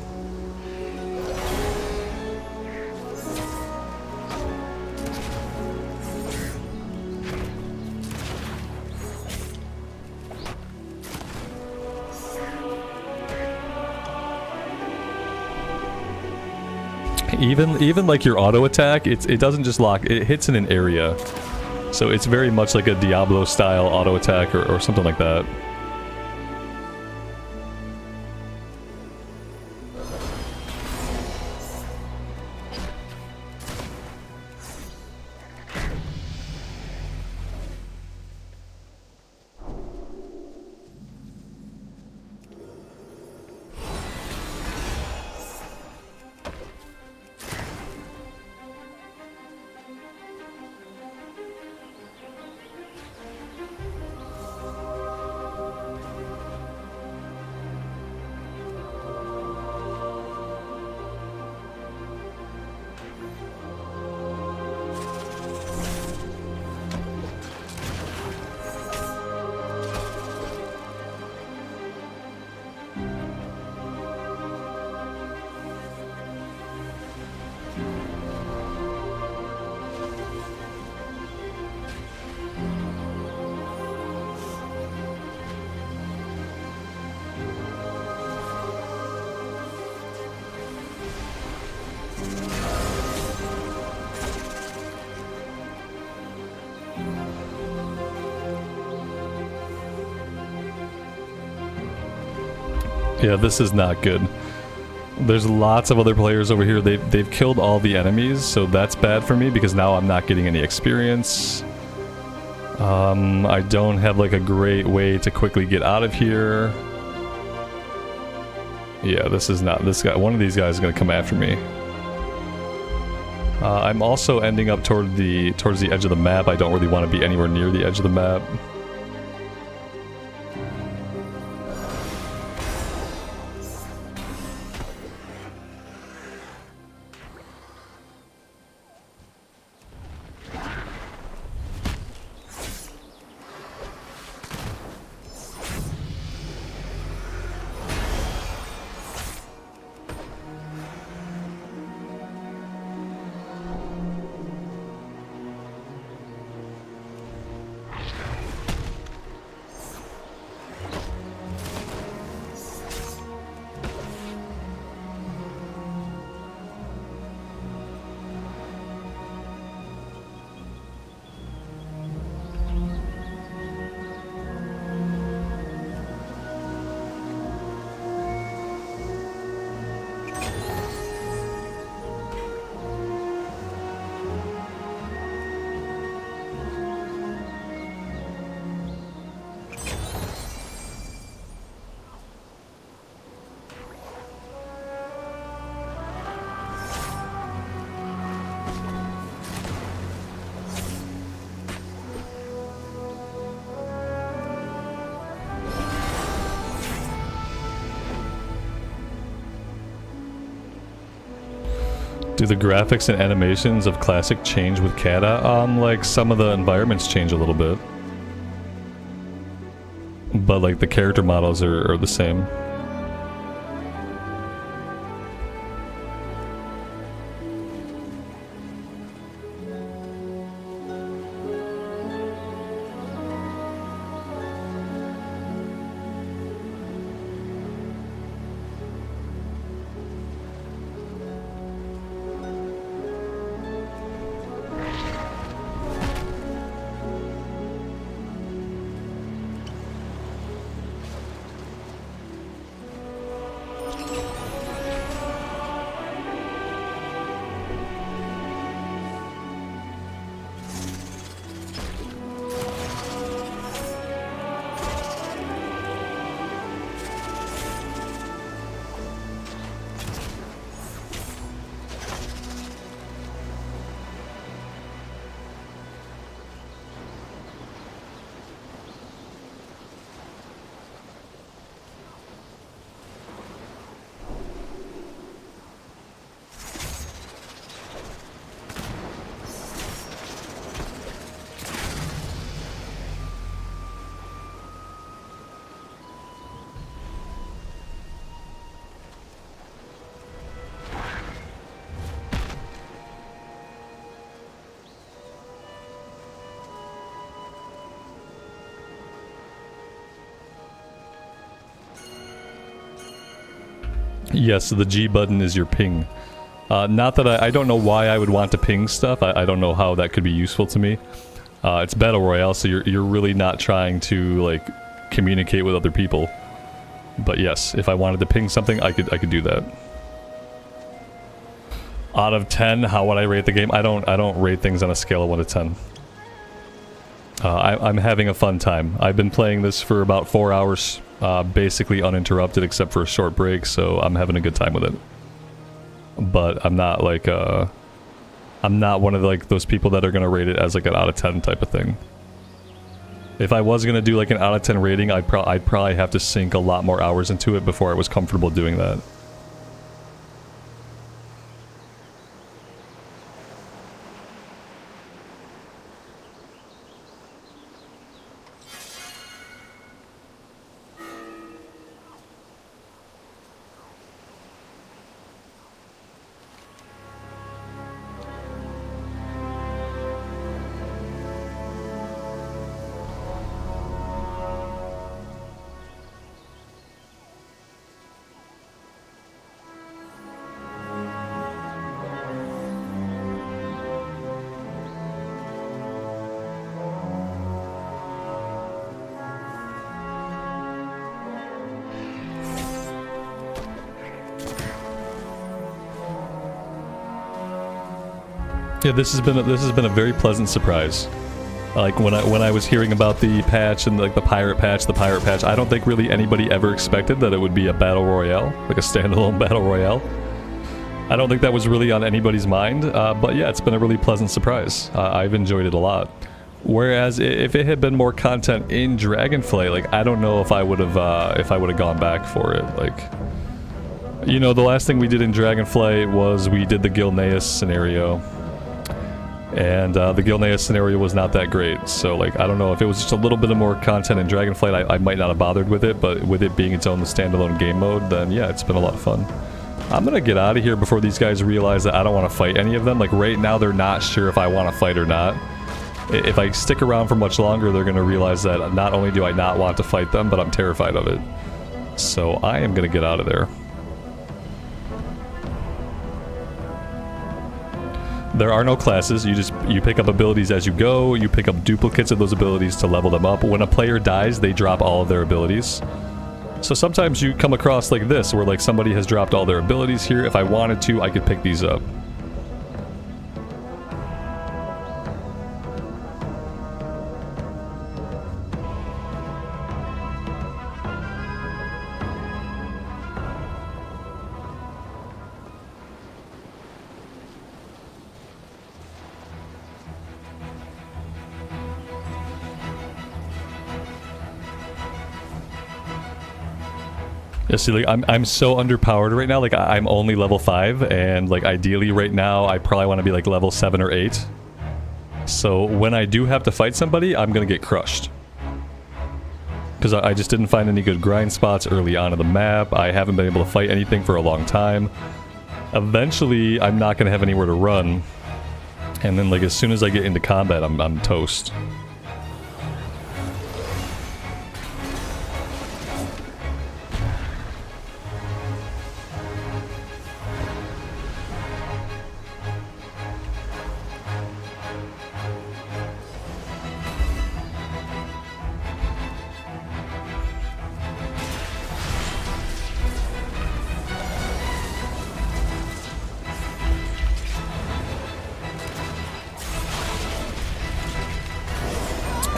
Even like your auto attack, it doesn't just lock, it hits in an area. So it's very much like a Diablo style auto attack or something like that. Yeah, this is not good. There's lots of other players over here. They've killed all the enemies, so that's bad for me because now I'm not getting any experience. I don't have like a great way to quickly get out of here. Yeah, this is not this guy. One of these guys is gonna come after me. I'm also ending up towards the edge of the map. I don't really want to be anywhere near the edge of the map. Do the graphics and animations of Classic change with Cata? Like some of the environments change a little bit. But like the character models are the same. Yes, the G button is your ping. Not that I don't know why I would want to ping stuff. I don't know how that could be useful to me. It's Battle Royale, so you're really not trying to like communicate with other people. But yes, if I wanted to ping something, I could do that. Out of 10, how would I rate the game? I don't rate things on a scale of 1 to 10. I'm having a fun time. I've been playing this for about 4 hours, basically uninterrupted except for a short break, so I'm having a good time with it. But I'm not like I'm not one of like those people that are gonna rate it as like an out of 10 type of thing. If I was gonna do like an out of 10 rating, I'd probably have to sink a lot more hours into it before I was comfortable doing that. Yeah, this has been a very pleasant surprise. Like when I was hearing about the patch and like the pirate patch, I don't think really anybody ever expected that it would be a battle royale, like a standalone battle royale. I don't think that was really on anybody's mind, but yeah, it's been a really pleasant surprise. I've enjoyed it a lot. Whereas if it had been more content in Dragonflight, like I don't know if I would have gone back for it. Like, you know, the last thing we did in Dragonflight was we did the Gilneas scenario. And the Gilneas scenario was not that great, so like I don't know if it was just a little bit of more content in Dragonflight, I might not have bothered with it, but with it being its own standalone game mode, then yeah, it's been a lot of fun. I'm gonna get out of here before these guys realize that I don't want to fight any of them. Like right now they're not sure if I want to fight or not. If I stick around for much longer, they're gonna realize that not only do I not want to fight them, but I'm terrified of it. So I am gonna get out of there. There are no classes, you pick up abilities as you go, you pick up duplicates of those abilities to level them up. When a player dies, they drop all of their abilities. So sometimes you come across like this, where like somebody has dropped all their abilities here. If I wanted to, I could pick these up. Yeah, see, like, I'm so underpowered right now. Like, I'm only level 5, and, like, ideally right now, I probably want to be, like, level 7 or 8. So, when I do have to fight somebody, I'm gonna get crushed. Because I just didn't find any good grind spots early on in the map. I haven't been able to fight anything for a long time. Eventually, I'm not gonna have anywhere to run. And then, like, as soon as I get into combat, I'm toast.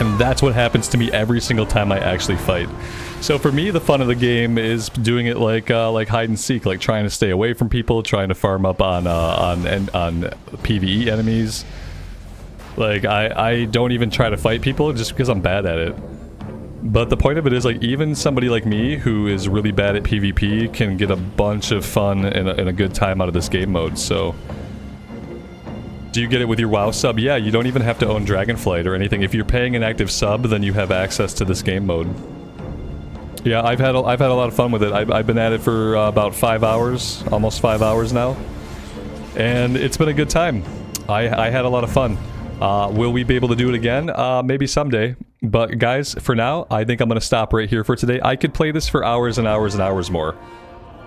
And that's what happens to me every single time I actually fight. So for me, the fun of the game is doing it like hide and seek, like trying to stay away from people, trying to farm up on PvE enemies. Like I don't even try to fight people just because I'm bad at it. But the point of it is, like, even somebody like me who is really bad at PvP can get a bunch of fun and a good time out of this game mode. So. Do you get it with your WoW sub? Yeah, you don't even have to own Dragonflight or anything. If you're paying an active sub, then you have access to this game mode. Yeah, I've had a lot of fun with it. I've been at it for about 5 hours, almost 5 hours now, and it's been a good time. I had a lot of fun. Will we be able to do it again? Maybe someday. But guys, for now, I think I'm gonna stop right here for today. I could play this for hours and hours and hours more.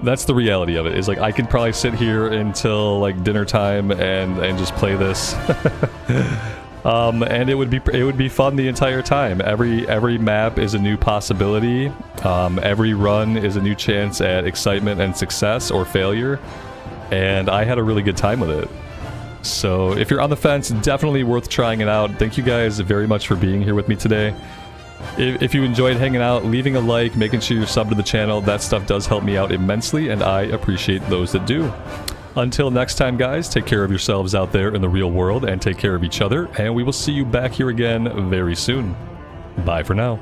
That's the reality of it, is like I could probably sit here until like dinner time and just play this. And it would be fun the entire time. Every map is a new possibility. Every run is a new chance at excitement and success or failure. And I had a really good time with it. So if you're on the fence, definitely worth trying it out. Thank you guys very much for being here with me today. If you enjoyed hanging out, leaving a like, making sure you're subbed to the channel, that stuff does help me out immensely, and I appreciate those that do. Until next time, guys, take care of yourselves out there in the real world, and take care of each other, and we will see you back here again very soon. Bye for now.